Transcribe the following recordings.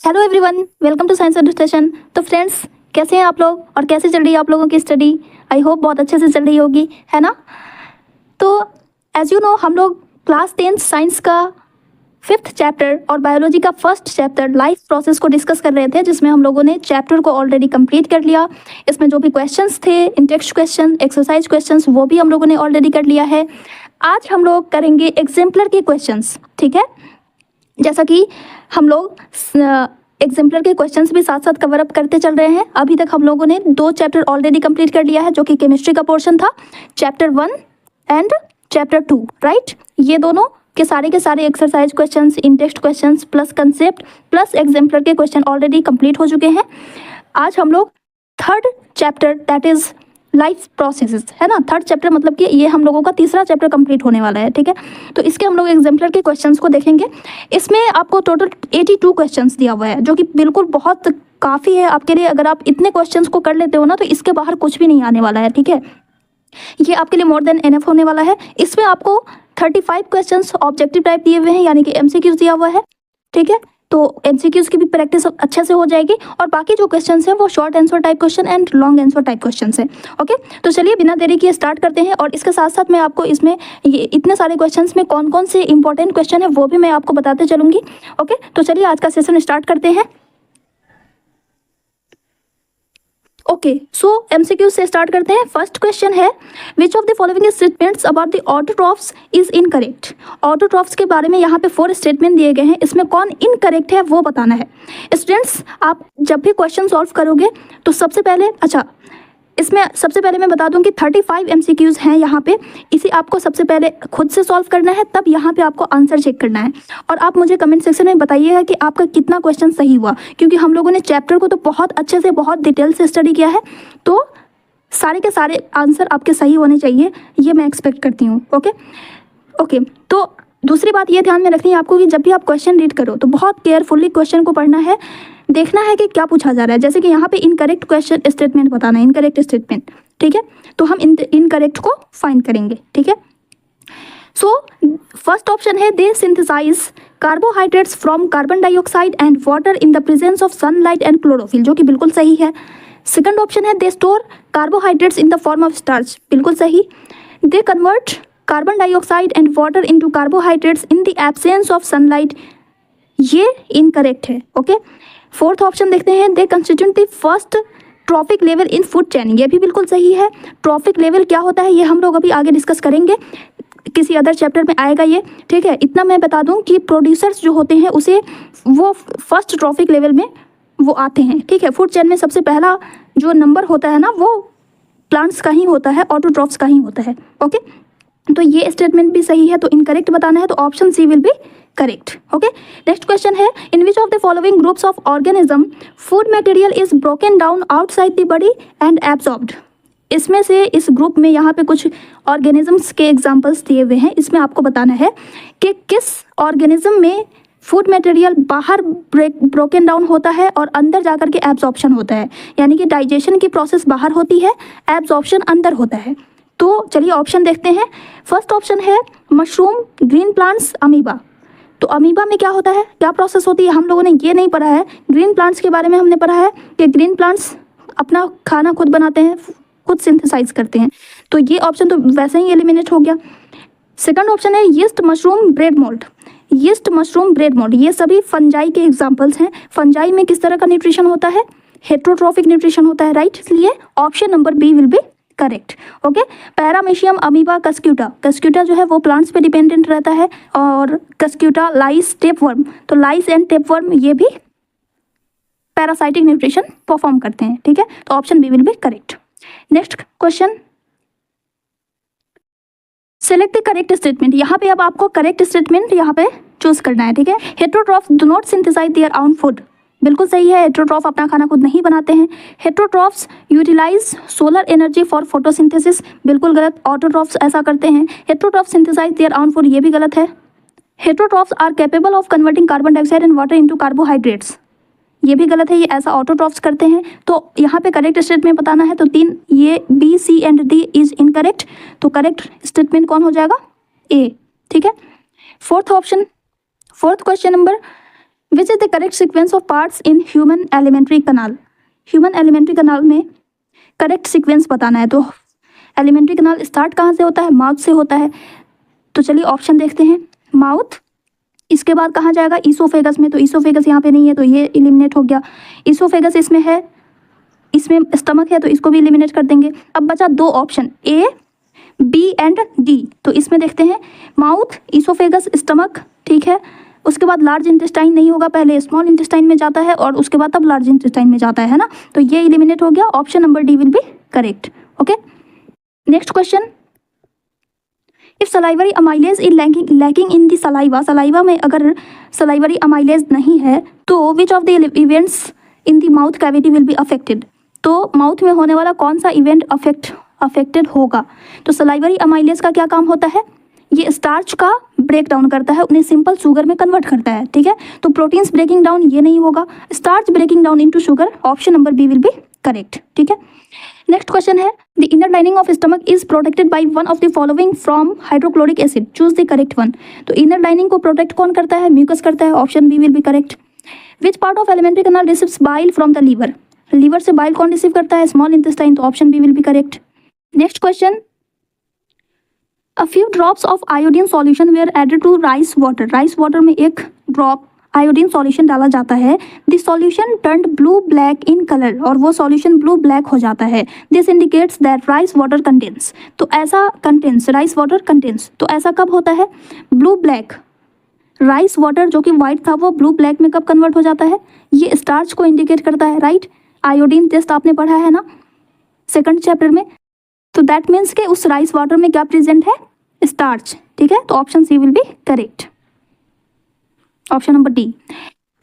Hello everyone, welcome to science education. तो friends, कैसे हैं आप लोग और कैसे चल रही है आप लोगों की स्टडी? आई होप बहुत अच्छे से चल रही होगी, है ना? तो एज यू नो, हम लोग क्लास 10 साइंस का 5th चैप्टर और बायोलॉजी का 1st चैप्टर लाइफ प्रोसेस को डिस्कस कर रहे थे, जिसमें हम लोगों ने चैप्टर को ऑलरेडी कंप्लीट कर लिया। इसमें जो भी क्वेश्चंस थे, इंटेक्स्ट क्वेश्चन, एक्सरसाइज क्वेश्चंस, वो भी हम लोगों ने ऑलरेडी कर लिया है। आज हम लोग करेंगे एग्जाम्पलर के क्वेश्चंस, ठीक है? जैसा कि हम लोग एग्जाम्पलर के क्वेश्चंस भी साथ साथ कवर अप करते चल रहे हैं। अभी तक हम लोगों ने 2 चैप्टर ऑलरेडी कंप्लीट कर लिया है, जो कि केमिस्ट्री का पोर्शन था, चैप्टर 1 एंड चैप्टर 2, राइट? ये दोनों के सारे exercise questions, in-text questions plus concept plus exemplar के क्वेश्चन ऑलरेडी कंप्लीट हो चुके हैं। आज हम लोग 3rd chapter, that is life processes, है ना? 3rd चैप्टर मतलब कि ये हम लोगों का 3रा चैप्टर कंप्लीट होने वाला है, ठीक है? तो इसके हम लोग एग्जाम्पलर के क्वेश्चंस को देखेंगे। इसमें आपको टोटल 82 क्वेश्चंस दिया हुआ है, जो कि बिल्कुल बहुत काफ़ी है आपके लिए। अगर आप इतने क्वेश्चंस को कर लेते हो ना, तो इसके बाहर कुछ भी नहीं आने वाला है, ठीक है? ये आपके लिए मोर देन एनफ होने वाला है। इसमें आपको 35 क्वेश्चंस ऑब्जेक्टिव टाइप दिए हुए हैं, यानी कि एमसीक्यूज दिया हुआ है, ठीक है? तो एमसीक्यूज की भी प्रैक्टिस अच्छे से हो जाएगी, और बाकी जो क्वेश्चंस हैं वो short answer type question and long answer type questions हैं। ओके, तो चलिए बिना देरी किए स्टार्ट करते हैं। और इसके साथ साथ मैं आपको इसमें ये इतने सारे क्वेश्चंस में कौन कौन से इंपॉर्टेंट क्वेश्चन है वो भी मैं आपको बताते चलूँगी। ओके, तो चलिए आज का सेशन स्टार्ट करते हैं। ओके, सो एमसीक्यू से स्टार्ट करते हैं। फर्स्ट क्वेश्चन है, विच of the following statements about the autotrophs is incorrect? Autotrophs के बारे में यहाँ पे 4 स्टेटमेंट दिए गए हैं, इसमें कौन इनकरेक्ट है वो बताना है। स्टूडेंट्स, आप जब भी क्वेश्चन सॉल्व करोगे तो सबसे पहले मैं बता दूं कि 35 एमसीक्यूज हैं यहाँ पे। इसे आपको सबसे पहले खुद से सॉल्व करना है, तब यहाँ पे आपको आंसर चेक करना है। और आप मुझे कमेंट सेक्शन में बताइएगा कि आपका कितना क्वेश्चन सही हुआ, क्योंकि हम लोगों ने चैप्टर को तो बहुत अच्छे से, बहुत डिटेल से स्टडी किया है, तो सारे के सारे आंसर आपके सही होने चाहिए, ये मैं एक्सपेक्ट करती हूँ। ओके, तो दूसरी बात ये ध्यान में रखनी है आपको कि जब भी आप क्वेश्चन रीड करो तो बहुत केयरफुली क्वेश्चन को पढ़ना है, देखना है कि क्या पूछा जा रहा है। जैसे कि यहाँ पे इनकरेक्ट क्वेश्चन स्टेटमेंट बताना है, इनकरेक्ट स्टेटमेंट, ठीक है? तो हम इनकरेक्ट को फाइंड करेंगे, ठीक है? सो फर्स्ट ऑप्शन है, they synthesize carbohydrates from carbon dioxide and water in the presence of sunlight and chlorophyll, जो कि बिल्कुल सही है। सेकंड ऑप्शन है, they store carbohydrates in the form of starch, बिल्कुल सही। They convert carbon dioxide and water into carbohydrates in the absence of sunlight, ये incorrect है। ओके, फोर्थ ऑप्शन देखते हैं, they constitute the first trophic level in food chain, ये भी बिल्कुल सही है। ट्रॉफिक लेवल क्या होता है ये हम लोग अभी आगे डिस्कस करेंगे, किसी अदर चैप्टर में आएगा ये, ठीक है? इतना मैं बता दूं कि प्रोड्यूसर्स जो होते हैं उसे वो फर्स्ट ट्रॉफिक लेवल में वो आते हैं, ठीक है? फूड चेन में सबसे पहला जो नंबर होता है ना, वो प्लांट्स का ही होता है, ऑटोट्रॉफ्स का ही होता है। ओके, तो ये स्टेटमेंट भी सही है, तो इनकरेक्ट बताना है, तो option C will be correct. Okay, next question है, in which of the following groups of organism food material is broken down outside the body and absorbed? इसमें से इस ग्रुप में यहाँ पे कुछ ऑर्गेनिजम्स के एग्जांपल्स दिए हुए हैं, इसमें आपको बताना है कि किस ऑर्गेनिज्म में फूड मटेरियल बाहर ब्रोकन डाउन होता है और अंदर जाकर के एब्जॉर्प्शन होता है, यानी कि डाइजेशन की प्रोसेस बाहर होती है, एब्जॉर्प्शन अंदर होता है। तो चलिए ऑप्शन देखते हैं। फर्स्ट ऑप्शन है मशरूम, ग्रीन प्लांट्स, अमीबा। तो अमीबा में क्या होता है, क्या प्रोसेस होती है, हम लोगों ने ये नहीं पढ़ा है। ग्रीन प्लांट्स के बारे में हमने पढ़ा है कि ग्रीन प्लांट्स अपना खाना खुद बनाते हैं, खुद सिंथेसाइज करते हैं, तो ये ऑप्शन तो वैसे ही एलिमिनेट हो गया। सेकंड ऑप्शन है yeast, mushroom, bread mould. Yeast, mushroom, bread mould, ये सभी फंजाई के एग्जाम्पल्स हैं। फंजाई में किस तरह का न्यूट्रिशन होता है, हेट्रोट्रॉफिक न्यूट्रिशन होता है, राइट? इसलिए option number B will be correct. Okay, paramecium, amoeba, cuscuta. Cuscuta जो है वो प्लांट्स पे डिपेंडेंट रहता है, और कस्क्यूटा, लाइस, टेपवर्म, तो लाइस एंड टेपवर्म ये भी पैरासाइटिक न्यूट्रिशन परफॉर्म करते हैं, ठीक है? तो option B will be correct. Next question, select the correct statement. यहाँ पे अब आपको करेक्ट स्टेटमेंट यहाँ पे चूज करना है, ठीक है? Heterotrophs do not synthesise their own food, बिल्कुल सही है। हेट्रोट्रॉफ अपना खाना खुद नहीं बनाते हैं। Heterotrophs utilise solar energy for photosynthesis, बिल्कुल गलत। ऑटोट्रॉफ्स ऐसा करते हैं। Heterotroph synthesise their own food, ये भी गलत है। Heterotrophs are capable of converting carbon dioxide and water into carbohydrates, ये भी गलत है, ये ऐसा ऑटोट्रॉफ्स करते हैं। तो यहाँ पे करेक्ट स्टेटमेंट बताना है, तो 3 ये B, C and D is incorrect, तो करेक्ट स्टेटमेंट कौन हो जाएगा, ए, ठीक है? Fourth question number, which is the correct sequence of parts in human alimentary canal. Human alimentary canal में करेक्ट सीक्वेंस बताना है। तो एलिमेंट्री कनाल स्टार्ट कहाँ से होता है? माउथ से होता है। तो चलिए ऑप्शन देखते हैं। माउथ, इसके बाद कहाँ जाएगा? ईसोफेगस में। तो ईसोफेगस यहाँ पे नहीं है तो ये एलिमिनेट हो गया। ईसोफेगस इसमें है, इसमें स्टमक है तो इसको भी एलिमिनेट कर देंगे। अब बचा दो option, A, B and D. तो इसमें देखते हैं माउथ, ईसोफेगस, स्टमक, ठीक है। उसके बाद लार्ज इंटेस्टाइन नहीं होगा, पहले स्मॉल इंटेस्टाइन में जाता है और उसके बाद तब लार्ज इंटेस्टाइन में जाता है ना। तो ये एलिमिनेट हो गया। Option number D will be correct. Okay, next question, if salivary amylase is lacking in the saliva, saliva में अगर सलाइवरी अमाइलेज नहीं है तो विच of the events in the mouth cavity will be affected. तो mouth में होने वाला कौन सा इवेंट अफेक्टेड होगा? तो सलाइवरी अमाइलेज का क्या काम होता है? ये स्टार्च का ब्रेक डाउन करता है, उन्हें सिंपल शुगर में कन्वर्ट करता है, ठीक है। तो प्रोटीन्स ब्रेकिंग डाउन ये नहीं होगा, starch breaking down into sugar. Option number B will be correct, ठीक है। नेक्स्ट क्वेश्चन है, the inner lining of stomach is protected by one of the following from hydrochloric acid, choose the correct one. तो inner lining को protect कौन करता है? Mucus करता है। Option B will be correct. Which part of alimentary canal receives bile from the liver, liver से bile कौन receive करता है? Small intestine. तो option B will be correct. Next question, a few drops of iodine solution were added to rice water, rice water में एक drop iodine solution डाला जाता है। This solution turned blue black in colour, और वो solution blue black हो जाता है। This indicates that rice water contains, तो ऐसा कंटेन्स, राइस वाटर कंटेन्स, तो ऐसा कब होता है? ब्लू ब्लैक, राइस वाटर जो कि वाइट था वो ब्लू ब्लैक में कब कन्वर्ट हो जाता है? ये स्टार्च को इंडिकेट करता है, राइट। आयोडीन टेस्ट आपने पढ़ा है ना सेकंड चैप्टर में। तो दैट मीन्स कि उस राइस वाटर में क्या प्रेजेंट है? स्टार्च, ठीक है। तो option C will be correct, option number D.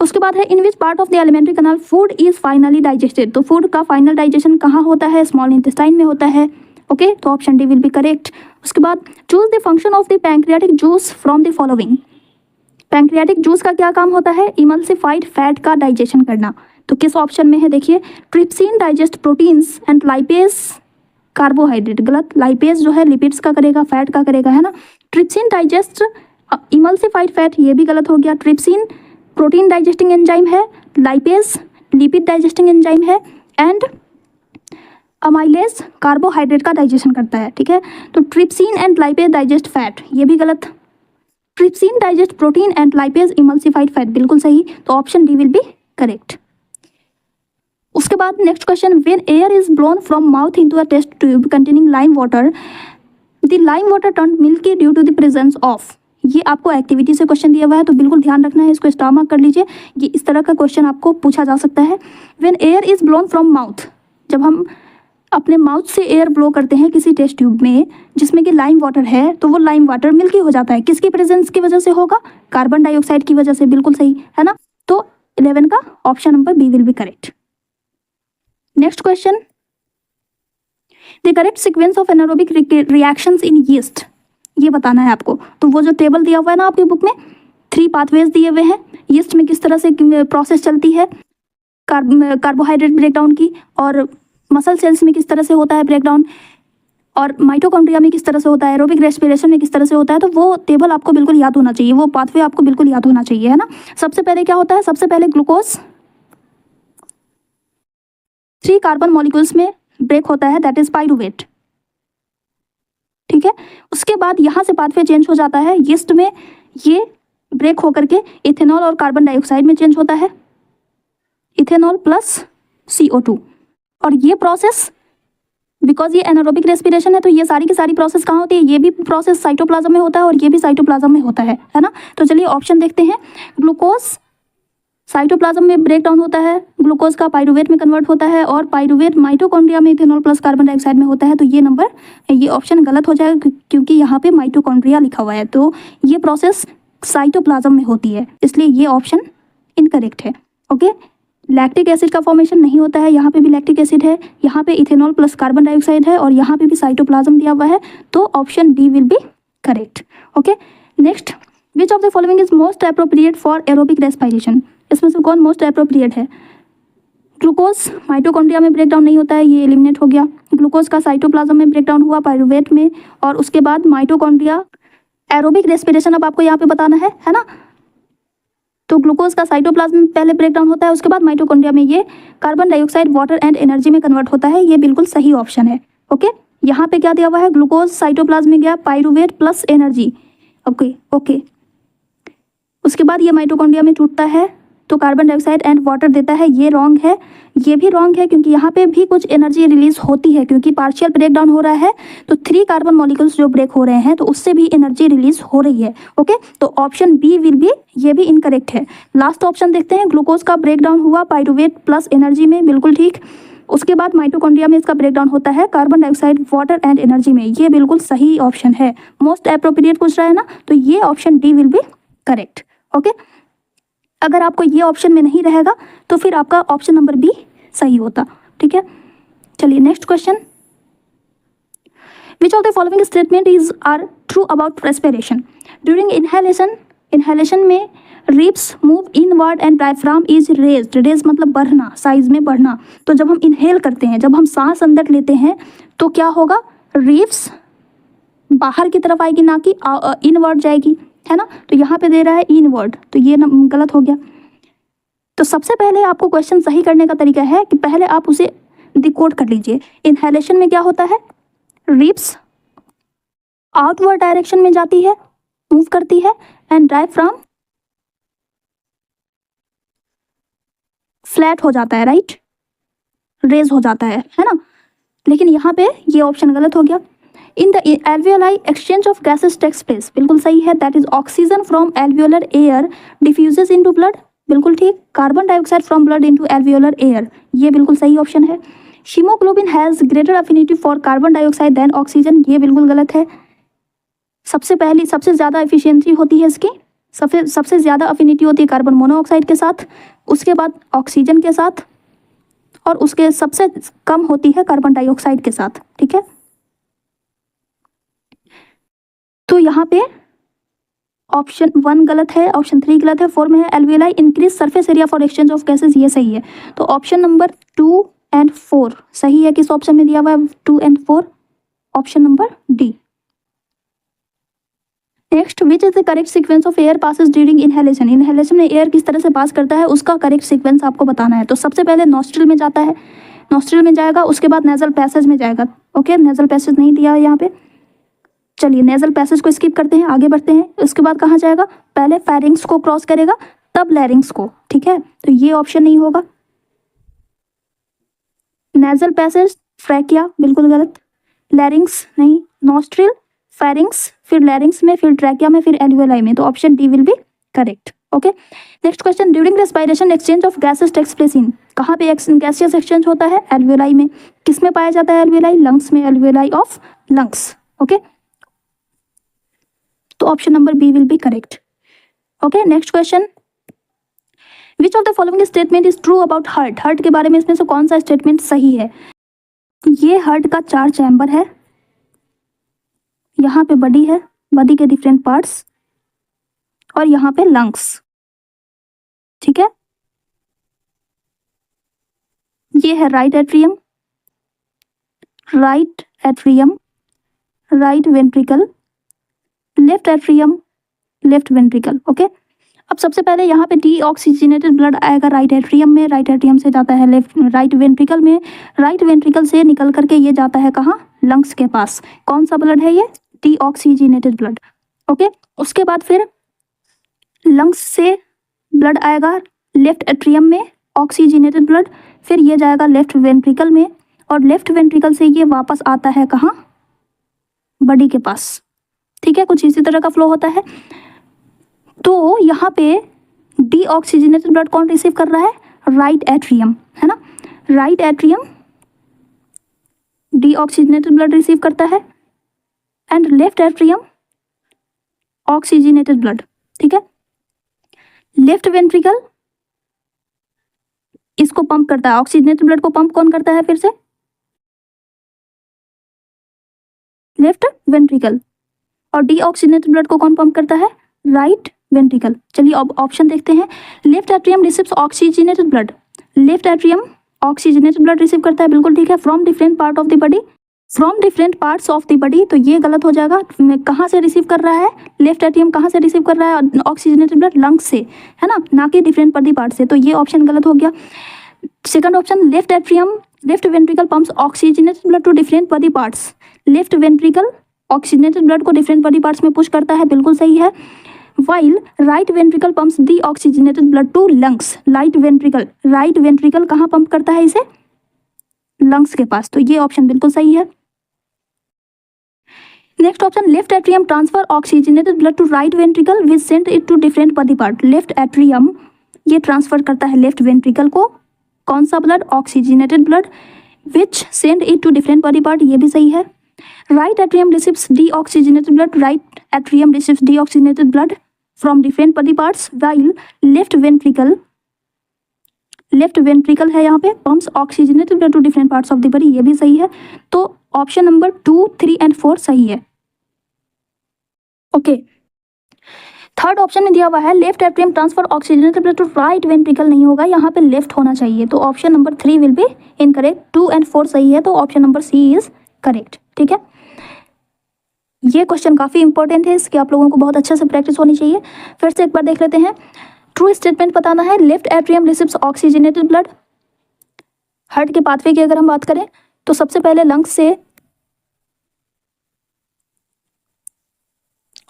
उसके बाद है, in which part of the alimentary canal food is finally digested, तो फूड का फाइनल डाइजेशन कहाँ होता है? स्मॉल इंटेस्टाइन में होता है। ओके, तो option D will be correct. उसके बाद, choose the function of the pancreatic juice from the following, pancreatic juice का क्या काम होता है? इमल्सिफाइड फैट का डाइजेशन करना। तो किस ऑप्शन में है? देखिए, trypsin digest proteins and lipase carbohydrate, गलत। लाइपेज जो है लिपिड्स का करेगा, फैट का करेगा, है ना। ट्रिप्सिन डाइजेस्ट इमल्सिफाइड फैट, ये भी गलत हो गया। ट्रिप्सिन प्रोटीन डाइजेस्टिंग एंजाइम है, लाइपेज लिपिड डाइजेस्टिंग एंजाइम है, एंड अमाइलेज कार्बोहाइड्रेट का डाइजेशन करता है, ठीक है। तो trypsin and lipase digest fat, ये भी गलत। Trypsin digest protein and lipase emulsified fat, बिल्कुल सही। तो option D will be correct. उसके बाद next question, when air is blown from mouth into a test tube containing lime water, the lime water turn milky due to the presence of. ये आपको activity से question दिया हुआ है तो बिल्कुल ध्यान रखना है, इसको स्टार मार्क कर लीजिए। ये इस तरह का क्वेश्चन आपको पूछा जा सकता है। When air is blown from mouth, जब हम अपने माउथ से एयर ब्लो करते हैं किसी टेस्ट ट्यूब में जिसमें कि लाइम वाटर है, तो वो लाइम वाटर मिल्की हो जाता है। किसकी प्रेजेंस की वजह से होगा? कार्बन डाइऑक्साइड की वजह से, बिल्कुल सही, है ना। तो 11 का option number B will be correct. Next question, the correct sequence of anaerobic reactions in yeast, ये बताना है आपको। तो वो जो टेबल दिया हुआ है ना आपकी बुक में, 3 पाथवेज दिए हुए हैं यीस्ट में किस तरह से प्रोसेस चलती है, कार्बोहाइड्रेट ब्रेकडाउन की, और मसल सेल्स में किस तरह से होता है ब्रेकडाउन, और माइटोकॉन्ड्रिया में किस तरह से होता है, एरोबिक रेस्पिरेशन में किस तरह से होता है। तो वो टेबल आपको बिल्कुल याद होना चाहिए, वो पाथवे आपको बिल्कुल याद होना चाहिए, है ना। सबसे पहले क्या होता है? सबसे पहले ग्लूकोज 3 कार्बन मॉलिक्यूल्स में ब्रेक होता है, दैट इज पाइरूवेट, ठीक है। उसके बाद यहाँ से पाथवे चेंज हो जाता है, यीस्ट में ये ब्रेक होकर के इथेनॉल और कार्बन डाइऑक्साइड में चेंज होता है, इथेनॉल प्लस CO2। और ये प्रोसेस, बिकॉज ये एनारोबिक रेस्पिरेशन है तो ये सारी की सारी प्रोसेस कहाँ होती है? ये भी प्रोसेस साइटोप्लाज्म में होता है और ये भी साइटोप्लाज्म में होता है ना। तो चलिए ऑप्शन देखते हैं। ग्लूकोज साइटोप्लाज्म में ब्रेक डाउन होता है, ग्लूकोज का पाइरूवेट में कन्वर्ट होता है, और पाइरूवेट माइटोकॉन्ड्रिया में इथेनॉल प्लस कार्बन डाइऑक्साइड में होता है। तो ये ऑप्शन गलत हो जाएगा क्योंकि यहाँ पे माइटोकॉन्ड्रिया लिखा हुआ है, तो ये प्रोसेस साइटोप्लाज्म में होती है, इसलिए ये ऑप्शन इनकरेक्ट है। ओके, लैक्टिक एसिड का फॉर्मेशन नहीं होता है, यहाँ पे भी लैक्टिक एसिड है, यहाँ पे इथेनॉल प्लस कार्बन डाइऑक्साइड है, और यहाँ पे भी साइटोप्लाज्म दिया हुआ है, तो option D will be correct. Okay, next, which of the following is most appropriate for aerobic respiration, इसमें से कौन मोस्ट अप्रोप्रिएट है? ग्लूकोज माइटोकॉन्ड्रिया में ब्रेकडाउन नहीं होता है, ये एलिमिनेट हो गया। ग्लूकोज का साइटोप्लाज्म में ब्रेकडाउन हुआ, पाइरूवेट में, और उसके बाद माइटोकॉन्ड्रिया। एरोबिक रेस्पिरेशन अब आपको यहाँ पे बताना है ना। तो ग्लूकोज का साइटोप्लाज्म में पहले ब्रेक डाउन होता है, उसके बाद माइटोकॉन्ड्रिया में ये carbon dioxide water and energy में कन्वर्ट होता है। ये बिल्कुल सही ऑप्शन है। ओके, यहाँ पे क्या दिया हुआ है, ग्लूकोज साइटोप्लाज्म में गया, पाइरूवेट प्लस एनर्जी। ओके, उसके बाद ये माइटोकॉन्ड्रिया में टूटता है तो कार्बन डाइऑक्साइड एंड वाटर देता है। ये रॉन्ग है, ये भी रॉन्ग है, क्योंकि यहाँ पे भी कुछ एनर्जी रिलीज होती है, क्योंकि पार्शियल ब्रेक डाउन हो रहा है तो 3 कार्बन मॉलिक्यूल्स जो ब्रेक हो रहे हैं तो उससे भी एनर्जी रिलीज हो रही है। ओके, तो ऑप्शन बी विल बी, ये भी इनकरेक्ट है। लास्ट ऑप्शन देखते हैं, ग्लूकोज का ब्रेक डाउन हुआ पाइरूवेट प्लस एनर्जी में, बिल्कुल ठीक। उसके बाद माइटोकॉन्ड्रिया में इसका ब्रेकडाउन होता है carbon dioxide water and energy में। ये बिल्कुल सही ऑप्शन है, मोस्ट अप्रोप्रिएट पूछ रहा है ना, तो ये option D will be correct. Okay, अगर आपको ये ऑप्शन में नहीं रहेगा तो फिर आपका ऑप्शन नंबर बी सही होता। ठीक है, चलिए next question. Which of the following statement is are true about respiration? During inhalation में ribs move inward and diaphragm is raised. Raise मतलब बढ़ना, साइज में बढ़ना। तो जब हम इनहेल करते हैं, जब हम सांस अंदर लेते हैं तो क्या होगा, रिब्स बाहर की तरफ आएगी, ना कि इनवर्ड जाएगी, है ना। तो यहाँ पे दे रहा है इनवर्ड, तो ये गलत हो गया। तो सबसे पहले आपको क्वेश्चन सही करने का तरीका है कि पहले आप उसे डिकोड कर लीजिए। इनहेलेशन में क्या होता है, रिब्स आउटवर्ड डायरेक्शन में जाती है, मूव करती है, एंड डायफ्राम फ्लैट हो जाता है, राइट, रेज हो जाता है ना। लेकिन यहाँ पे ये ऑप्शन गलत हो गया। In the alveoli exchange of gases takes place, बिल्कुल सही है। That is oxygen from alveolar air diffuses into blood, बिल्कुल ठीक। Carbon dioxide from blood into alveolar air, ये बिल्कुल सही ऑप्शन है। Haemoglobin has greater affinity for carbon dioxide than oxygen, ये बिल्कुल गलत है। सबसे ज़्यादा एफिशिएंसी होती है इसकी, सबसे ज़्यादा अफिनिटी होती है कार्बन मोनोऑक्साइड के साथ, उसके बाद ऑक्सीजन के साथ, और उसके सबसे कम होती है कार्बन डाइऑक्साइड के साथ। ठीक है, तो यहाँ पे ऑप्शन 1 गलत है, ऑप्शन 3 गलत है। 4 में है alveoli increase surface area for exchange of gases, ये सही है। तो ऑप्शन नंबर 2 एंड 4 सही है। किस ऑप्शन में दिया हुआ है 2 and 4? Option number D. Next, which is the correct sequence of air passes during inhalation? Inhalation में एयर किस तरह से पास करता है उसका करेक्ट सीक्वेंस आपको बताना है। तो सबसे पहले नॉस्ट्रिल में जाता है, नॉस्ट्रिल में जाएगा, उसके बाद नेजल पैसेज में जाएगा। ओके, नेजल पैसेज नहीं दिया है यहाँ पे, चलिए नेजल पैसेज को स्किप करते हैं, आगे बढ़ते हैं। उसके बाद कहाँ जाएगा, पहले फेरिंग्स को क्रॉस करेगा तब लैरिंग्स को। ठीक है, तो ये ऑप्शन नहीं होगा। नेजल पैसेज ट्रैकिया, बिल्कुल गलत। लैरिंग्स नहीं, नॉस्ट्रिल, फेरिंग्स, फिर लैरिंग्स में, फिर ट्रैकिया में, फिर एल्वियोलाई में। तो option D will be correct. Okay, next question. During respiration exchange of gases takes place in, कहाँ पे गैसियस एक्सचेंज होता है? एल्वियोलाई में। किस में पाया जाता है एल्वियोलाई? लंग्स में, एल्वियोलाई ऑफ लंग्स। ओके, तो option number B will be correct. Okay, next question. Which of the following statement is true about heart? Heart के बारे में इसमें से कौन सा स्टेटमेंट सही है? ये हार्ट का 4 चैम्बर है, यहाँ पे बॉडी है, बॉडी के डिफरेंट पार्ट्स, और यहाँ पे लंग्स। ठीक है, ये है right atrium, right ventricle, left atrium, left ventricle. Okay, अब सबसे पहले यहाँ पे डीऑक्सीजनेटेड ब्लड आएगा राइट एट्रियम में, राइट एट्रियम से जाता है राइट वेंट्रिकल में, राइट वेंट्रिकल से निकल करके ये जाता है कहाँ? लंग्स के पास। कौन सा ब्लड है ये? Deoxygenated blood. ओके, उसके बाद फिर लंग्स से ब्लड आएगा लेफ्ट एट्रियम में, ऑक्सीजनेटेड ब्लड, फिर ये जाएगा लेफ्ट वेंट्रिकल में, और लेफ्ट वेंट्रिकल से ये वापस आता है कहाँ? बॉडी के पास। ठीक है, कुछ इसी तरह का फ्लो होता है। तो यहाँ पे डीऑक्सीजनेटेड ब्लड कौन रिसीव कर रहा है? राइट एट्रियम, है ना। Right atrium deoxygenated blood receive करता है, and left atrium oxygenated blood. ठीक है, लेफ्ट वेंट्रिकल इसको पंप करता है, ऑक्सीजनेटेड ब्लड को पंप कौन करता है? फिर से लेफ्ट वेंट्रिकल, और डीऑक्सीजनेटेड ब्लड को कौन पंप करता है? Right ventricle. चलिए अब ऑप्शन देखते हैं। Left atrium receives oxygenated blood, left atrium oxygenated blood receive करता है, बिल्कुल ठीक है, from different part of the body. From different parts of the body, तो ये गलत हो जाएगा। कहाँ से रिसीव कर रहा है, लेफ्ट एट्रियम कहाँ से रिसीव कर रहा है ऑक्सीजनेटेड ब्लड, लंग्स से, है ना कि डिफरेंट बॉडी पार्ट से, तो ये ऑप्शन गलत हो गया। Second option, left atrium left ventricle pumps oxygenated blood to different body parts, left ventricle oxygenated blood को डिफरेंट बॉडी पार्ट्स में पुश करता है, बिल्कुल सही है। While right ventricle pumps deoxygenated blood to lungs, right ventricle कहाँ pump करता है इसे, लंग्स के पास, तो ये ऑप्शन बिल्कुल सही है। Next option, left atrium transfer oxygenated blood to right ventricle which send it to different body part, left atrium ये ट्रांसफर करता है लेफ्ट वेंट्रिकल को कौन सा blood, oxygenated blood, which send it to different body part, ये भी सही है। Right atrium receives deoxygenated blood, right atrium receives deoxygenated blood from different body parts, while left ventricle है यहाँ पे pumps oxygenated blood to different parts of the body, ये भी सही है। तो ऑप्शन नंबर 2, 3 एंड 4 सही है। ओके, थर्ड ऑप्शन में दिया हुआ है left atrium transfer oxygenated blood to right ventricle, नहीं होगा, यहाँ पे लेफ्ट होना चाहिए, तो option number 3 will be incorrect. 2 and 4 सही है, तो option number C is correct. ठीक है, ये क्वेश्चन काफी इंपॉर्टेंट है, इसकी आप लोगों को बहुत अच्छे से प्रैक्टिस होनी चाहिए। फिर से एक बार देख लेते हैं। ट्रू स्टेटमेंट बताना है, left atrium receives oxygenated blood. Heart के पाथवे की अगर हम बात करें तो सबसे पहले लंग्स से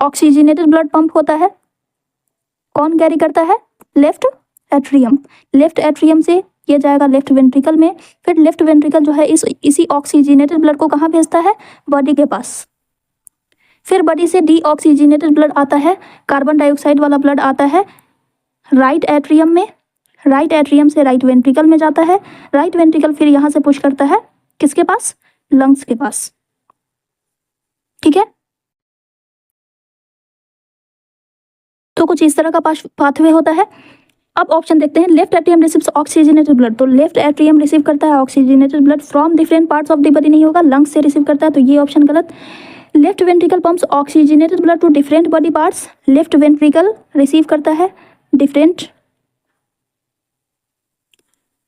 ऑक्सीजनेटेड ब्लड पंप होता है, कौन कैरी करता है, लेफ्ट एट्रियम से ये जाएगा लेफ्ट वेंट्रिकल में, फिर लेफ्ट वेंट्रिकल जो है इसी ऑक्सीजनेटेड ब्लड को कहाँ भेजता है, बॉडी के पास, फिर बॉडी से डीऑक्सीजनेटेड ब्लड आता है, कार्बन डाइऑक्साइड वाला ब्लड आता है राइट एट्रियम में, राइट एट्रियम से राइट वेंट्रिकल में जाता है, राइट वेंट्रिकल फिर यहाँ से पुश करता है किसके पास, लंग्स के पास। ठीक है, तो कुछ इस तरह का पाथवे होता है। अब ऑप्शन देखते हैं, left atrium receives oxygenated blood, तो लेफ्ट एट्रियम रिसीव करता है oxygenated blood from different parts of the body, नहीं होगा, लंग्स से रिसीव करता है, तो ये ऑप्शन गलत। Left ventricle pumps oxygenated blood to different body parts, left ventricle receive करता है डिफरेंट,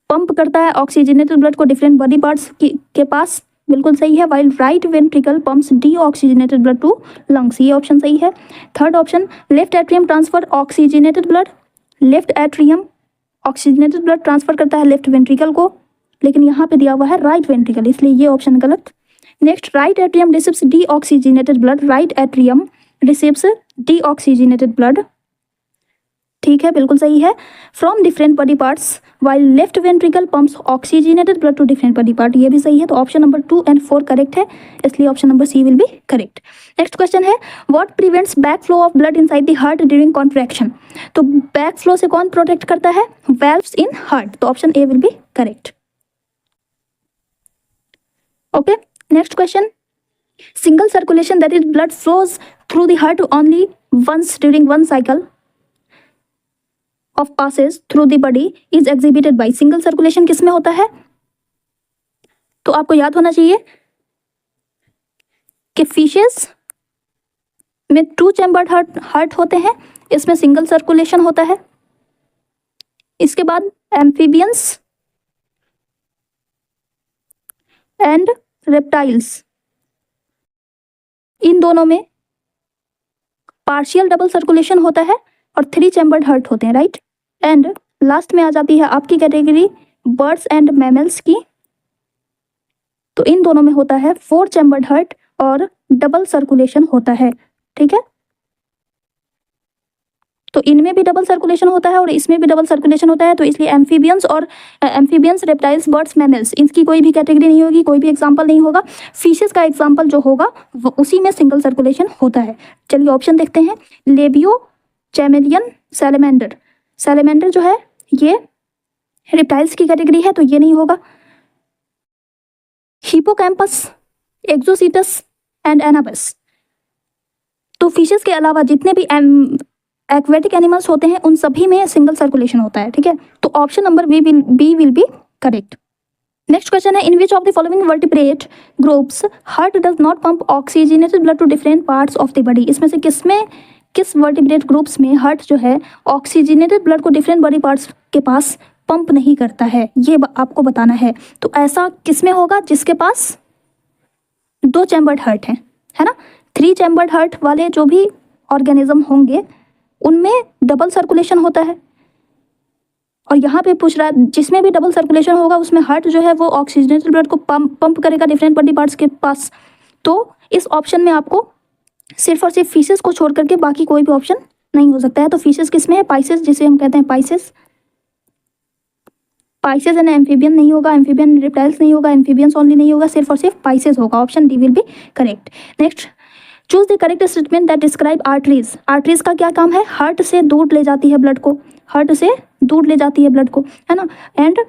पंप करता है ऑक्सीजनेटेड ब्लड को डिफरेंट बॉडी पार्ट्स के पास, बिल्कुल सही है। While right ventricle pumps deoxygenated blood to lungs, ये ऑप्शन सही है। Third option, left atrium transfer oxygenated blood, left atrium oxygenated blood transfer करता है लेफ्ट वेंट्रिकल को, लेकिन यहाँ पे दिया हुआ है राइट वेंट्रिकल, इसलिए ये ऑप्शन गलत। Next, right atrium receives deoxygenated blood, right atrium receives deoxygenated blood, ठीक है, बिल्कुल सही है, from different body parts, while left ventricle pumps oxygenated blood to different body part, ये भी सही है, तो ऑप्शन नंबर 2 एंड 4 करेक्ट है, इसलिए option number C will be correct. Next question है, what prevents back flow of blood inside the heart during contraction, तो back flow से कौन प्रोटेक्ट करता है, वेल्व्स इन हार्ट, तो option A will be correct. Okay, next question, single circulation that is blood flows through the heart only once during one cycle of passes through the body is exhibited by, single circulation किसमें होता है, तो आपको याद होना चाहिए कि fishes में 2 चैम्बर्ड हार्ट होते हैं, इसमें सिंगल सर्कुलेशन होता है। इसके बाद एम्फीबियंस एंड रेप्टाइल्स, इन दोनों में पार्शियल डबल सर्कुलेशन होता है और 3 चैम्बर्ड हार्ट होते हैं, राइट। एंड लास्ट में आ जाती है आपकी कैटेगरी बर्ड्स एंड मैमल्स की, तो इन दोनों में होता है 4 चैम्बर्ड हार्ट और डबल सर्कुलेशन होता है, ठीक है। तो इनमें भी डबल सर्कुलेशन होता है और इसमें भी डबल सर्कुलेशन होता है, तो इसलिए एम्फीबियंस, रेप्टाइल्स, बर्ड्स, मैमल्स, इनकी कोई भी कैटेगरी नहीं होगी, कोई भी एग्जांपल नहीं होगा। फिशेस का एग्जांपल जो होगा वो उसी में सिंगल सर्कुलेशन होता है। चलिए ऑप्शन देखते हैं, लेबियो चैमेलियन, सैलेमेंडर जो है ये रेप्टाइल्स की कैटेगरी है, तो ये नहीं होगा। हिपोकैम्पस, एक्सोसीटस एंड एनाबस, तो फिशेस के अलावा जितने भी एक्वेटिक एनिमल्स होते हैं उन सभी में सिंगल सर्कुलेशन होता है, ठीक है। तो option number B will be correct. Next question है, in which of the following vertebrate groups heart does not pump oxygenated blood to different parts of the body, इसमें से किस वर्टिब्रेट ग्रुप्स में हार्ट जो है ऑक्सीजनेटेड ब्लड को different body parts के पास पंप नहीं करता है, ये आपको बताना है। तो ऐसा किसमें होगा, जिसके पास 2 चैम्बर्ड हार्ट हैं, है ना। 3 चैम्बर्ड हार्ट वाले जो भी ऑर्गेनिज्म होंगे उनमें डबल सर्कुलेशन होता है। और यहाँ पे पूछ रहा है जिसमें भी डबल सर्कुलेशन होगा उसमें हार्ट जो है वो ऑक्सीजनेटेड ब्लड को पंप करेगा डिफरेंट बॉडी पार्ट्स के पास। तो इस ऑप्शन में आपको सिर्फ और सिर्फ फिशेस को छोड़ करके बाकी कोई भी ऑप्शन नहीं हो सकता है। तो फिशेस किस में है? पाइसेस, जिसे हम कहते हैं पाइसेस। पाइसेस एंड एम्फीबियन नहीं होगा, एम्फीबियन रिप्टाइल्स नहीं होगा, एम्फीबियंस ओनली नहीं होगा, सिर्फ और सिर्फ पाइसेस होगा। Option D will be correct. Next, choose the correct statement that describe arteries. Arteries का क्या काम है? हार्ट से दूर ले जाती है ब्लड को, हार्ट से दूर ले जाती है ब्लड को, है ना। एंड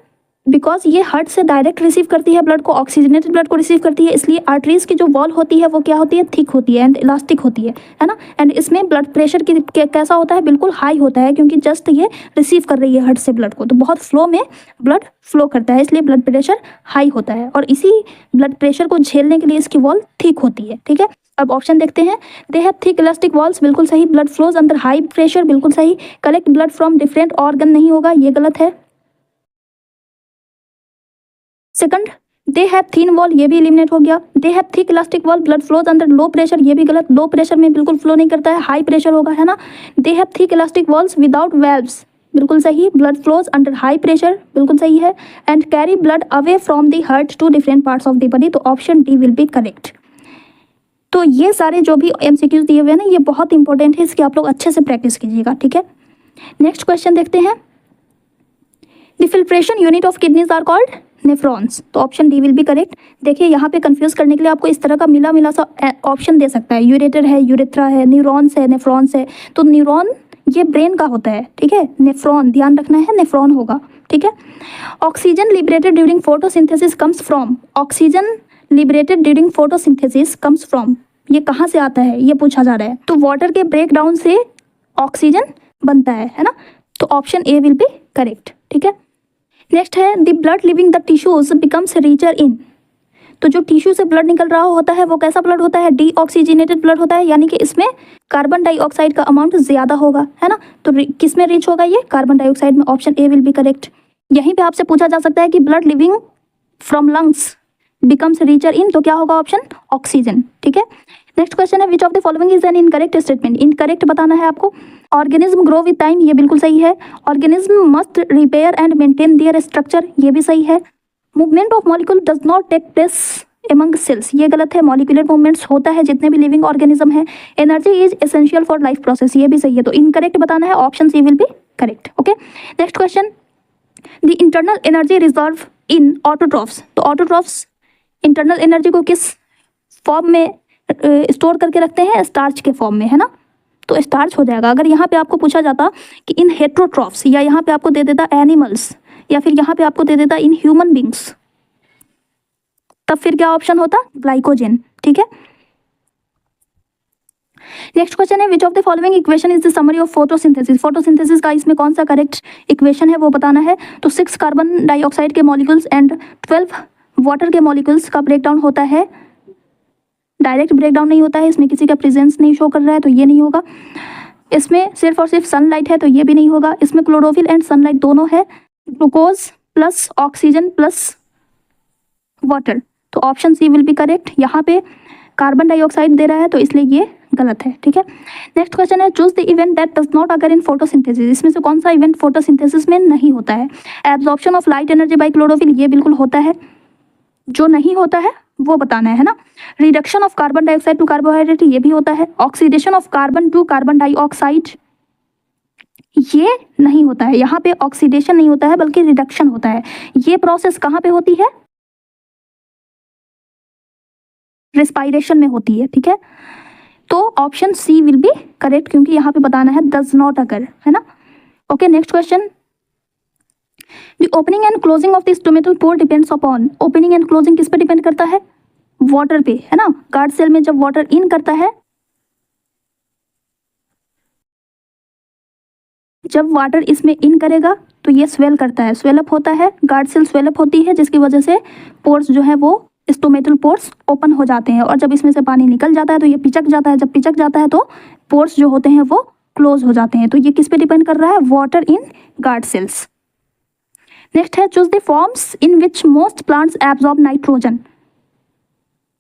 बिकॉज ये हार्ट से डायरेक्ट रिसीव करती है ब्लड को, ऑक्सीजनेटेड ब्लड को रिसीव करती है, इसलिए आर्टरीज की जो वॉल होती है वो क्या होती है? थिक होती है एंड इलास्टिक होती है ना। एंड इसमें ब्लड प्रेशर की कैसा होता है? बिल्कुल हाई होता है, क्योंकि जस्ट ये रिसीव कर रही है हार्ट से ब्लड को, तो बहुत फ्लो में ब्लड फ्लो करता है, इसलिए ब्लड प्रेशर हाई होता है। और इसी ब्लड प्रेशर को झेलने के लिए इसकी वॉल थिक होती है, ठीक है। अब ऑप्शन देखते हैं। दे हैव थिक इलास्टिक वॉल्स, बिल्कुल सही। Blood flows under high pressure, बिल्कुल सही। Collect blood from different organ नहीं होगा, ये गलत है। Second, they have thin wall, ये भी एलिमिनेट हो गया। दे have thick elastic wall, blood flows under low pressure, ये भी गलत। लो प्रेशर में बिल्कुल फ्लो नहीं करता है, हाई प्रेशर होगा, है ना। They have thick elastic walls without valves, बिल्कुल सही। Blood flows under high pressure, बिल्कुल सही है। And carry blood away from the heart to different parts of the body, तो option D will be correct. तो ये सारे जो भी एमसीक्यूज दिए हुए हैं ना, ये बहुत इंपॉर्टेंट है, इसकी आप लोग अच्छे से प्रैक्टिस कीजिएगा, ठीक है। नेक्स्ट क्वेश्चन देखते हैं। The filtration unit of kidneys are called nephrons, तो option D will be correct. देखिए यहाँ पे कंफ्यूज करने के लिए आपको इस तरह का मिला मिला सा ऑप्शन दे सकता है। यूरेटर है, यूरेथ्रा है, न्यूरॉन्स है, नेफ्रॉन्स है। तो न्यूरॉन ये ब्रेन का होता है, ठीक है। नेफ्रॉन ध्यान रखना है, नेफ्रॉन होगा, ठीक है। Oxygen liberated during photosynthesis comes from, oxygen liberated during photosynthesis comes from, ये कहाँ से आता है ये पूछा जा रहा है। तो वाटर के ब्रेक डाउन से ऑक्सीजन बनता है ना। तो option A will be correct, ठीक है। नेक्स्ट है the blood leaving the tissues becomes richer in, तो जो टिश्यू से ब्लड निकल रहा होता है वो कैसा ब्लड होता है? डी ऑक्सीजनेटेड ब्लड होता है, यानी कि इसमें कार्बन डाइऑक्साइड का अमाउंट ज्यादा होगा, है ना। तो किस में रिच होगा ये? कार्बन डाइऑक्साइड में। Option A will be correct. यहीं पे आपसे पूछा जा सकता है कि blood leaving from lungs becomes richer in, तो क्या होगा? ऑप्शन ऑक्सीजन, ठीक है। नेक्स्ट क्वेश्चन है विच of the following is an incorrect statement, incorrect बताना है आपको। ऑर्गेनिज्म ग्रो विद टाइम, ये बिल्कुल सही है। Organism must repair and maintain their structure, ये भी सही है। Movement of molecule does not take place among cells, ये गलत है। मॉलिक्यूलर मूवमेंट्स होता है जितने भी लिविंग ऑर्गेनिज्म है। Energy is essential for life process, ये भी सही है। तो इनकरेक्ट बताना है, option C will be correct, okay. Next question, the internal energy reserve in autotrophs, तो ऑटोट्रॉफ्स इंटरनल एनर्जी को किस फॉर्म में स्टोर करके रखते हैं? स्टार्च के फॉर्म में, है ना। तो स्टार्च हो जाएगा। अगर यहाँ पे आपको पूछा जाता कि इन हेट्रोट्रॉफ्स, या यहाँ पे आपको दे देता एनिमल्स, या फिर यहाँ पे आपको दे देता इन ह्यूमन बींग्स, तब फिर क्या ऑप्शन होता? ग्लाइकोजन, ठीक है। नेक्स्ट क्वेश्चन है विच of the following equation is the summary of photosynthesis, photosynthesis का इसमें कौन सा करेक्ट इक्वेशन है वो बताना है। तो 6 कार्बन डाइऑक्साइड के मॉलिक्यूल्स एंड 12 वाटर के मॉलिक्यूल्स का ब्रेकडाउन होता है। डायरेक्ट ब्रेकडाउन नहीं होता है, इसमें किसी का प्रेजेंस नहीं शो कर रहा है, तो ये नहीं होगा। इसमें सिर्फ और सिर्फ सनलाइट है, तो ये भी नहीं होगा। इसमें क्लोरोफिल एंड सनलाइट दोनों है। Glucose plus oxygen plus water, तो option C will be correct. यहाँ पे कार्बन डाइऑक्साइड दे रहा है, तो इसलिए ये गलत है, ठीक है। नेक्स्ट क्वेश्चन है choose the event that does not occur in photosynthesis, इसमें से कौन सा इवेंट फोटोसिंथेसिस में नहीं होता है? Absorption of light energy by chlorophyll, ये बिल्कुल होता है। जो नहीं होता है वो बताना है ना। Reduction of carbon dioxide to carbohydrate, ये भी होता है। Oxidation of carbon to carbon dioxide, ये नहीं होता है। यहाँ पे ऑक्सीडेशन नहीं होता है बल्कि रिडक्शन होता है। ये प्रोसेस कहाँ पे होती है? रेस्पायरेशन में होती है, ठीक है। तो option C will be correct, क्योंकि यहाँ पे बताना है डज नॉट अकर, है ना। Okay, next question, the opening and closing of the stomatal pour depends upon, opening and closing किस पे डिपेंड करता है? वाटर पे, है ना। गार्ड सेल में जब वाटर इन करता है, जब वाटर इसमें इन करेगा तो ये स्वेल करता है, स्वेलअप होता है, गार्ड सेल स्वेलअप होती है, जिसकी वजह से पोर्स जो है वो स्टोमेटल पोर्स ओपन हो जाते हैं। और जब इसमें से पानी निकल जाता है तो ये पिचक जाता है, जब पिचक जाता है तो पोर्स जो होते हैं वो क्लोज हो जाते हैं। तो ये किस पे डिपेंड कर रहा है? Water in guard cells. Next है choose the forms in which most plants absorb nitrogen,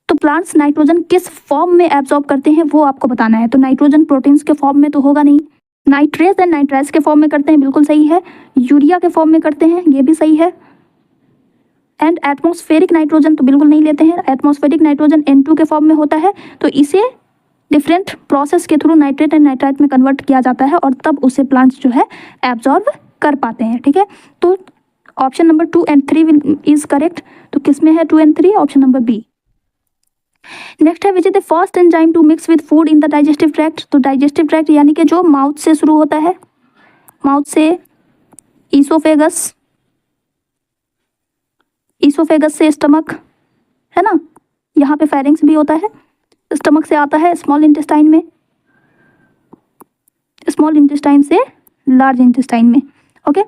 तो प्लांट्स नाइट्रोजन किस फॉर्म में एब्जॉर्ब करते हैं वो आपको बताना है। तो नाइट्रोजन प्रोटीन्स के फॉर्म में तो होगा नहीं, नाइट्रेस एंड नाइट्राइस के फॉर्म में करते हैं, बिल्कुल सही है। यूरिया के फॉर्म में करते हैं, ये भी सही है। एंड एटमॉस्फेरिक नाइट्रोजन तो बिल्कुल नहीं लेते हैं, एटमॉस्फेरिक नाइट्रोजन N2 के फॉर्म में होता है, तो इसे डिफरेंट प्रोसेस के थ्रू नाइट्रेट एंड नाइट्राइट में कन्वर्ट किया जाता है और तब उसे प्लांट्स जो है एब्जॉर्ब कर पाते हैं, ठीक है। तो option number 2 and 3 is correct. तो किस में है 2 and 3? Option number B. Next है which is the first enzyme to mix with food in the digestive tract. तो डाइजेस्टिव ट्रैक्ट यानी कि जो माउथ से शुरू होता है, माउथ से ईसोफेगस, ईसोफेगस से स्टमक, है ना, यहाँ पे फेरिंग्स भी होता है, स्टमक से आता है स्मॉल इंटेस्टाइन में, स्मॉल इंटेस्टाइन से लार्ज इंटेस्टाइन में, ओके।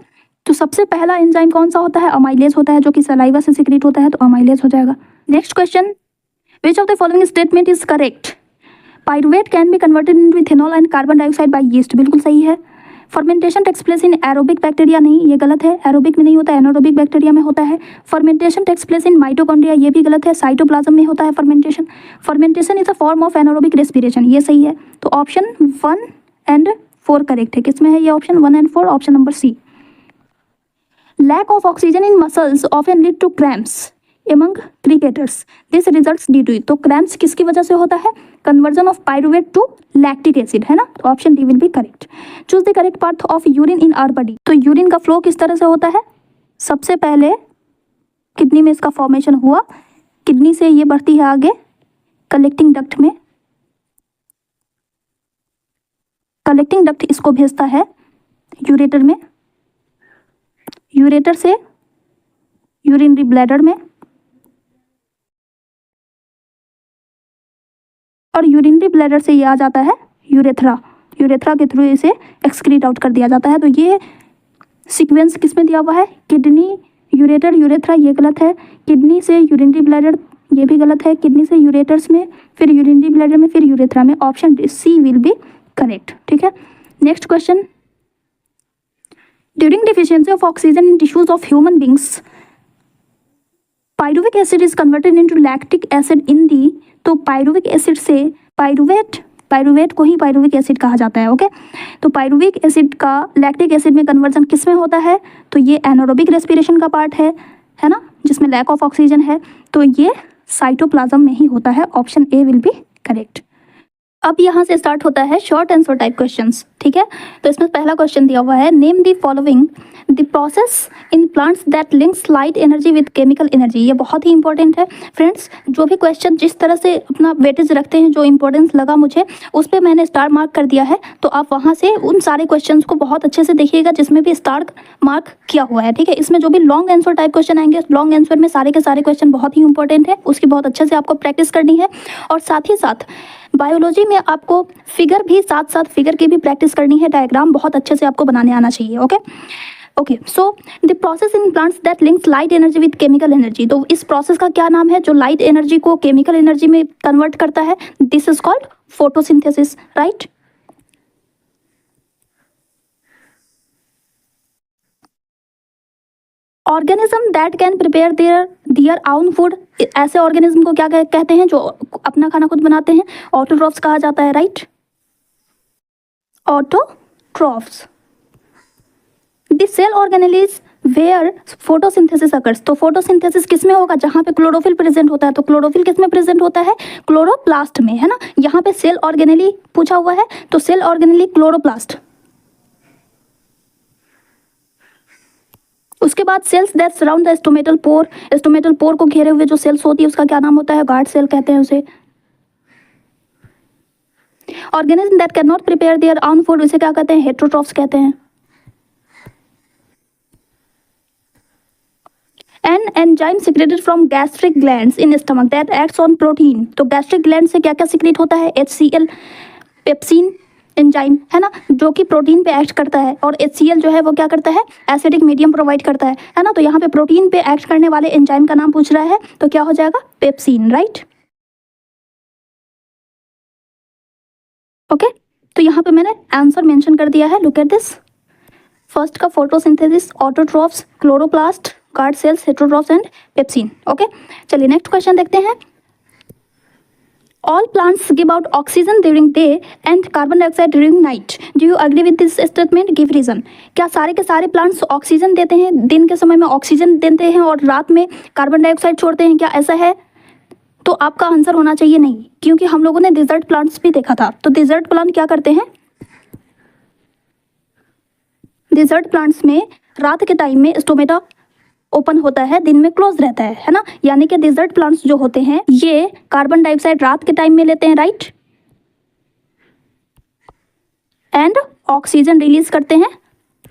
तो सबसे पहला एंजाइम कौन सा होता है? अमाइलेज होता है, जो कि सलाइवा से सिक्रीट होता है, तो अमाइलेज हो जाएगा। Next question, which of the following statement is correct? Pyruvate can be converted into ethanol and carbon dioxide by yeast, बिल्कुल सही है। Fermentation takes place in aerobic bacteria, नहीं, ये गलत है, एरोबिक में नहीं होता, एनारोबिक बैक्टीरिया में होता है। Fermentation takes place in mitochondria, ये भी गलत है, साइटोप्लाज्म में होता है fermentation. Fermentation is a form of anaerobic respiration, ये सही है। तो ऑप्शन 1 एंड 4 करेक्ट है। किसमें है ये option 1 and 4? Option number C. Lack of oxygen in muscles often lead to cramps among cricketers, this results due to. तो cramps किसकी वजह से होता है? Conversion of pyruvate to lactic acid, है ना। तो option D will be correct. Choose the correct path of urine in our body. तो यूरिन का फ्लो किस तरह से होता है? सबसे पहले किडनी में इसका फॉर्मेशन हुआ, किडनी से ये बढ़ती है आगे कलेक्टिंग डक्ट में, कलेक्टिंग डक्ट इसको भेजता है यूरेटर में, यूरेटर से यूरिनरी ब्लैडर में, और यूरिनरी ब्लैडर से ये आ जाता है यूरेथ्रा, यूरेथ्रा के थ्रू इसे एक्सक्रीट आउट कर दिया जाता है। तो ये सीक्वेंस किस में दिया हुआ है? किडनी, यूरेटर, यूरेथ्रा, ये गलत है। किडनी से यूरिनरी ब्लैडर, ये भी गलत है। किडनी से यूरेटर्स में, फिर यूरिनरी ब्लैडर में, फिर यूरेथ्रा में। Option C will be correct, ठीक है। Next question, during deficiency of oxygen in tissues of human beings pyruvic acid is converted into lactic acid in the. तो पाइरुविक एसिड से pyruvate को ही pyruvic acid कहा जाता है, okay. तो pyruvic acid का लैक्टिक एसिड में कन्वर्जन किस में होता है? तो ये एनारोबिक रेस्पिरेशन का पार्ट है ना, जिसमें लैक ऑफ ऑक्सीजन है, तो ये साइटोप्लाज्म में ही होता है। Option A will be correct. अब यहाँ से स्टार्ट होता है शॉर्ट आंसर टाइप क्वेश्चंस, ठीक है। तो इसमें पहला क्वेश्चन दिया हुआ है, name the following the process in plants that links light energy with chemical energy. ये बहुत ही इंपॉर्टेंट है फ्रेंड्स। जो भी क्वेश्चन जिस तरह से अपना वेटेज रखते हैं, जो इंपॉर्टेंस लगा मुझे, उस पर मैंने स्टार मार्क कर दिया है। तो आप वहाँ से उन सारे क्वेश्चन को बहुत अच्छे से देखिएगा जिसमें भी स्टार मार्क किया हुआ है, ठीक है। इसमें जो भी लॉन्ग आंसर टाइप क्वेश्चन आएंगे, लॉन्ग आंसर में सारे के सारे क्वेश्चन बहुत ही इंपॉर्टेंट है, उसकी बहुत अच्छे से आपको प्रैक्टिस करनी है। और साथ ही साथ बायोलॉजी में आपको फिगर भी, साथ साथ फिगर की भी प्रैक्टिस करनी है। डायग्राम बहुत अच्छे से आपको बनाने आना चाहिए, okay. So the process in plants that links light energy with chemical energy. तो इस प्रोसेस का क्या नाम है जो लाइट एनर्जी को केमिकल एनर्जी में कन्वर्ट करता है? This is called photosynthesis, right. Organism that can prepare their own food, ऐसे ऑर्गेनिज्म को क्या कहते हैं जो अपना खाना खुद बनाते हैं? ऑटोट्रॉफ्स कहा जाता है, right. Autotrophs. The cell organelles where photosynthesis occurs. तो फोटोसिंथेसिस किस में होगा? जहाँ पे क्लोरोफिल प्रेजेंट होता है। तो क्लोरोफिल किस में प्रेजेंट होता है? क्लोरोप्लास्ट में, है ना। यहाँ पे सेल ऑर्गेनेली पूछा हुआ है, तो सेल ऑर्गेनेली क्लोरोप्लास्ट। उसके बाद cells that surround the stomatal pore, stomatal pore को घेरे हुए जो सेल्स होती है उसका क्या नाम होता है? गार्ड सेल कहते हैं उसे। Organism that can not prepare their own food, उसे क्या कहते हैं? हेटेरोट्रॉफ्स कहते हैं। An enzyme secreted from gastric glands in stomach that acts on protein. तो गैस्ट्रिक ग्लैंड से क्या क्या सिक्रेट होता है? HCl, पेप्सिन एंजाइम, है ना, जो कि प्रोटीन पे एक्ट करता है। और HCl जो है वो क्या करता है? एसिडिक मीडियम प्रोवाइड करता है ना। तो यहाँ पे प्रोटीन पे एक्ट करने वाले एंजाइम का नाम पूछ रहा है, तो क्या हो जाएगा? Pepsin, right, okay. तो यहाँ पे मैंने आंसर मेंशन कर दिया है, लुक एट दिस। फर्स्ट का photosynthesis, autotrophs, chloroplast, guard cells, heterotrophs and pepsin, okay. चलिए नेक्स्ट क्वेश्चन देखते हैं। All plants give out oxygen during day and carbon dioxide during night. Do you agree with this statement? Give reason. क्या सारे के सारे plants oxygen देते हैं, दिन के समय में ऑक्सीजन देते हैं और रात में कार्बन डाइऑक्साइड छोड़ते हैं, क्या ऐसा है? तो आपका आंसर होना चाहिए नहीं, क्योंकि हम लोगों ने डिजर्ट प्लांट्स भी देखा था। तो डिजर्ट प्लांट क्या करते हैं? डिजर्ट प्लांट्स में रात के टाइम में स्टोमेटा ओपन होता है, दिन में क्लोज रहता है ना। यानी कि डिजर्ट प्लांट्स जो होते हैं ये कार्बन डाइऑक्साइड रात के टाइम में लेते हैं, राइट, एंड ऑक्सीजन रिलीज करते हैं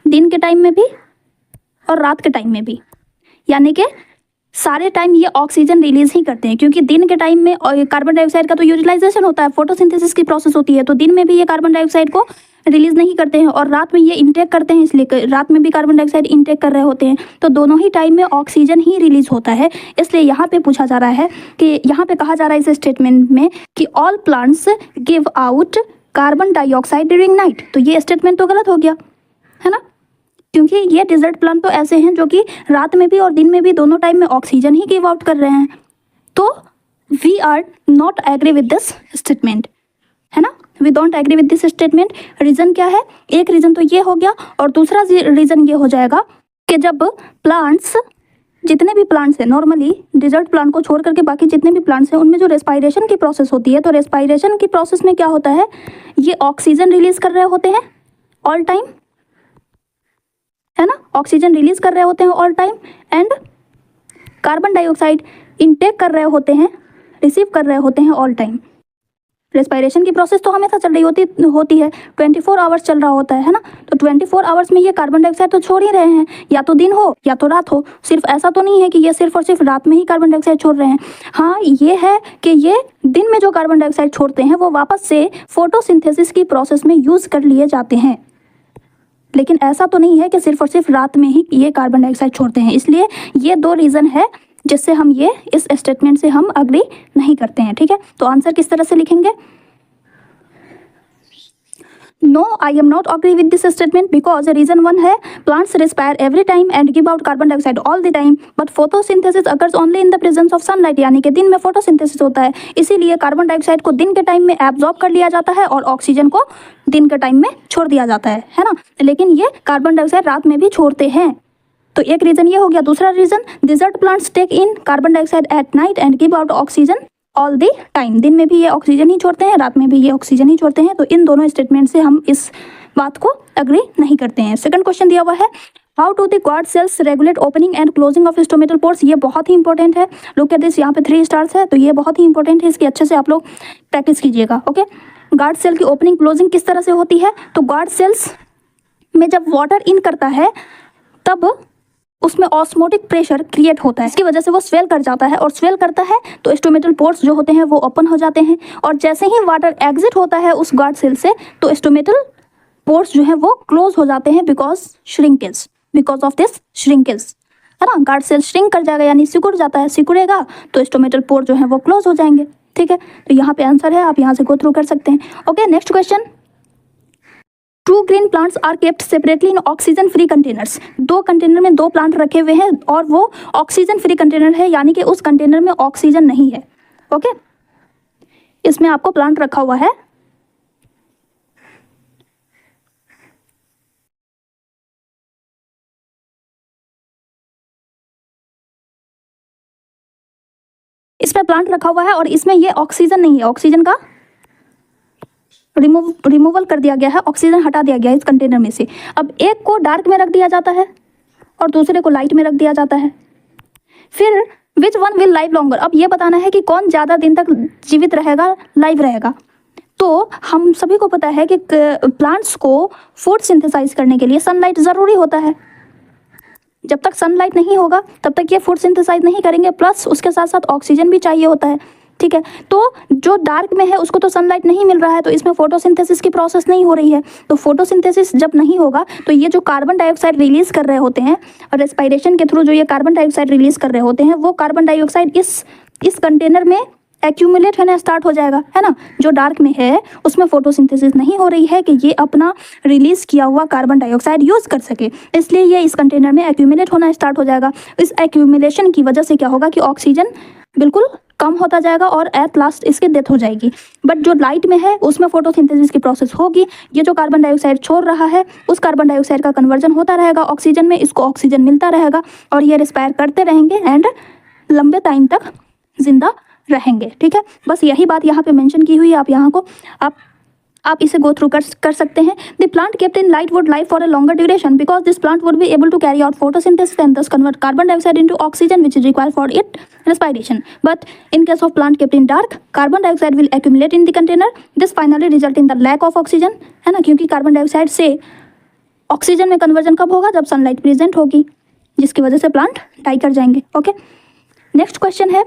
दिन के टाइम में भी और रात के टाइम में भी। यानी कि सारे टाइम ये ऑक्सीजन रिलीज ही करते हैं, क्योंकि दिन के टाइम में कार्बन डाइऑक्साइड का तो यूटिलाइजेशन होता है, फोटोसिंथेसिस की प्रोसेस होती है, तो दिन में भी ये कार्बन डाइऑक्साइड को रिलीज नहीं करते हैं और रात में ये इंटेक करते हैं, इसलिए रात में भी कार्बन डाइऑक्साइड इंटेक कर रहे होते हैं। तो दोनों ही टाइम में ऑक्सीजन ही रिलीज होता है। इसलिए यहाँ पे पूछा जा रहा है कि यहाँ पे कहा जा रहा है इस स्टेटमेंट में कि all plants give out carbon dioxide during night. तो ये स्टेटमेंट तो गलत हो गया, है ना, क्योंकि ये डिजर्ट प्लांट तो ऐसे हैं जो कि रात में भी और दिन में भी दोनों टाइम में ऑक्सीजन ही गिव आउट कर रहे हैं। तो we are not agree with this statement, है ना, we don't agree with this statement. Reason क्या है? एक रीज़न तो ये हो गया और दूसरा रीज़न ये हो जाएगा कि जब प्लांट्स, जितने भी प्लांट्स हैं नॉर्मली डिजर्ट प्लांट को छोड़ करके बाकी जितने भी प्लांट्स हैं उनमें जो रेस्पायरेशन की प्रोसेस होती है, तो रेस्पायरेशन की प्रोसेस में क्या होता है, ये ऑक्सीजन रिलीज कर रहे होते हैं ऑल टाइम, है ना, ऑक्सीजन रिलीज कर रहे होते हैं all time and carbon dioxide intake कर रहे होते हैं, रिसीव कर रहे होते हैं ऑल टाइम। रेस्पायरेशन की प्रोसेस तो हमेशा चल रही होती है, 24 आवर्स चल रहा होता है ना। तो 24 आवर्स में ये कार्बन डाइऑक्साइड तो छोड़ ही रहे हैं, या तो दिन हो या तो रात हो। सिर्फ ऐसा तो नहीं है कि ये सिर्फ और सिर्फ रात में ही कार्बन डाइऑक्साइड छोड़ रहे हैं। हाँ, ये है कि ये दिन में जो कार्बन डाइऑक्साइड छोड़ते हैं वो वापस से फोटोसिंथेसिस की प्रोसेस में यूज़ कर लिए जाते हैं, लेकिन ऐसा तो नहीं है कि सिर्फ और सिर्फ रात में ही ये कार्बन डाइऑक्साइड छोड़ते हैं। इसलिए ये दो रीज़न है जिससे हम ये इस स्टेटमेंट से हम अग्री नहीं करते हैं, ठीक है। तो आंसर किस तरह से लिखेंगे? No, I am not agree with this statement because reason one है plants respire every time and give out carbon dioxide all the time but photosynthesis occurs only in the presence of sunlight. यानी कि दिन में photosynthesis होता है, इसीलिए carbon dioxide को दिन के टाइम में एब्जॉर्ब कर लिया जाता है और ऑक्सीजन को दिन के टाइम में छोड़ दिया जाता है ना। लेकिन ये कार्बन डाइऑक्साइड रात में भी छोड़ते हैं। तो एक रीजन ये हो गया। दूसरा reason, desert plants take in carbon dioxide at night and give out oxygen all the time. दिन में भी ये ऑक्सीजन ही छोड़ते हैं, रात में भी ये ऑक्सीजन ही छोड़ते हैं। तो इन दोनों स्टेटमेंट से हम इस बात को अग्री नहीं करते हैं। सेकंड क्वेश्चन दिया हुआ है, how do the guard cells regulate opening and closing of stomatal pores. ये बहुत ही इंपॉर्टेंट है। लुक एट दिस, यहाँ पे 3 स्टार्स है, तो ये बहुत ही इंपॉर्टेंट है, इसकी अच्छे से आप लोग प्रैक्टिस कीजिएगा। ओके, गार्ड सेल की ओपनिंग क्लोजिंग किस तरह से होती है? तो गार्ड सेल्स में जब वाटर इन करता है तब उसमें ऑस्मोटिक प्रेशर क्रिएट होता है, इसकी वजह से वो स्वेल कर जाता है और स्वेल करता है तो स्टोमेटल पोर्स जो होते हैं वो ओपन हो जाते हैं। और जैसे ही वाटर एग्जिट होता है उस गार्ड सेल से तो स्टोमेटल पोर्स जो है वो क्लोज हो जाते हैं बिकॉज ऑफ दिस श्रिंकेज, है ना। गार्ड सेल श्रिंक कर जाएगा यानी सिकुड़ जाता है, सिकुड़ेगा तो स्टोमेटल पोर जो है वो क्लोज हो जाएंगे, ठीक है। तो यहाँ पे आंसर है, आप यहाँ से गो थ्रू कर सकते हैं। Okay, next question, 2 green plants are kept separately in oxygen free containers. 2 container में 2 प्लांट रखे हुए हैं और वो ऑक्सीजन फ्री कंटेनर है, यानी कि उस कंटेनर में ऑक्सीजन नहीं है। ओके, इसमें आपको प्लांट रखा हुआ है, इसमें प्लांट रखा हुआ है और इसमें ये ऑक्सीजन नहीं है, ऑक्सीजन का रिमूवल कर दिया गया है, ऑक्सीजन हटा दिया गया है इस कंटेनर में से। अब एक को डार्क में रख दिया जाता है और दूसरे को लाइट में रख दिया जाता है। फिर which one will live longer, अब ये बताना है कि कौन ज़्यादा दिन तक जीवित रहेगा, लाइव रहेगा। तो हम सभी को पता है कि प्लांट्स को फूड सिंथेसाइज करने के लिए सनलाइट ज़रूरी होता है। जब तक सनलाइट नहीं होगा तब तक ये फूड सिंथेसाइज नहीं करेंगे, प्लस उसके साथ साथ ऑक्सीजन भी चाहिए होता है, ठीक है। तो जो डार्क में है उसको तो सनलाइट नहीं मिल रहा है, तो इसमें फोटोसिंथेसिस की प्रोसेस नहीं हो रही है। तो फोटोसिंथेसिस जब नहीं होगा तो ये जो कार्बन डाइऑक्साइड रिलीज कर रहे होते हैं और रेस्पायरेशन के थ्रू जो ये कार्बन डाइऑक्साइड रिलीज कर रहे होते हैं वो कार्बन डाइऑक्साइड इस कंटेनर में एक्यूमुलेट होना स्टार्ट हो जाएगा, है ना। जो डार्क में है उसमें फोटोसिंथेसिस नहीं हो रही है कि ये अपना रिलीज किया हुआ कार्बन डाइऑक्साइड यूज कर सके, इसलिए ये इस कंटेनर में एक्यूमुलेट होना स्टार्ट हो जाएगा। इस एक्यूमुलेशन की वजह से क्या होगा कि ऑक्सीजन बिल्कुल कम होता जाएगा और एट लास्ट इसकी डेथ हो जाएगी। बट जो लाइट में है उसमें फोटोसिंथेसिस की प्रोसेस होगी। ये जो कार्बन डाइऑक्साइड छोड़ रहा है उस कार्बन डाइऑक्साइड का कन्वर्जन होता रहेगा ऑक्सीजन में, इसको ऑक्सीजन मिलता रहेगा और ये रिस्पायर करते रहेंगे एंड लंबे टाइम तक जिंदा रहेंगे। ठीक है, बस यही बात यहाँ पे मेंशन की हुई है। आप यहाँ को आप इसे गो थ्रू कर सकते हैं। The plant kept in light would live for a longer duration because this plant would be able to carry out photosynthesis and thus convert carbon dioxide into oxygen which is required for it respiration. But in case of plant kept in dark, carbon dioxide will accumulate in the container. This finally result in the lack of oxygen, है ना, क्योंकि carbon dioxide से oxygen में conversion कब होगा, जब sunlight present होगी, जिसकी वजह से प्लांट डाई कर जाएंगे। ओके, नेक्स्ट क्वेश्चन है,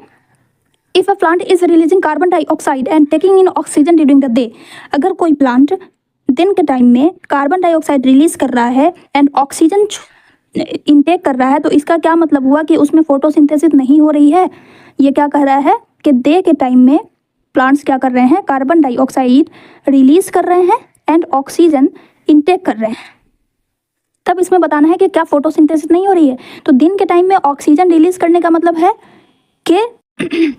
if a plant is releasing carbon dioxide and taking in oxygen during the day, अगर कोई प्लांट दिन के टाइम में कार्बन डाइऑक्साइड रिलीज कर रहा है एंड ऑक्सीजन इनटेक कर रहा है, तो इसका क्या मतलब हुआ कि उसमें फोटोसिंथेसिस नहीं हो रही है। ये क्या कह रहा है कि डे के टाइम में प्लांट्स क्या कर रहे हैं, कार्बन डाइऑक्साइड रिलीज कर रहे हैं एंड ऑक्सीजन इनटेक कर रहे हैं। तब इसमें बताना है कि क्या फोटोसिंथेसिस नहीं हो रही है। तो दिन के टाइम में ऑक्सीजन रिलीज करने का मतलब है कि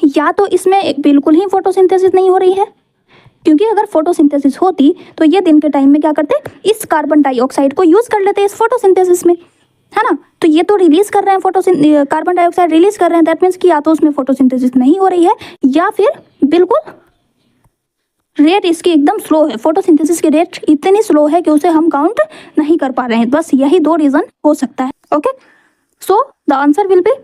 या तो इसमें बिल्कुल ही फोटोसिंथेसिस नहीं हो रही है, क्योंकि अगर फोटोसिंथेसिस होती तो ये दिन के टाइम में क्या करते, इस कार्बन डाइऑक्साइड को यूज कर लेते इस फोटोसिंथेसिस में, है ना। तो ये तो रिलीज कर रहे हैं कार्बन डाइऑक्साइड रिलीज कर रहे हैं, दैट मीन्स कि या तो उसमें फोटोसिंथेसिस नहीं हो रही है या फिर बिल्कुल रेट इसकी एकदम स्लो है, फोटोसिंथेसिस की रेट इतनी स्लो है कि उसे हम काउंट नहीं कर पा रहे हैं। बस यही दो रीजन हो सकता है। Okay, so the answer will B,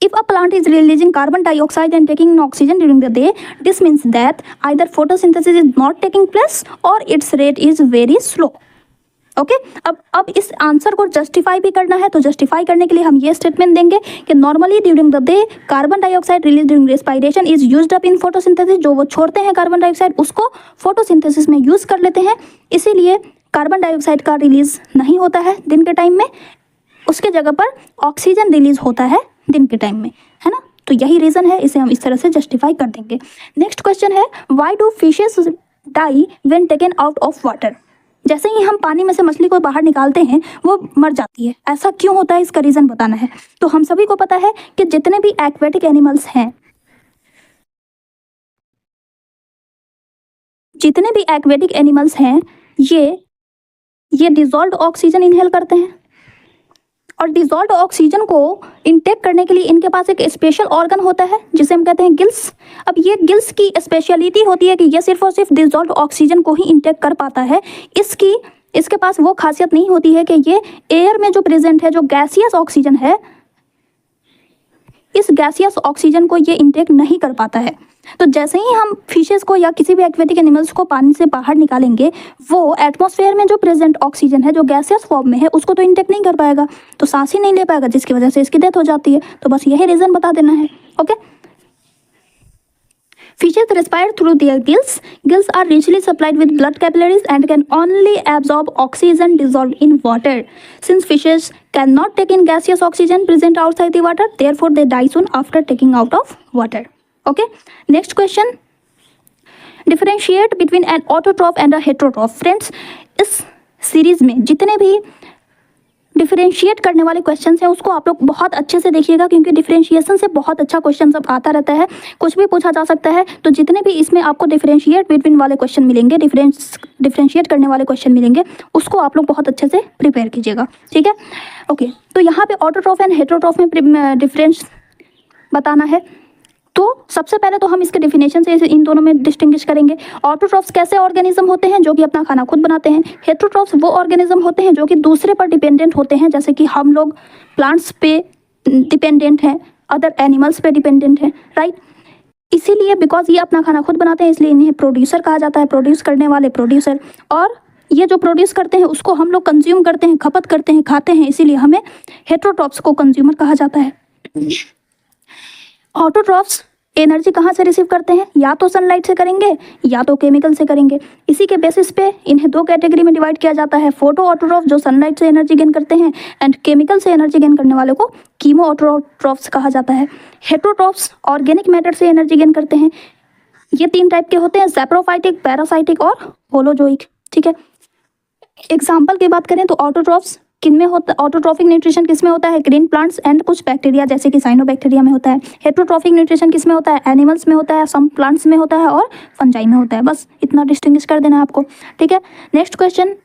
if a plant is releasing carbon dioxide and taking in oxygen during the day, this means that either photosynthesis is not taking place or its rate is very slow. Okay, अब इस answer को justify भी करना है, तो justify करने के लिए हम ये स्टेटमेंट देंगे कि normally during the day carbon dioxide release during respiration is used up in photosynthesis, जो वो छोड़ते हैं कार्बन डाइऑक्साइड उसको फोटोसिंथेसिस में यूज कर लेते हैं, इसीलिए कार्बन डाइऑक्साइड का रिलीज नहीं होता है दिन के टाइम में, उसके जगह पर ऑक्सीजन रिलीज होता है दिन के टाइम में, है ना। तो यही रीजन है, इसे हम इस तरह से जस्टिफाई कर देंगे। नेक्स्ट क्वेश्चन है, why do fishes die when taken out of water. जैसे ही हम पानी में से मछली को बाहर निकालते हैं वो मर जाती है, ऐसा क्यों होता है, इसका रीजन बताना है। तो हम सभी को पता है कि जितने भी एक्वेटिक एनिमल्स हैं, जितने भी एक्वेटिक एनिमल्स हैं ये डिजॉल्व्ड ऑक्सीजन इनहेल करते हैं, और डिजॉल्व्ड ऑक्सीजन को इनटेक करने के लिए इनके पास एक स्पेशल ऑर्गन होता है जिसे हम कहते हैं गिल्स। अब ये गिल्स की स्पेशलिटी होती है कि ये सिर्फ और सिर्फ डिजॉल्व्ड ऑक्सीजन को ही इनटेक कर पाता है। इसके पास वो खासियत नहीं होती है कि ये एयर में जो प्रेजेंट है, जो गैसियस ऑक्सीजन है, इस गैसियस ऑक्सीजन को ये इनटेक नहीं कर पाता है। तो जैसे ही हम फिशेस को या किसी भी एक्वेटिक एनिमल्स को पानी से बाहर निकालेंगे, वो एटमॉस्फेयर में जो प्रेजेंट ऑक्सीजन है, जो गैसियस फॉर्म में है, उसको तो इंटेक नहीं कर पाएगा, तो सांस ही नहीं ले पाएगा, जिसकी वजह से इसकी डेथ हो जाती है। तो बस यही रीजन बता देना है। Okay, fishes respire through their gills. Gills are richly supplied with blood capillaries and can only absorb oxygen dissolved in water. Since fishes cannot take in gaseous oxygen present outside the water, therefore they die soon after taking out of water. Okay, next question. Differentiate between an autotroph and a heterotroph. Friends, इस series में जितने भी differentiate करने वाले question हैं उसको आप लोग बहुत अच्छे से देखिएगा, क्योंकि डिफरेंशिएशन से बहुत अच्छा क्वेश्चन सब आता रहता है, कुछ भी पूछा जा सकता है। तो जितने भी इसमें आपको डिफरेंशिएट बिटवीन वाले क्वेश्चन मिलेंगे, डिफरेंशिएट करने वाले क्वेश्चन मिलेंगे, उसको आप लोग बहुत अच्छे से प्रिपेयर कीजिएगा। ठीक है, ओके। तो यहाँ पे ऑटोट्रॉफ एंड हेटरोट्रॉफ में डिफरेंस बताना है। तो सबसे पहले तो हम इसके डेफिनेशन से इन दोनों में डिस्टिंग्विश करेंगे। ऑटोट्रॉफ्स कैसे ऑर्गेनिज्म होते हैं जो कि अपना खाना खुद बनाते हैं। हेटरोट्रॉफ्स वो ऑर्गेनिज्म होते हैं जो कि दूसरे पर डिपेंडेंट होते हैं, जैसे कि हम लोग प्लांट्स पे डिपेंडेंट हैं, अदर एनिमल्स पे डिपेंडेंट हैं, राइट। इसीलिए बिकॉज ये अपना खाना खुद बनाते हैं, इसलिए इन्हें प्रोड्यूसर कहा जाता है, प्रोड्यूस करने वाले प्रोड्यूसर। और ये जो प्रोड्यूस करते हैं उसको हम लोग कंज्यूम करते हैं, खपत करते हैं, खाते हैं, इसीलिए हमें हेटरोट्रॉफ्स को कंज्यूमर कहा जाता है। ऑटोट्रॉफ्स एनर्जी कहाँ से रिसीव करते हैं, या तो सनलाइट से करेंगे या तो केमिकल से करेंगे। इसी के बेसिस पे इन्हें दो कैटेगरी में डिवाइड किया जाता है, फोटो ऑटोट्रॉफ जो सनलाइट से एनर्जी गेन करते हैं, एंड केमिकल से एनर्जी गेन करने वालों को कीमो ऑटोट्रॉफ्स कहा जाता है। हेटरोट्रॉफ्स ऑर्गेनिक मैटर से एनर्जी गेन करते हैं। ये तीन टाइप के होते हैं, सैप्रोफाइटिक, पैरासाइटिक और होलोजोइक। ठीक है, एग्जाम्पल की बात करें तो ऑटोट्रॉफ्स किन में होता है? ऑटोट्रॉफिक न्यूट्रिशन किस में होता है? ग्रीन प्लांट्स एंड कुछ बैक्टीरिया जैसे कि साइनोबैक्टीरिया में होता है। हेटरोट्रॉफिक न्यूट्रिशन किस में होता है? एनिमल्स में होता है, सम प्लांट्स में होता है और फंजाई में होता है। बस इतना डिस्टिंग्विश कर देना है आपको, ठीक है। Next question,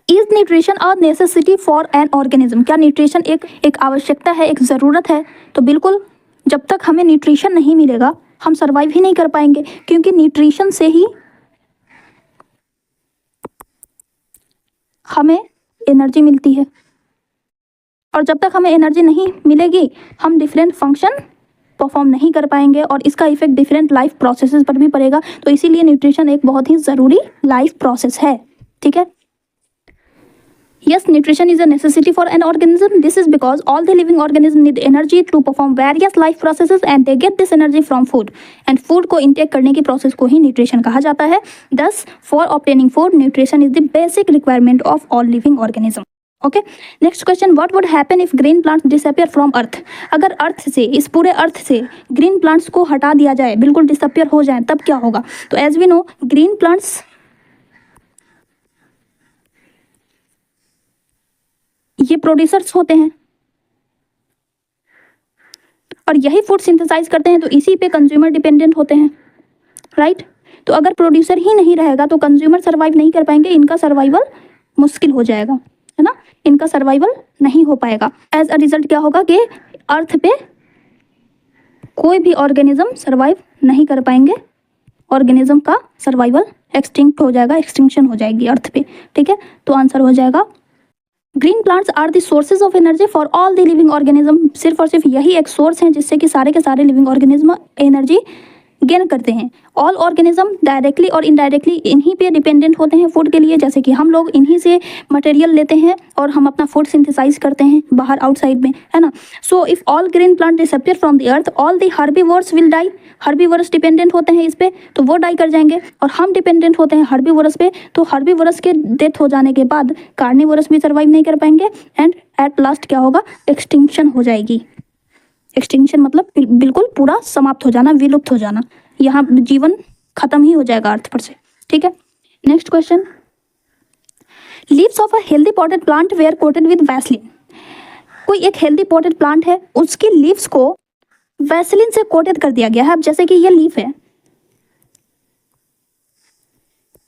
is nutrition a necessity for an organism? क्या न्यूट्रिशन एक आवश्यकता है, एक ज़रूरत है? तो बिल्कुल, जब तक हमें न्यूट्रिशन नहीं मिलेगा हम सर्वाइव ही नहीं कर पाएंगे, क्योंकि न्यूट्रिशन से ही हमें एनर्जी मिलती है, और जब तक हमें एनर्जी नहीं मिलेगी हम डिफरेंट फंक्शन परफॉर्म नहीं कर पाएंगे, और इसका इफेक्ट डिफरेंट लाइफ प्रोसेसेस पर भी पड़ेगा। तो इसीलिए न्यूट्रिशन एक बहुत ही ज़रूरी लाइफ प्रोसेस है, ठीक है। Yes, nutrition is a necessity for an organism. This is because all the living organisms need energy to perform various life processes and they get this energy from food. And food को intake करने की process को ही nutrition कहा जाता है. Thus, for obtaining food, nutrition is the basic requirement of all living organisms. Okay. Next question, what would happen if green plants disappear from earth? अगर अर्थ से, इस पूरे अर्थ से ग्रीन प्लांट्स को हटा दिया जाए, बिल्कुल डिसअपियर हो जाए, तब क्या होगा? तो as we know, green plants ये प्रोड्यूसर्स होते हैं और यही फूड सिंथेसाइज करते हैं, तो इसी पे कंज्यूमर डिपेंडेंट होते हैं, राइट। तो अगर प्रोड्यूसर ही नहीं रहेगा तो कंज्यूमर सर्वाइव नहीं कर पाएंगे, इनका सर्वाइवल मुश्किल हो जाएगा, है ना, इनका सर्वाइवल नहीं हो पाएगा। एज अ रिजल्ट क्या होगा कि अर्थ पे कोई भी ऑर्गेनिज्म सर्वाइव नहीं कर पाएंगे, ऑर्गेनिज्म का सर्वाइवल एक्सटिंक्ट हो जाएगा, एक्सटिंक्शन हो जाएगी अर्थ पे, ठीक है। तो आंसर हो जाएगा green plants are the sources of energy for all the living organism. सिर्फ और सिर्फ यही एक सोर्स है जिससे कि सारे के सारे लिविंग ऑर्गेनिज्म एनर्जी गेन करते हैं। ऑल ऑर्गेनिज्म डायरेक्टली और इनडायरेक्टली इन्हीं पे डिपेंडेंट होते हैं फूड के लिए, जैसे कि हम लोग इन्हीं से मटेरियल लेते हैं और हम अपना फूड सिंथेसाइज करते हैं बाहर आउटसाइड में, है ना। So if all green plant disappear from the earth, all the herbivores will die. Herbivores dependent होते हैं इस पे, तो वो डाई कर जाएंगे, और हम डिपेंडेंट होते हैं हर्बीवोरस पे, तो हर्बीवोरस के डेथ हो जाने के बाद कार्निवोरस भी सर्वाइव नहीं कर पाएंगे, एंड एट लास्ट क्या होगा? एक्सटिंक्शन हो जाएगी। एक्सटिंक्शन मतलब बिल्कुल पूरा समाप्त हो जाना, विलुप्त हो जाना, यहाँ जीवन खत्म ही हो जाएगा अर्थ पर से, ठीक है। Next question, leaves of a healthy potted plant were coated with Vaseline. कोई एक हेल्दी पॉटेड प्लांट है, उसकी लीव्स को वैसलीन से कोटेड कर दिया गया है। अब जैसे कि ये लीफ है,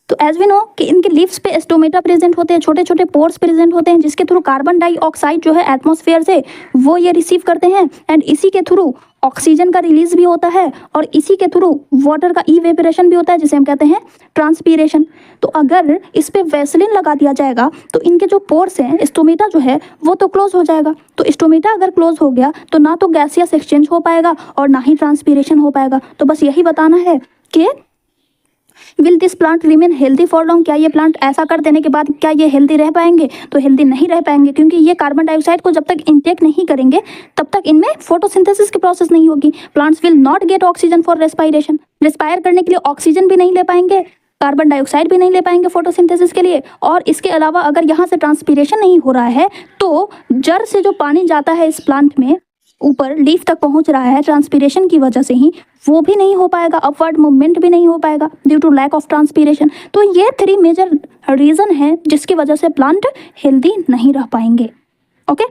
तो एज वी नो कि इनके लीव्स पे स्टोमेटा प्रेजेंट होते हैं, छोटे छोटे पोर्स प्रेजेंट होते हैं, जिसके थ्रू कार्बन डाइऑक्साइड जो है एटमॉस्फेयर से वो ये रिसीव करते हैं, एंड इसी के थ्रू ऑक्सीजन का रिलीज भी होता है, और इसी के थ्रू वाटर का इवेपोरेशन भी होता है, जिसे हम कहते हैं ट्रांसपीरेशन। तो अगर इस पे वैसलीन लगा दिया जाएगा तो इनके जो पोर्स हैं, स्टोमेटा जो है वो तो क्लोज हो जाएगा। तो स्टोमेटा अगर क्लोज हो गया तो ना तो गैसियस एक्सचेंज हो पाएगा और ना ही ट्रांसपीरेशन हो पाएगा। तो बस यही बताना है कि will this plant remain healthy for long. क्या ये प्लांट ऐसा कर देने के बाद क्या ये हेल्दी रह पाएंगे? तो हेल्दी नहीं रह पाएंगे, क्योंकि ये कार्बन डाइऑक्साइड को जब तक इंटेक नहीं करेंगे तब तक इनमें फोटोसिंथेसिस की प्रोसेस नहीं होगी। Plants will not gate oxygen for respiration. Respire करने के लिए ऑक्सीजन भी नहीं ले पाएंगे, कार्बन डाइऑक्साइड भी नहीं ले पाएंगे फोटोसिंथेसिस के लिए। और इसके अलावा अगर यहाँ से ट्रांसपीरेशन नहीं हो रहा है तो जड़ से जो पानी जाता है इस प्लांट में ऊपर लीफ तक पहुंच रहा है ट्रांसपीरेशन की वजह से ही, वो भी नहीं हो पाएगा, अपवर्ड मूवमेंट भी नहीं हो पाएगा due to lack of transpiration. तो ये 3 मेजर रीजन है जिसकी वजह से प्लांट हेल्दी नहीं रह पाएंगे। ओके,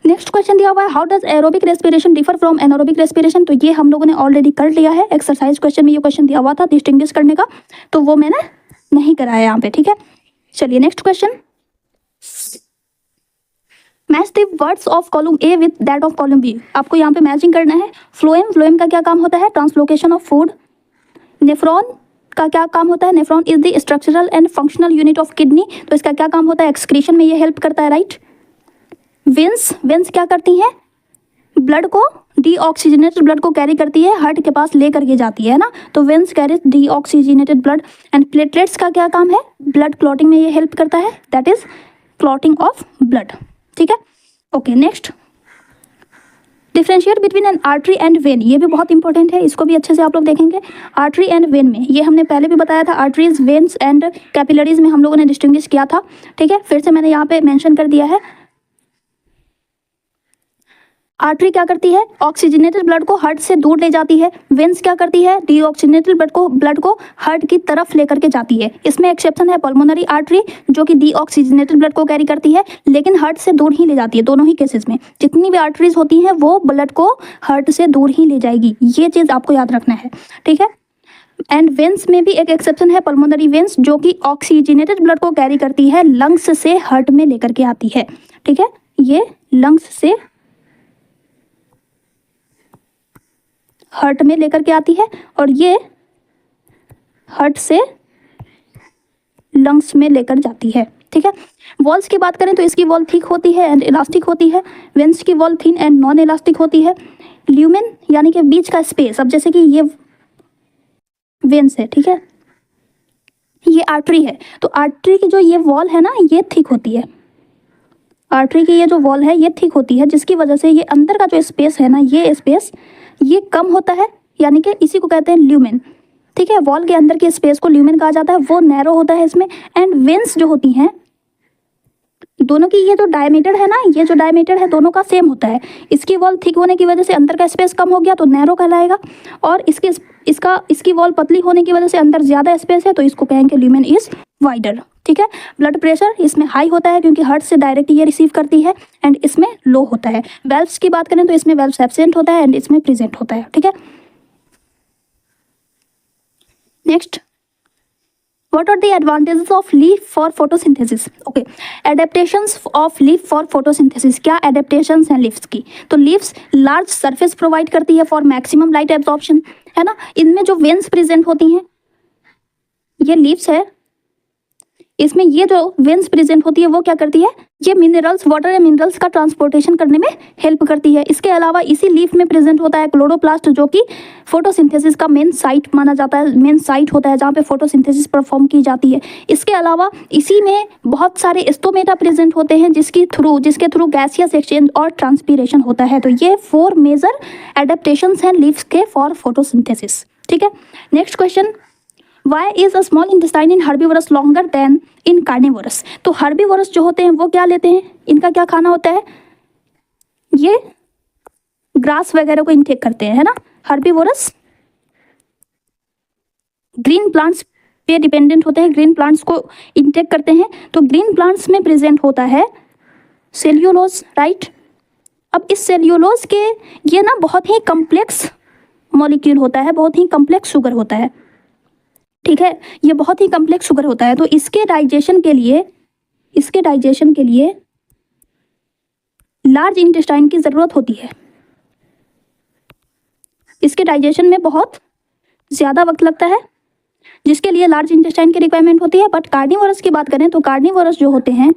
नेक्स्ट क्वेश्चन दिया हुआ है, how does aerobic respiration differ from anaerobic respiration. तो ये हम लोगों ने ऑलरेडी कर लिया है, एक्सरसाइज क्वेश्चन में ये क्वेश्चन दिया हुआ था डिस्टिंग्विश करने का, तो वो मैंने नहीं कराया यहाँ पे, ठीक है। चलिए next question, match the words of column A with that of column B. आपको यहाँ पे मैचिंग करना है। फ्लोएम, फ्लोएम का क्या काम होता है? Translocation of food. नेफ्रॉन का क्या काम होता है? Nephron is the structural and functional unit of kidney, तो इसका क्या काम होता है? एक्सक्रीशन में ये हेल्प करता है, राइट। वेंस, वेंस क्या करती हैं? ब्लड को, डीऑक्सीजनेटेड ब्लड को कैरी करती है, हार्ट के पास ले करके जाती है ना, तो veins carries deoxygenated blood. And platelets का क्या काम है? ब्लड क्लॉटिंग में ये हेल्प करता है, that is clotting of blood, ठीक है। Okay, next, differentiate between N artery and when. ये भी बहुत इंपॉर्टेंट है, इसको भी अच्छे से आप लोग देखेंगे। आर्टरी एंड वेन में ये हमने पहले भी बताया था, आर्टरीज, वेन्स एंड कैपिलरीज में हम लोगों ने डिस्टिंग्विश किया था, ठीक है। फिर से मैंने यहाँ पे मेंशन कर दिया है। आर्टरी क्या करती है, ऑक्सीजनेटेड ब्लड को हार्ट से दूर ले जाती है। वेंस क्या करती है, डीऑक्सीजनेटेड ब्लड को हार्ट की तरफ लेकर के जाती है। इसमें एक्सेप्शन है पल्मोनरी आर्टरी जो कि डीऑक्सीजनेटेड ब्लड को कैरी करती है लेकिन हार्ट से दूर ही ले जाती है। दोनों ही केसेस में जितनी भी आर्टरीज होती हैं वो ब्लड को हार्ट से दूर ही ले जाएगी, ये चीज़ आपको याद रखना है, ठीक है। एंड वेंस में भी एक एक्सेप्शन है पल्मोनरी वेंस जो कि ऑक्सीजनेटेड ब्लड को कैरी करती है, लंग्स से हार्ट में लेकर के आती है, ठीक है। ये लंग्स से हार्ट में लेकर के आती है और ये हार्ट से लंग्स में लेकर जाती है, ठीक है। वॉल्स की बात करें तो इसकी वॉल थिक होती है एंड इलास्टिक होती है। वेंस की wall thin and non elastic होती है। ल्यूमेन यानी कि बीच का स्पेस, अब जैसे कि ये वेंस है, ठीक है, ये आर्टरी है, तो आर्टरी की जो ये वॉल है ना ये थिक होती है। आर्टरी की ये जो वॉल है ये थिक होती है जिसकी वजह से ये अंदर का जो स्पेस है ना ये स्पेस ये कम होता है, यानी कि इसी को कहते हैं ल्यूमेन, ठीक है। वॉल के अंदर के स्पेस को ल्यूमेन कहा जाता है, वो नैरो होता है इसमें। एंड वेंस जो होती हैं दोनों की ये जो डायमीटर है ना, ये जो डायमीटर है दोनों का सेम होता है। इसकी वॉल थिक होने की वजह से अंदर का स्पेस कम हो गया तो नैरो कहलाएगा, और इसकी वॉल पतली होने की वजह से अंदर ज़्यादा स्पेस है तो इसको कहेंगे ल्यूमेन इज वाइडर, ठीक है। ब्लड प्रेशर इसमें हाई होता है क्योंकि हार्ट से डायरेक्ट ये रिसीव करती है एंड इसमें लो होता है। वेल्व्स की बात करें तो इसमें वेल्व्स एब्सेंट होता है एंड इसमें प्रेजेंट होता है, ठीक है। Next, what are the advantages of leaf for photosynthesis? Okay, adaptations of leaf for photosynthesis, क्या adaptations हैं leaves की? तो leaves large surface provide करती है for maximum light absorption, है ना। इनमें जो veins present होती हैं, ये leaves है, इसमें ये जो वेंस प्रेजेंट होती है वो क्या करती है, ये मिनरल्स, वाटर या मिनरल्स का ट्रांसपोर्टेशन करने में हेल्प करती है। इसके अलावा इसी लीफ में प्रेजेंट होता है क्लोरोप्लास्ट जो कि फोटोसिंथेसिस का मेन साइट माना जाता है, मेन साइट होता है जहाँ पे फोटोसिंथेसिस परफॉर्म की जाती है। इसके अलावा इसी में बहुत सारे स्टोमेटा प्रेजेंट होते हैं जिसके थ्रू गैसियस एक्सचेंज और ट्रांसपीरेशन होता है। तो ये 4 मेजर एडेप्टेशंस हैं लीव्स के फॉर फोटोसिंथेसिस, ठीक है। Next question, why is a small intestine in herbivores longer than in carnivores? तो हर्बीवोरस जो होते हैं वो क्या लेते हैं, इनका क्या खाना होता है, ये ग्रास वगैरह को इनटेक करते हैं, है ना। हर्बीवोरस ग्रीन प्लांट्स पे डिपेंडेंट होते हैं, ग्रीन प्लांट्स को इनटेक करते हैं। तो ग्रीन प्लांट्स में प्रेजेंट होता है सेल्यूलोज, राइट। अब इस सेल्यूलोज के ये ना बहुत ही कम्प्लेक्स मॉलिक्यूल होता है, बहुत ही कम्प्लेक्स शुगर होता है, ठीक है। ये बहुत ही कम्प्लेक्स शुगर होता है तो इसके डाइजेशन के लिए लार्ज इंटेस्टाइन की ज़रूरत होती है। इसके डाइजेशन में बहुत ज़्यादा वक्त लगता है जिसके लिए लार्ज इंटेस्टाइन की रिक्वायरमेंट होती है। बट कार्निवोरस की बात करें तो कार्निवोरस जो होते हैं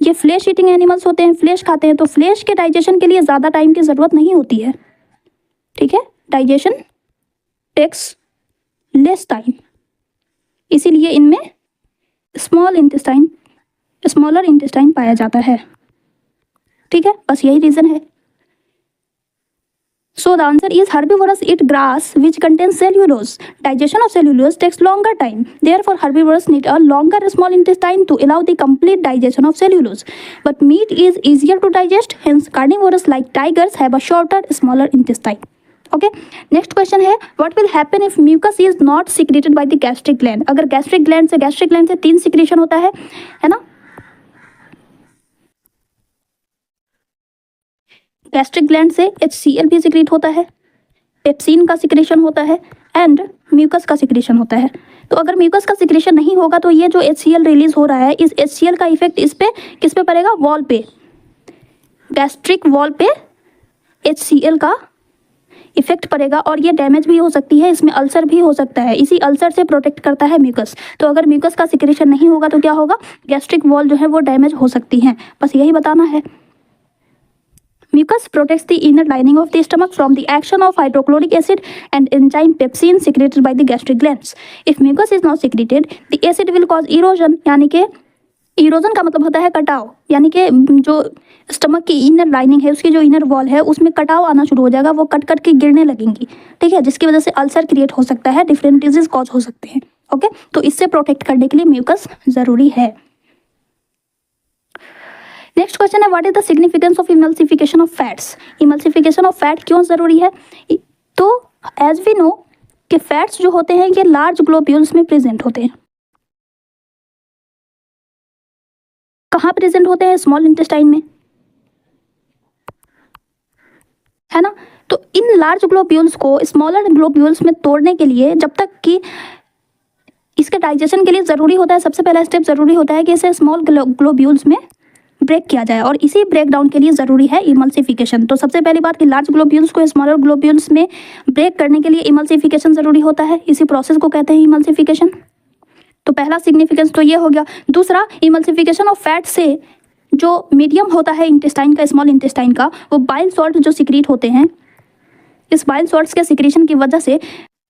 ये फ्लैश ईटिंग एनिमल्स होते हैं, फ्लैश खाते हैं, तो फ्लैश के डाइजेशन के लिए ज़्यादा टाइम की ज़रूरत नहीं होती है, ठीक है। डाइजेशन टेक्स लेस टाइम, इसीलिए इनमें स्मॉलर इंटेस्टाइन पाया जाता है, ठीक है। बस यही रीजन है। So the answer is herbivores eat grass which contains cellulose. Digestion of cellulose takes longer time, therefore herbivores need a longer small intestine to allow the complete digestion of cellulose, but meat is easier to digest, hence carnivorous like tigers have a shorter smaller intestine. Okay, next question है, what will happen if mucus is not secreted by the gastric gland? अगर gastric gland से 3 secretion होता है ना। Gastric gland से HCl भी secrete होता है, पेप्सिन का सिक्रेशन होता है एंड म्यूकस का सिक्रेशन होता है। तो अगर म्यूकस का सिक्रेशन नहीं होगा तो ये जो HCl रिलीज हो रहा है, इस HCl का इफेक्ट इस पे किस पे पड़ेगा, वॉल पे, गैस्ट्रिक वॉल पे HCl का इफेक्ट पड़ेगा और ये डैमेज भी हो सकती है, इसमें अल्सर भी हो सकता है। इसी अल्सर से प्रोटेक्ट करता है म्यूकस। तो अगर म्यूकस का सिक्रेशन नहीं होगा तो क्या होगा, गैस्ट्रिक वॉल जो है वो डैमेज हो सकती है, बस यही बताना है। Mucus protects the inner lining of the stomach from the action of hydrochloric acid and enzyme pepsin secreted by the gastric glands. If mucus is not secreted the acid will cause erosion, यानी कि erosion का मतलब होता है कटाव, यानी कि जो स्टमक की इनर लाइनिंग है, उसकी जो इनर वॉल है उसमें कटाव आना शुरू हो जाएगा, वो कट के गिरने लगेंगी, ठीक है, जिसकी वजह से अल्सर क्रिएट हो सकता है, डिफरेंट डिजीज कॉज हो सकते हैं। ओके, तो इससे प्रोटेक्ट करने के लिए म्यूकस जरूरी है। नेक्स्ट क्वेश्चन है what is the significance of emulsification of fats. Emulsification of fat क्यों ज़रूरी है? तो एज वी नो कि फैट्स जो होते हैं ये लार्ज ग्लोब्यूल्स में प्रेजेंट होते हैं। कहाँ प्रेजेंट होते हैं? स्मॉल इंटेस्टाइन में, है ना। तो इन लार्ज ग्लोब्यूल्स को स्मॉलर ग्लोब्यूल्स में तोड़ने के लिए, जब तक कि इसके डाइजेशन के लिए ज़रूरी होता है, सबसे पहला स्टेप ज़रूरी होता है कि इसे स्मॉल ग्लोब्यूल्स में ब्रेक किया जाए, और इसी ब्रेक डाउन के लिए ज़रूरी है इमल्सिफिकेशन। तो सबसे पहली बात कि लार्ज ग्लोब्यूल्स को स्मॉलर ग्लोब्यूल्स में ब्रेक करने के लिए इमल्सिफिकेशन ज़रूरी होता है। इसी प्रोसेस को कहते हैं इमल्सिफिकेशन। तो पहला सिग्निफिकेंस तो ये हो गया। दूसरा, इमल्सिफिकेशन ऑफ फैट से जो मीडियम होता है इंटेस्टाइन का, स्मॉल इंटेस्टाइन का, वो बाइल सॉल्ट जो सिक्रीट होते हैं, इस बाइल सॉल्ट्स के सिक्रीशन की वजह से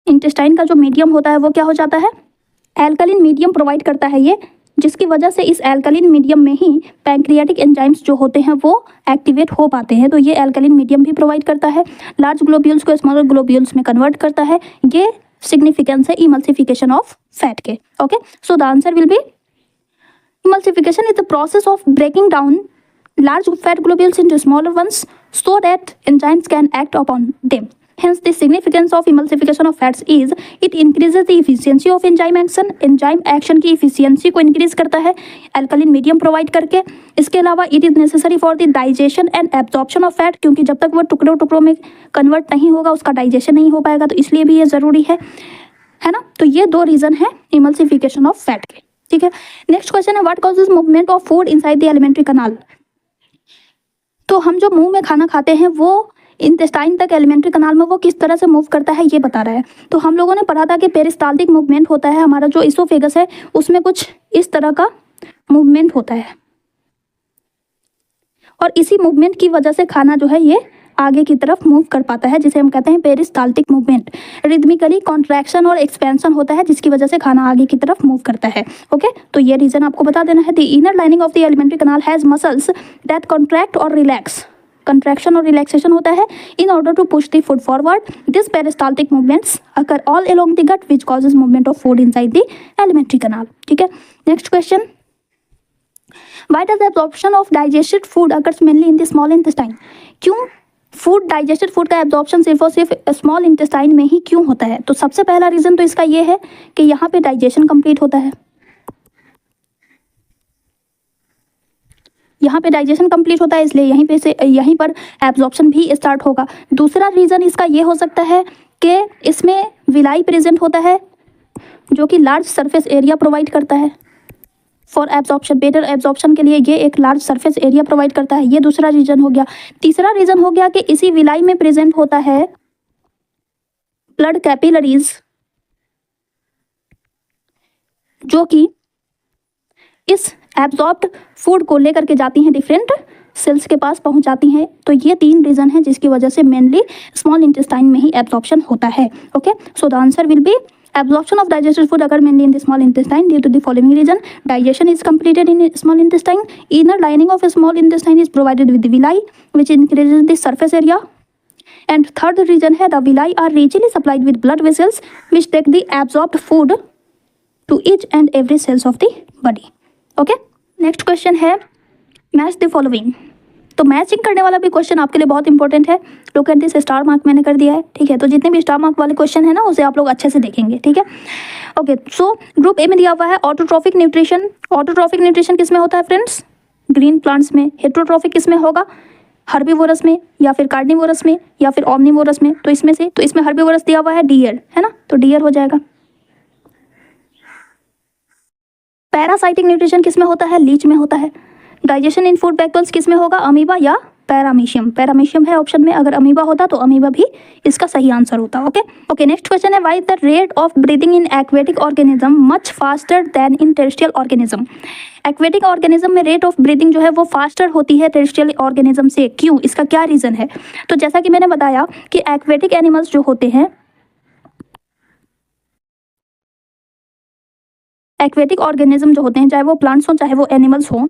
इंटेस्टाइन का जो मीडियम होता है वो क्या हो जाता है? एल्कलिन मीडियम प्रोवाइड करता है ये, जिसकी वजह से इस एल्कलिन मीडियम में ही पैंक्रियाटिक एंजाइम्स जो होते हैं वो एक्टिवेट हो पाते हैं। तो ये एल्कलिन मीडियम भी प्रोवाइड करता है, लार्ज ग्लोब्यूल्स को स्मॉलर ग्लोब्यूल्स में कन्वर्ट करता है। ये सिग्निफिकेंस है इमल्सिफिकेशन ऑफ फैट के। Okay, so the answer will B emulsification is the process of breaking down large fat globules into smaller ones so that enzymes can act upon them. Hence, the significance of emulsification of fats is it increases the efficiency of enzyme action. Enzyme action की efficiency को increase करता है alkaline medium provide करके। इसके अलावा it is necessary for the digestion and absorption of fat, क्योंकि जब तक वो टुकड़ों टुकड़ों में कन्वर्ट नहीं होगा उसका डाइजेशन नहीं हो पाएगा, तो इसलिए भी ये ज़रूरी है ना। तो ये दो रीज़न है इमल्सिफिकेशन ऑफ फैट के। ठीक है, नेक्स्ट क्वेश्चन है what causes movement of food inside the alimentary कनाल। तो हम जो मुंह में खाना खाते हैं वो इंटेस्टाइन तक एलिमेंट्री कनाल में वो किस तरह से मूव करता है ये बता रहा है। तो हम लोगों ने पढ़ा था कि पेरिस्टाल्टिक मूवमेंट होता है, हमारा जो इसोफेगस है उसमें कुछ इस तरह का मूवमेंट होता है, और इसी मूवमेंट की वजह से खाना जो है ये आगे की तरफ मूव कर पाता है, जिसे हम कहते हैं पेरिस्टाल्टिक मूवमेंट। रिदमिकली कॉन्ट्रैक्शन और एक्सपेंशन होता है जिसकी वजह से खाना आगे की तरफ मूव करता है। ओके, तो ये रीजन आपको बता देना है। The inner lining of the alimentary canal has muscles that contract और रिलैक्स। कंट्रैक्शन और रिलैक्सेशन होता है in order to push the food forward. This peristaltic movements occur all along the gut which causes movement of food inside the alimentary canal. ठीक है, next question, why does absorption of digested food occurs mainly in the small intestine. क्यों food, digested food का absorption सिर्फ और सिर्फ small intestine में ही क्यों होता है? तो सबसे पहला रीज़न तो इसका ये है कि यहाँ पे डाइजेशन कंप्लीट होता है, यहाँ पे डाइजेशन कंप्लीट होता है, इसलिए यहीं पर एब्जॉर्प्शन भी स्टार्ट होगा। दूसरा रीज़न इसका ये हो सकता है कि इसमें विलाई प्रेजेंट होता है जो कि लार्ज सरफेस एरिया प्रोवाइड करता है फॉर एब्जॉर्प्शन। बेटर एब्जॉर्प्शन के लिए ये एक लार्ज सरफेस एरिया प्रोवाइड करता है। ये दूसरा रीजन हो गया। तीसरा रीजन हो गया कि इसी विलाई में प्रेजेंट होता है ब्लड कैपिलरीज, जो कि इस एब्जॉर्ब्ड फूड को लेकर के जाती हैं डिफरेंट सेल्स के पास पहुंच जाती हैं। तो ये तीन रीजन है जिसकी वजह से मेनली स्मॉल इंटेस्टाइन में ही एब्जॉर्प्शन होता है। Okay, so the answer will B absorption of digested food occur mainly in the small intestine due to the following reason. Digestion is completed in small intestine. Inner lining of a small intestine is provided with the villi, which increases the surface area. And third reason है the villi are richly supplied with blood vessels which take the absorbed food to each and every cells of the body. Okay. Next question है match the following. तो matching करने वाला भी question आपके लिए बहुत important है। Look at this, star mark मैंने कर दिया है। ठीक है, तो जितने भी स्टार मार्क वाले क्वेश्चन है ना उसे आप लोग अच्छे से देखेंगे। ठीक है, ओके। सो ग्रुप ए में दिया हुआ है ऑटोट्रॉफिक न्यूट्रिशन। ऑटोट्रॉफिक न्यूट्रिशन किस में होता है फ्रेंड्स? ग्रीन प्लांट्स में। हेट्रोट्रॉफिक किस में होगा? हर्बीवोरस में या फिर कार्निवोरस में या फिर ऑमनीवोरस में। तो इसमें हर्बीवोरस दिया हुआ है डियर, है ना, तो डियर हो जाएगा। पैरासाइटिक न्यूट्रिशन किस में होता है? लीच में होता है। डाइजेशन इन फूड बैक्टीरिया किस में होगा? अमीबा या पैरामीशियम। पैरामीशियम है ऑप्शन में, अगर अमीबा होता तो अमीबा भी इसका सही आंसर होता। ओके, नेक्स्ट क्वेश्चन है why the rate of breathing in aquatic organism much faster then in terrestrial organism. Aquatic organism में रेट ऑफ ब्रीदिंग जो है वो फास्टर होती है टेरेस्ट्रियल ऑर्गेनिज्म से। क्यों? इसका क्या रीजन है? तो जैसा कि मैंने बताया कि एक्वेटिक एनिमल्स जो होते हैं, एक्वेटिक ऑर्गेनिज्म जो होते हैं, चाहे वो प्लांट्स हो चाहे वो एनिमल्स हो,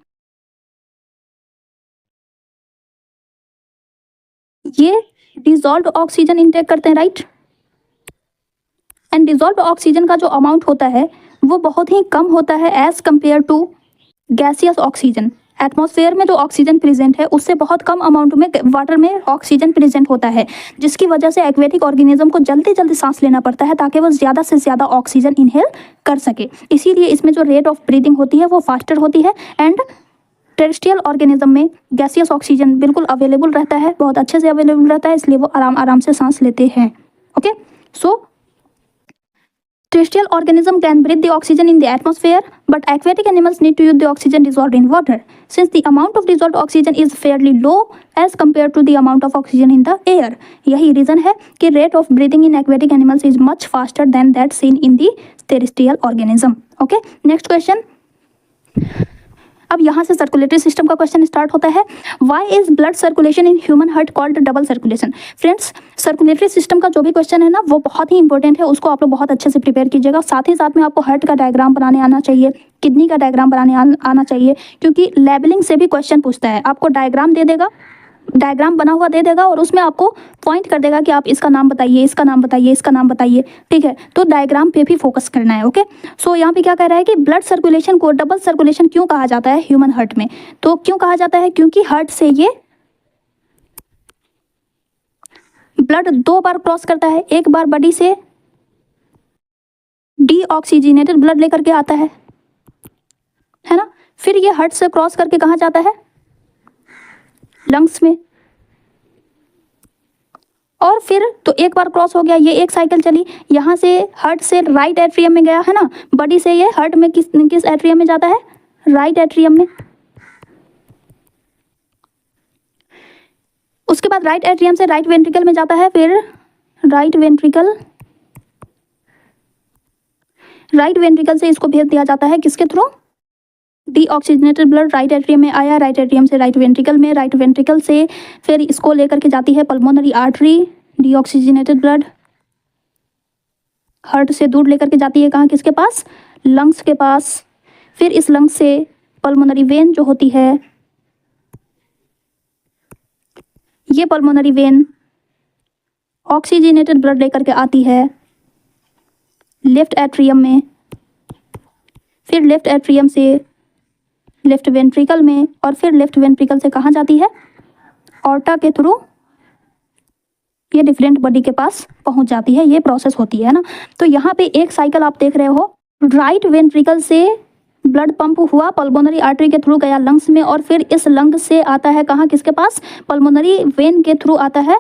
ये डिजॉल्व ऑक्सीजन इनटेक करते हैं, राइट। एंड डिजॉल्व ऑक्सीजन का जो अमाउंट होता है वो बहुत ही कम होता है as compare to gaseous oxygen. Atmosphere में जो ऑक्सीजन प्रेजेंट है उससे बहुत कम अमाउंट में वाटर में ऑक्सीजन प्रेजेंट होता है, जिसकी वजह से एक्वेटिक ऑर्गेनिज्म को जल्दी जल्दी सांस लेना पड़ता है ताकि वो ज़्यादा से ज़्यादा ऑक्सीजन इनहेल कर सके। इसीलिए इसमें जो रेट ऑफ ब्रीदिंग होती है वो फास्टर होती है। एंड टेरेस्ट्रियल ऑर्गेनिज्म में गैसियस ऑक्सीजन बिल्कुल अवेलेबल रहता है, बहुत अच्छे से अवेलेबल रहता है, इसलिए वो आराम आराम से सांस लेते हैं। Okay, so terrestrial organism can breathe the oxygen in the atmosphere, but aquatic animals need to use the oxygen dissolved in water, since the amount of dissolved oxygen is fairly low as compared to the amount of oxygen in the air. यही reason है कि rate of breathing in aquatic animals is much faster than that seen in the terrestrial organism. Okay, next question. अब यहाँ से circulatory system का question start होता है। Why is blood circulation in human heart called double circulation? Friends, circulatory system का जो भी question है ना वो बहुत ही इंपॉर्टेंट है, उसको आप लोग बहुत अच्छे से प्रिपेयर कीजिएगा। साथ ही साथ में आपको हार्ट का डायग्राम बनाने आना चाहिए, किडनी का डायग्राम बनाने आना चाहिए, क्योंकि लेबलिंग से भी क्वेश्चन पूछता है। आपको डायग्राम दे देगा, डायग्राम बना हुआ दे देगा और उसमें आपको पॉइंट कर देगा कि आप इसका नाम बताइए, इसका नाम बताइए, इसका नाम बताइए। ठीक है, तो डायग्राम पे भी फोकस करना है। ओके, सो यहाँ पे क्या कह रहा है कि ब्लड सर्कुलेशन को डबल सर्कुलेशन क्यों कहा जाता है ह्यूमन हार्ट में? तो क्यों कहा जाता है? क्योंकि हार्ट से ये ब्लड 2 बार क्रॉस करता है। एक बार बॉडी से डीऑक्सीजनेटेड ब्लड लेकर के आता है ना, फिर ये हार्ट से क्रॉस करके कहाँ जाता है? लंग्स में। और फिर तो एक बार क्रॉस हो गया, ये एक साइकिल चली, यहाँ से हार्ट से राइट एट्रियम में गया है ना, बॉडी से ये हार्ट में किस एट्रियम में जाता है? राइट एट्रियम में। उसके बाद राइट एट्रियम से राइट वेंट्रिकल में जाता है, फिर राइट वेंट्रिकल से इसको भेज दिया जाता है किसके through? Deoxygenated blood right atrium में आया, राइट एट्रियम से राइट वेंट्रिकल में, राइट वेंट्रिकल से फिर इसको लेकर के जाती है pulmonary artery, deoxygenated blood heart से दूर लेकर के जाती है कहाँ? किसके पास? लंग्स के पास। फिर इस लंग्स से पल्मोनरी वेन जो होती है, ये पल्मोनरी वेन ऑक्सीजनेटेड ब्लड लेकर के आती है लेफ्ट एट्रियम में, फिर लेफ्ट एट्रियम से लेफ्ट वेंट्रिकल में, और फिर लेफ्ट वेंट्रिकल से कहाँ जाती है? ऑर्टा के थ्रू ये डिफरेंट बॉडी के पास पहुंच जाती है। ये प्रोसेस होती है ना। तो यहाँ पे एक साइकिल आप देख रहे हो, राइट वेंट्रिकल से ब्लड पंप हुआ, पल्मोनरी आर्टरी के थ्रू गया लंग्स में, और फिर इस लंग से आता है कहाँ? किसके पास? पल्मोनरी वेन के थ्रू आता है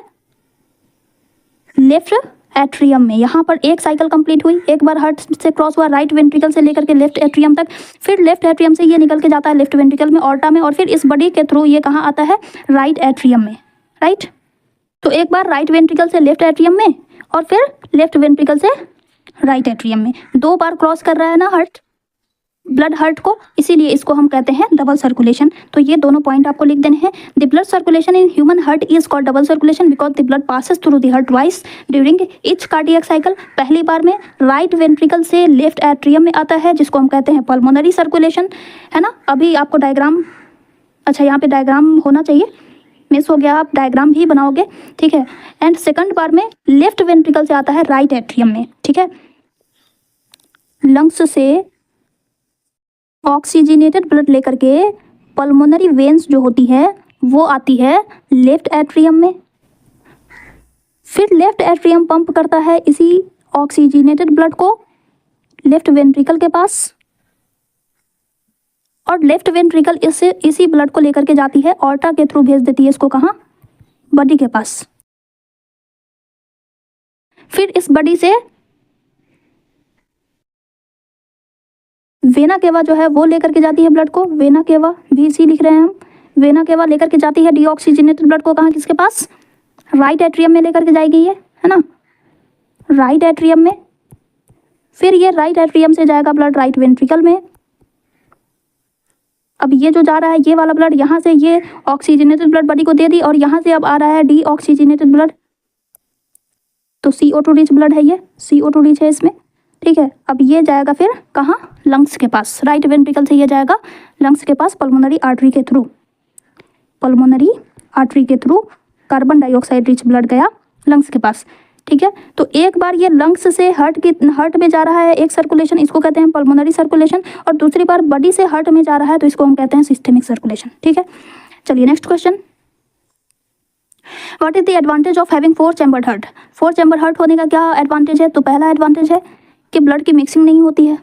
लेफ्ट एट्रियम में। यहाँ पर एक साइकिल कंप्लीट हुई, एक बार हार्ट से क्रॉस हुआ राइट वेंट्रिकल से लेकर के लेफ्ट एट्रियम तक, फिर लेफ्ट एट्रियम से ये निकल के जाता है लेफ्ट वेंट्रिकल में, ऑर्टा में, और फिर इस बॉडी के थ्रू ये कहाँ आता है? राइट एट्रियम में। राइट, तो एक बार राइट वेंट्रिकल से लेफ्ट एट्रियम में और फिर लेफ्ट वेंट्रिकल से राइट एट्रियम में, 2 बार क्रॉस कर रहा है ना हार्ट, ब्लड हार्ट को, इसीलिए इसको हम कहते हैं डबल सर्कुलेशन। तो ये दोनों पॉइंट आपको लिख देने हैं। The blood circulation in human heart is called double circulation because the blood passes through the heart twice during each cardiac cycle. पहली बार में राइट वेंट्रिकल से लेफ्ट एट्रियम में आता है, जिसको हम कहते हैं पल्मोनरी सर्कुलेशन, है ना। अभी आपको डायग्राम, अच्छा यहाँ पे डायग्राम होना चाहिए, मिस हो गया, आप डायग्राम भी बनाओगे, ठीक है। एंड सेकंड बार में लेफ्ट वेंट्रिकल से आता है राइट एट्रियम में, ठीक है। लंग्स से ऑक्सीजनेटेड ब्लड लेकर के पल्मोनरी वेन्स जो होती है वो आती है लेफ्ट एट्रियम में, फिर लेफ्ट एट्रियम पंप करता है इसी ऑक्सीजनेटेड ब्लड को लेफ्ट वेंट्रिकल के पास, और लेफ्ट वेंट्रिकल इसी ब्लड को लेकर के जाती है ऑर्टा के थ्रू, भेज देती है इसको कहाँ? बॉडी के पास। फिर इस बॉडी से वेना केवा जो है वो लेकर के जाती है ब्लड को, वेना केवा भी इसी लिख रहे हैं हम, वेना केवा लेकर के जाती है डीऑक्सीजनेटेड ब्लड को कहाँ? किसके पास? राइट एट्रियम में लेकर के जाएगी ये, है ना, राइट एट्रियम में। फिर ये राइट एट्रियम से जाएगा ब्लड राइट वेंट्रिकल में। अब ये जो जा रहा है ये वाला ब्लड, यहाँ से ये ऑक्सीजनेटेड ब्लड बॉडी को दे दी, और यहाँ से अब आ रहा है डीऑक्सीजनेटेड ब्लड, तो CO2 रिच ब्लड है, ये CO2 रिच है इसमें, ठीक है। अब ये जाएगा फिर कहाँ? लंग्स के पास, राइट वेंट्रिकल से ये जाएगा लंग्स के पास पल्मोनरी आर्टरी के थ्रू, पल्मोनरी आर्टरी के through carbon dioxide rich blood गया लंग्स के पास, ठीक है। तो एक बार ये लंग्स से हार्ट में जा रहा है एक सर्कुलेशन, इसको कहते हैं पल्मोनरी सर्कुलेशन, और दूसरी बार बॉडी से हार्ट में जा रहा है तो इसको हम कहते हैं सिस्टेमिक सर्कुलेशन। ठीक है, चलिए next question. What is the advantage of having 4 chambered heart? 4 chamber heart होने का क्या एडवांटेज है? तो पहला एडवांटेज है कि ब्लड की मिक्सिंग नहीं होती है,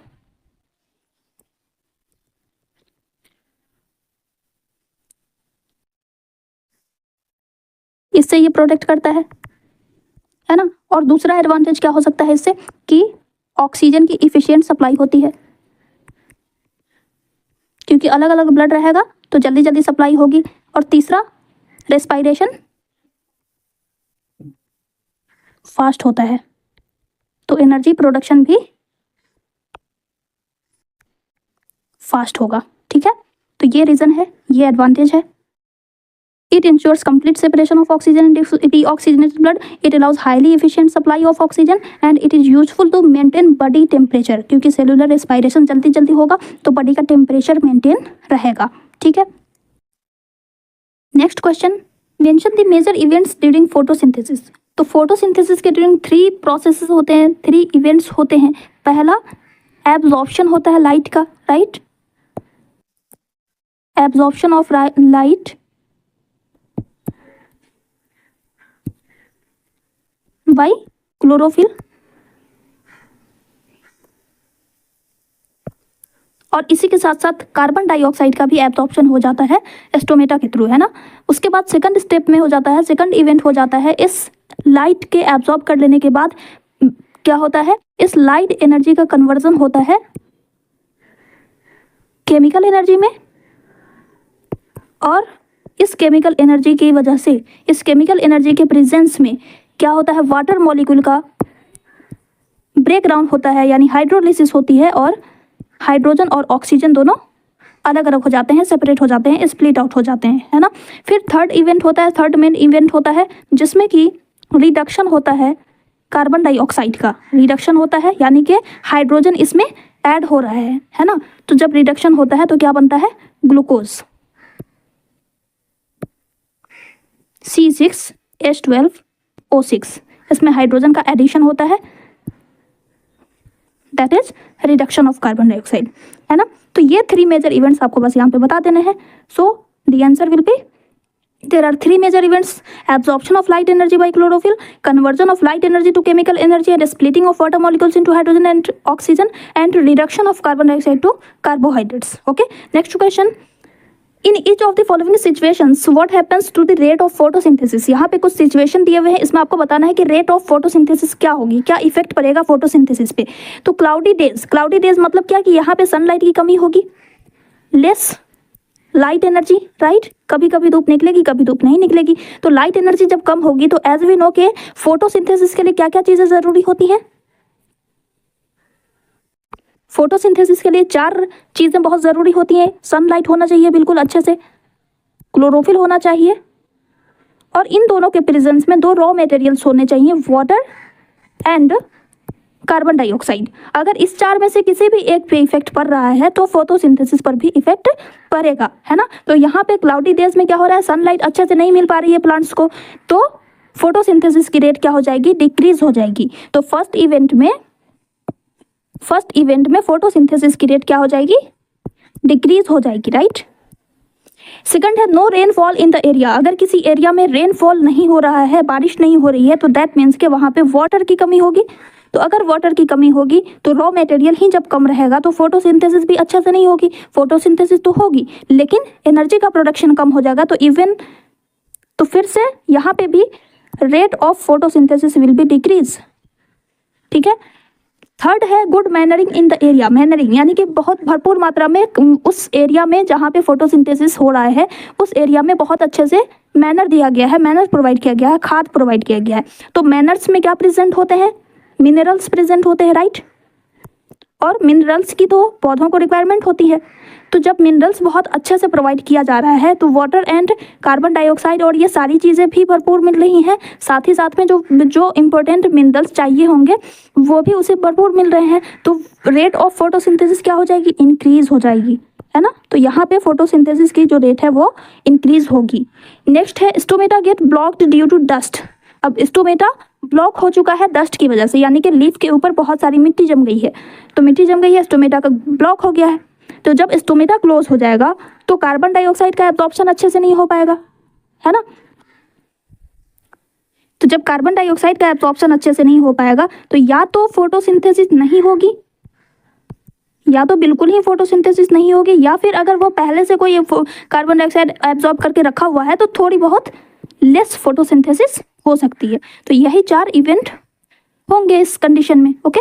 इससे ये प्रोटेक्ट करता है ना। और दूसरा एडवांटेज क्या हो सकता है इससे, कि ऑक्सीजन की इफिशिएंट सप्लाई होती है, क्योंकि अलग अलग ब्लड रहेगा तो जल्दी जल्दी सप्लाई होगी। और तीसरा, रेस्पिरेशन फास्ट होता है, तो एनर्जी प्रोडक्शन भी फास्ट होगा। ठीक है, तो ये रीजन है, ये एडवांटेज है। It ensures complete separation of oxygen and deoxygenated blood. It allows highly efficient supply of oxygen and it is useful to maintain body temperature. क्योंकि सेलुलर रेस्पिरेशन जल्दी जल्दी होगा तो बॉडी का टेम्परेचर मेंटेन रहेगा। ठीक है, next question, mention the major events during photosynthesis. तो फोटोसिंथेसिस के ड्यूरिंग 3 प्रोसेसेस होते हैं, 3 इवेंट्स होते हैं। पहला एब्जॉर्प्शन होता है लाइट का, right, absorption of light by chlorophyll, और इसी के साथ साथ कार्बन डाइऑक्साइड का भी एब्जॉर्प्शन हो जाता है स्टोमेटा के थ्रू, है ना। उसके बाद सेकंड स्टेप में हो जाता है, सेकंड इवेंट हो जाता है, इस लाइट के एब्जॉर्ब कर लेने के बाद क्या होता है, इस लाइट एनर्जी का कन्वर्जन होता है केमिकल एनर्जी में, और इस केमिकल एनर्जी की वजह से, इस केमिकल एनर्जी के प्रेजेंस में क्या होता है, वाटर मॉलिक्यूल का ब्रेकडाउन होता है, यानी हाइड्रोलिसिस होती है, और हाइड्रोजन और ऑक्सीजन दोनों अलग अलग हो जाते हैं, सेपरेट हो जाते हैं, स्प्लिट आउट हो जाते हैं, है ना। फिर थर्ड इवेंट होता है, थर्ड मेन इवेंट होता है जिसमें कि रिडक्शन होता है कार्बन डाइऑक्साइड का, रिडक्शन होता है, यानी कि हाइड्रोजन इसमें ऐड हो रहा है ना। तो जब रिडक्शन होता है तो क्या बनता है, ग्लूकोज, C6H12O6, इसमें हाइड्रोजन का एडिशन होता है, that is reduction of carbon dioxide, है ना। तो ये 3 मेजर इवेंट्स आपको बस यहाँ पे बता देने हैं। सो the answer will B, there are 3 major events: absorption of light energy by chlorophyll, conversion of light energy to chemical energy, and splitting of water molecules into hydrogen and oxygen, and reduction of carbon dioxide to carbohydrates. Okay, next question, in each of the following situations what happens to the rate of photosynthesis? यहाँ पे कुछ situation दिए हुए हैं, इसमें आपको बताना है कि रेट ऑफ फोटोसिंथेसिस क्या होगी, क्या इफेक्ट पड़ेगा फोटोसिंथेसिस पे। तो क्लाउडी डेज मतलब क्या, कि यहाँ पे सनलाइट की कमी होगी, लेस लाइट एनर्जी, राइट, कभी कभी धूप निकलेगी, कभी धूप नहीं निकलेगी। तो लाइट एनर्जी जब कम होगी तो एज वी नो के फोटोसिंथेसिस के लिए क्या क्या चीजें जरूरी होती हैं, फोटोसिंथेसिस के लिए 4 चीजें बहुत जरूरी होती हैं। सनलाइट होना चाहिए बिल्कुल अच्छे से, क्लोरोफिल होना चाहिए, और इन दोनों के प्रेजेंस में 2 रॉ मटेरियल्स होने चाहिए, वाटर एंड कार्बन डाइऑक्साइड। अगर इस 4 में से किसी भी एक पे इफेक्ट पड़ रहा है तो फोटोसिंथेसिस पर भी इफेक्ट पड़ेगा, है ना। तो यहाँ पे क्लाउडी डेज में क्या हो रहा है, सनलाइट अच्छे से नहीं मिल पा रही है प्लांट्स को, तो फोटोसिंथेसिस की रेट क्या हो जाएगी, डिक्रीज हो जाएगी। तो फर्स्ट इवेंट में फोटोसिंथेसिस की रेट क्या हो जाएगी, डिक्रीज हो जाएगी, राइट। सेकंड है no rainfall in the area. अगर किसी एरिया में रेनफॉल नहीं हो रहा है, बारिश नहीं हो रही है, तो दैट मीन्स के वहाँ पे वाटर की कमी होगी। तो अगर वाटर की कमी होगी तो रॉ मटेरियल ही जब कम रहेगा तो फोटोसिंथेसिस भी अच्छे से नहीं होगी। फोटोसिंथेसिस तो होगी लेकिन एनर्जी का प्रोडक्शन कम हो जाएगा, तो फिर से यहाँ पे भी rate of photosynthesis will be decrease. ठीक है, थर्ड है गुड मैनरिंग इन द एरिया। मैनरिंग यानी कि बहुत भरपूर मात्रा में उस एरिया में जहाँ पे फोटोसिंथेसिस हो रहा है उस एरिया में बहुत अच्छे से मैनर दिया गया है, मैनर प्रोवाइड किया गया है, खाद प्रोवाइड किया गया है। तो मैनर्स में क्या प्रेजेंट होते हैं, मिनरल्स प्रेजेंट होते हैं, राइट। और मिनरल्स की तो पौधों को रिक्वायरमेंट होती है। तो जब मिनरल्स बहुत अच्छे से प्रोवाइड किया जा रहा है तो वाटर एंड कार्बन डाइऑक्साइड और ये सारी चीज़ें भी भरपूर मिल रही हैं, साथ ही साथ में जो इम्पोर्टेंट मिनरल्स चाहिए होंगे वो भी उसे भरपूर मिल रहे हैं। तो रेट ऑफ फोटोसिंथेसिस क्या हो जाएगी, इंक्रीज हो जाएगी, है ना। तो यहाँ पे फोटोसिंथेसिस की जो रेट है वो इंक्रीज होगी। नेक्स्ट है stomata get blocked due to dust. अब स्टोमेटा ब्लॉक हो चुका है डस्ट की वजह से, यानी कि लीफ के ऊपर बहुत सारी मिट्टी जम गई है, तो मिट्टी जम गई है, स्टोमेटा का ब्लॉक हो गया है। तो जब स्टोमेटा क्लोज हो जाएगा तो कार्बन डाइऑक्साइड का एब्जॉर्प्शन अच्छे से नहीं हो पाएगा, है ना। तो जब कार्बन डाइऑक्साइड का एब्जॉर्प्शन अच्छे से नहीं हो पाएगा तो या तो फोटोसिंथेसिस नहीं होगी, या तो बिल्कुल ही फोटोसिंथेसिस नहीं होगी, या फिर अगर वो पहले से कोई कार्बन डाइऑक्साइड एब्जॉर्ब करके रखा हुआ है तो थोड़ी बहुत लेस फोटोसिंथेसिस हो सकती है। तो यही 4 इवेंट होंगे इस कंडीशन में। ओके,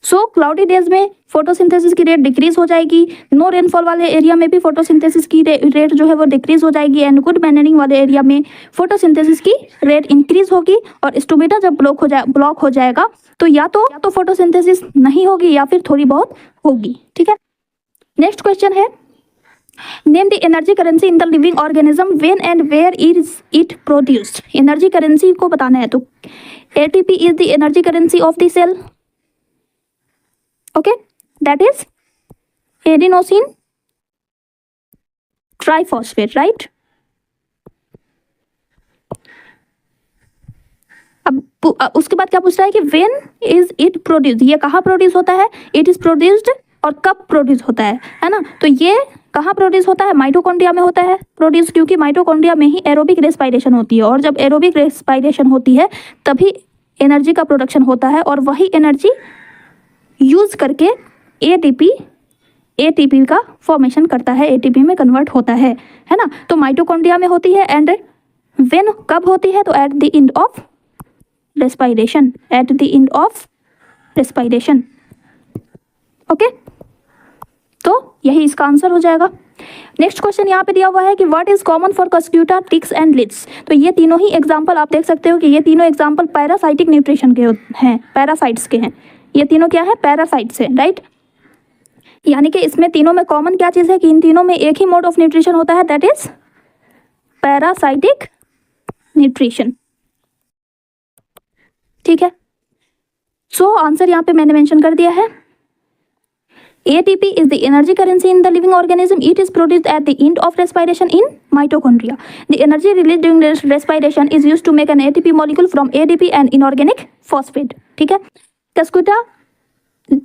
सो क्लाउडी डेज में फोटोसिंथेसिस की रेट डिक्रीज हो जाएगी, नो रेनफॉल वाले एरिया में भी फोटोसिंथेसिस की रेट जो है वो डिक्रीज हो जाएगी, एंड गुड मैनरिंग वाले एरिया में फोटोसिंथेसिस की रेट इंक्रीज होगी। और स्टोमेटा जब ब्लॉक हो जाएगा तो या तो फोटोसिंथेसिस नहीं होगी या फिर थोड़ी बहुत होगी। ठीक है, नेक्स्ट क्वेश्चन है, name the energy currency in the living organism when and where is it produced. Energy currency को बताना है, तो ATP is the energy currency of the cell. Okay, that is adenosine triphosphate, right. अब उसके बाद क्या पूछ रहा है कि व्हेन इज इट प्रोड्यूस्ड, ये कहाँ प्रोड्यूस होता है, इट इज प्रोड्यूस्ड, और कब प्रोड्यूस होता है ना। तो ये कहाँ प्रोड्यूस होता है, माइटोकॉन्ड्रिया में होता है प्रोड्यूस, क्योंकि माइटोकॉन्ड्रिया में ही एरोबिक रेस्पिरेशन होती है, और जब एरोबिक रेस्पिरेशन होती है तभी एनर्जी का प्रोडक्शन होता है, और वही एनर्जी यूज करके एटीपी का फॉर्मेशन करता है, एटीपी में कन्वर्ट होता है ना। तो माइटोकॉन्ड्रिया में होती है, एंड व्हेन कब होती है, तो at the end of respiration, at the end of respiration. Okay, तो यही इसका आंसर हो जाएगा। नेक्स्ट क्वेश्चन यहाँ पे दिया हुआ है कि what is common for Cuscuta, ticks and leeches. तो ये तीनों ही एग्जांपल आप देख सकते हो कि ये तीनों एग्जांपल पैरासाइटिक न्यूट्रिशन के हैं, पैरासाइट्स के हैं। ये तीनों क्या है, पैरासाइट्स है, राइट। यानी कि इसमें तीनों में कॉमन क्या चीज़ है कि इन तीनों में एक ही मोड ऑफ न्यूट्रिशन होता है, दैट इज पैरासाइटिक न्यूट्रिशन। ठीक है, सो आंसर यहाँ पे मैंने मेंशन कर दिया है। ATP is the energy currency in the living organism. It is produced at the end of respiration in mitochondria. The energy released during respiration is used to make an ATP molecule from ADP and inorganic phosphate. ठीक है, Cuscuta,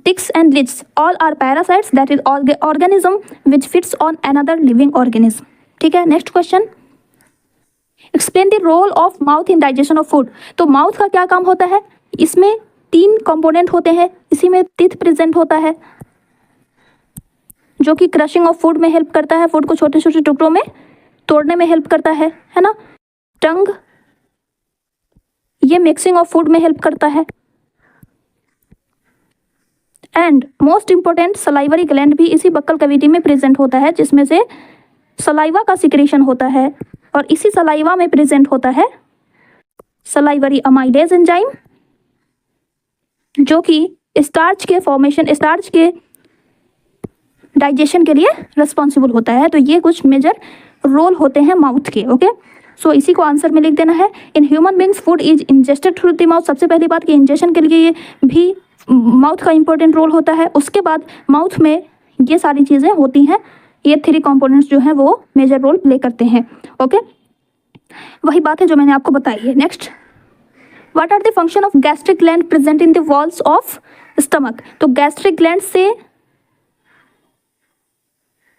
ticks and lids all are parasites, that is organism which fits on another living organism. ठीक है, next question, explain the role of mouth in digestion of food. तो mouth का क्या काम होता है, इसमें 3 कंपोनेंट होते हैं, इसी में टीथ प्रेजेंट होता है जो कि क्रशिंग ऑफ फूड में हेल्प करता है, फूड को छोटे छोटे टुकड़ों में तोड़ने में हेल्प करता है ना। टंग, ये मिक्सिंग ऑफ फूड में हेल्प करता है, and most important salivary gland भी इसी बक्कल कैविटी में प्रेजेंट होता है, जिसमें से सलाइवा का सिक्रेशन होता है, और इसी सलाइवा में प्रेजेंट होता है सलाइवरी अमाइलेज एंजाइम, जो कि स्टार्च के फॉर्मेशन, स्टार्च के डाइजेशन के लिए रिस्पॉन्सिबल होता है। तो ये कुछ मेजर रोल होते हैं माउथ के। ओके, सो इसी को आंसर में लिख देना है। इन human beings food is ingested through the mouth. सबसे पहली बात कि इंजेक्शन के लिए भी माउथ का इंपॉर्टेंट रोल होता है। उसके बाद माउथ में ये सारी चीज़ें होती हैं, ये 3 कंपोनेंट्स जो हैं वो मेजर रोल प्ले करते हैं। ओके, वही बात है जो मैंने आपको बताई है। Next, what are the function of gastric gland present in the walls of stomach. तो गैस्ट्रिक ग्लैंड से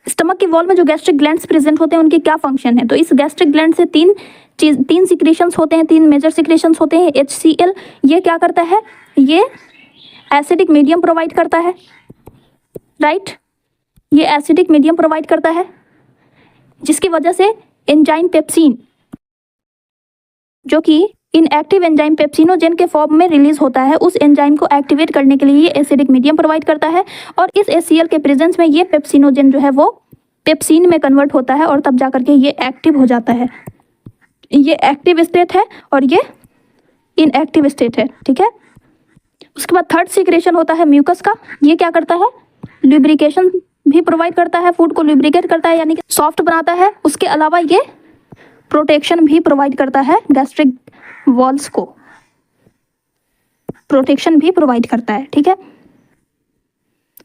स्टमक की वॉल में जो गैस्ट्रिक ग्लैंड्स प्रेजेंट होते हैं उनके क्या फंक्शन है। तो इस गैस्ट्रिक ग्लैंड से 3 सिक्रेशंस होते हैं, 3 मेजर सिक्रेशंस होते हैं। HCl, ये क्या करता है, ये एसिडिक मीडियम प्रोवाइड करता है, राइट। ये एसिडिक मीडियम प्रोवाइड करता है, जिसकी वजह से एंजाइम पेप्सिन, जो कि इनएक्टिव एंजाइम पेप्सिनोजेन के फॉर्म में रिलीज होता है, उस एंजाइम को एक्टिवेट करने के लिए ये एसिडिक मीडियम प्रोवाइड करता है। और इस HCl के प्रेजेंस में ये पेप्सिनोजेन जो है वो पेप्सिन में कन्वर्ट होता है, और तब जाकर के ये एक्टिव हो जाता है। ये एक्टिव स्टेट है और ये इनएक्टिव स्टेट है। ठीक है, उसके बाद थर्ड सिक्रेशन होता है म्यूकस का। ये क्या करता है, लुब्रिकेशन भी प्रोवाइड करता है, फूड को लुब्रिकेट करता है, यानी कि सॉफ्ट बनाता है। उसके अलावा ये प्रोटेक्शन भी प्रोवाइड करता है, गैस्ट्रिक वॉल्स को प्रोटेक्शन भी प्रोवाइड करता है। ठीक है,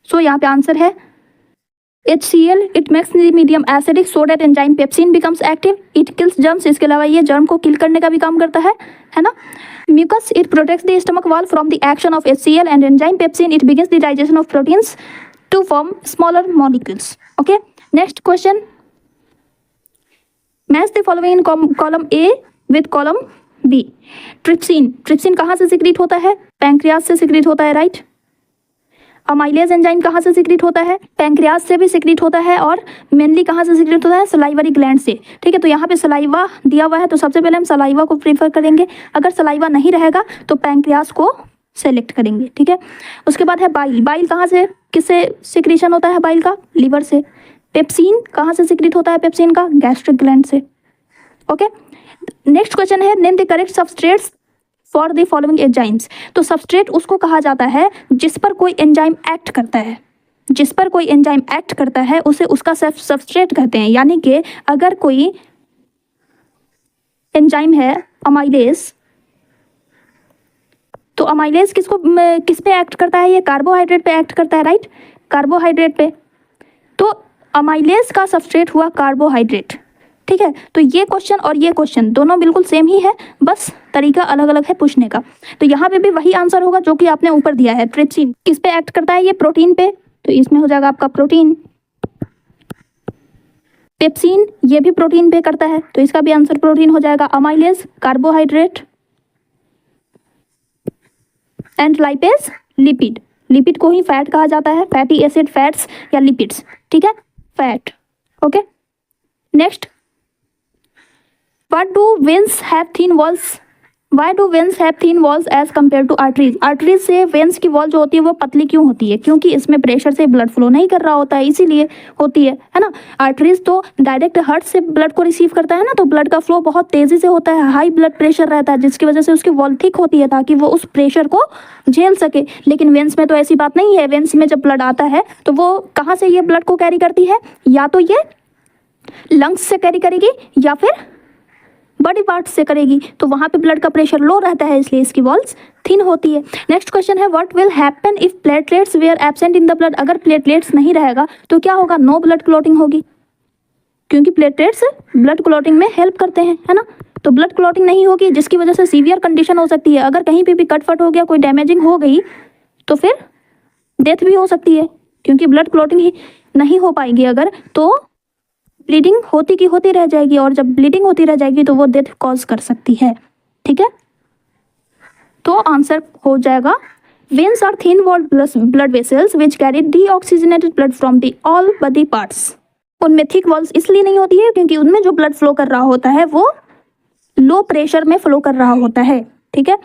सो यहाँ पे आंसर है HCl, it makes the medium acidic so that enzyme pepsin becomes active. It kills germs. इसके अलावा ये germ को kill करने का भी काम करता है ना. Mucus, it protects the stomach wall from the action of HCl and enzyme pepsin. It begins the digestion of proteins to form smaller molecules. Okay. Next question. Match the following in column A with column B. Trypsin. Trypsin कहाँ से secrete होता है? Pancreas से secrete होता है, right. Amylase enzyme कहाँ से secrete होता है? पैंक्रियाज से भी सिक्रीट होता है और मेनली कहाँ से सिक्रीट होता है? सलाइवरी ग्लैंड से. ठीक है, तो यहाँ पे सलाइवा दिया हुआ है तो सबसे पहले हम सलाइवा को प्रीफर करेंगे. अगर सलाइवा नहीं रहेगा तो पैंक्रियाज को सेलेक्ट करेंगे. ठीक है, उसके बाद है बाइल. बाइल कहाँ से, किससे सिक्रीशन होता है बाइल का? लीवर से. पेप्सिन कहाँ से सिक्रीट होता है पेप्सिन का? गैस्ट्रिक ग्लैंड से. ओके. नेक्स्ट क्वेश्चन है name the correct substrates for the following enzymes. तो सबस्ट्रेट उसको कहा जाता है जिस पर कोई एंजाइम एक्ट करता है. जिस पर कोई एंजाइम एक्ट करता है उसे उसका सबस्ट्रेट कहते हैं. यानी कि अगर कोई एंजाइम है अमाइलेज, तो अमाइलेज किस पे एक्ट करता है? ये कार्बोहाइड्रेट पे एक्ट करता है, राइट. कार्बोहाइड्रेट पे. तो अमाइलेज का सबस्ट्रेट हुआ कार्बोहाइड्रेट. ठीक है, तो ये क्वेश्चन और ये क्वेश्चन दोनों बिल्कुल सेम ही है, बस तरीका अलग अलग है पूछने का. तो यहाँ पे भी वही आंसर होगा जो कि आपने ऊपर दिया है. ट्रिप्सिन किस पे एक्ट करता है? ये प्रोटीन पे, तो इसमें हो जाएगा आपका प्रोटीन. पेप्सिन ये भी प्रोटीन पे करता है, तो इसका भी आंसर प्रोटीन हो जाएगा. Amylase carbohydrate and lipase lipid. Lipid को ही फैट कहा जाता है, फैटी एसिड, फैट्स या लिपिड्स. ठीक है, fat. Okay. Next, What do veins have thin walls? Why do veins have thin walls as compared to arteries? Arteries से veins की wall जो होती है वो पतली क्यों होती है? क्योंकि इसमें प्रेशर से ब्लड फ्लो नहीं कर रहा होता है, इसीलिए होती है ना. आर्टरीज तो डायरेक्ट हार्ट से ब्लड को रिसीव करता है ना, तो ब्लड का फ्लो बहुत तेजी से होता है, हाई ब्लड प्रेशर रहता है, जिसकी वजह से उसकी वॉल थिक होती है ताकि वो उस प्रेशर को झेल सके. लेकिन वेंस में तो ऐसी बात नहीं है. वेंस में जब ब्लड आता है तो वो कहाँ से ये ब्लड को कैरी करती है? या तो ये लंग्स से कैरी करेगी या फिर बॉडी पार्ट से करेगी, तो वहाँ पे ब्लड का प्रेशर लो रहता है, इसलिए इसकी वॉल्स थिन होती है. नेक्स्ट क्वेश्चन है what will happen if platelets were absent in the blood. अगर प्लेटलेट्स नहीं रहेगा तो क्या होगा? नो ब्लड क्लॉटिंग होगी, क्योंकि प्लेटलेट्स ब्लड क्लॉटिंग में हेल्प करते हैं, है ना. तो ब्लड क्लॉटिंग नहीं होगी, जिसकी वजह से सीवियर कंडीशन हो सकती है. अगर कहीं पे भी कटफट हो गया, कोई डैमेजिंग हो गई, तो फिर डेथ भी हो सकती है, क्योंकि ब्लड क्लॉटिंग ही नहीं हो पाएगी अगर, तो ब्लीडिंग होती की होती रह जाएगी, और जब ब्लीडिंग होती रह जाएगी तो वो डेथ कॉज कर सकती है. ठीक है, तो आंसर हो जाएगा veins are thin walled blood vessels which carry deoxygenated blood from the all body parts. उनमें थिक वॉल्स इसलिए नहीं होती है क्योंकि उनमें जो ब्लड फ्लो कर रहा होता है वो लो प्रेशर में फ्लो कर रहा होता है. ठीक है,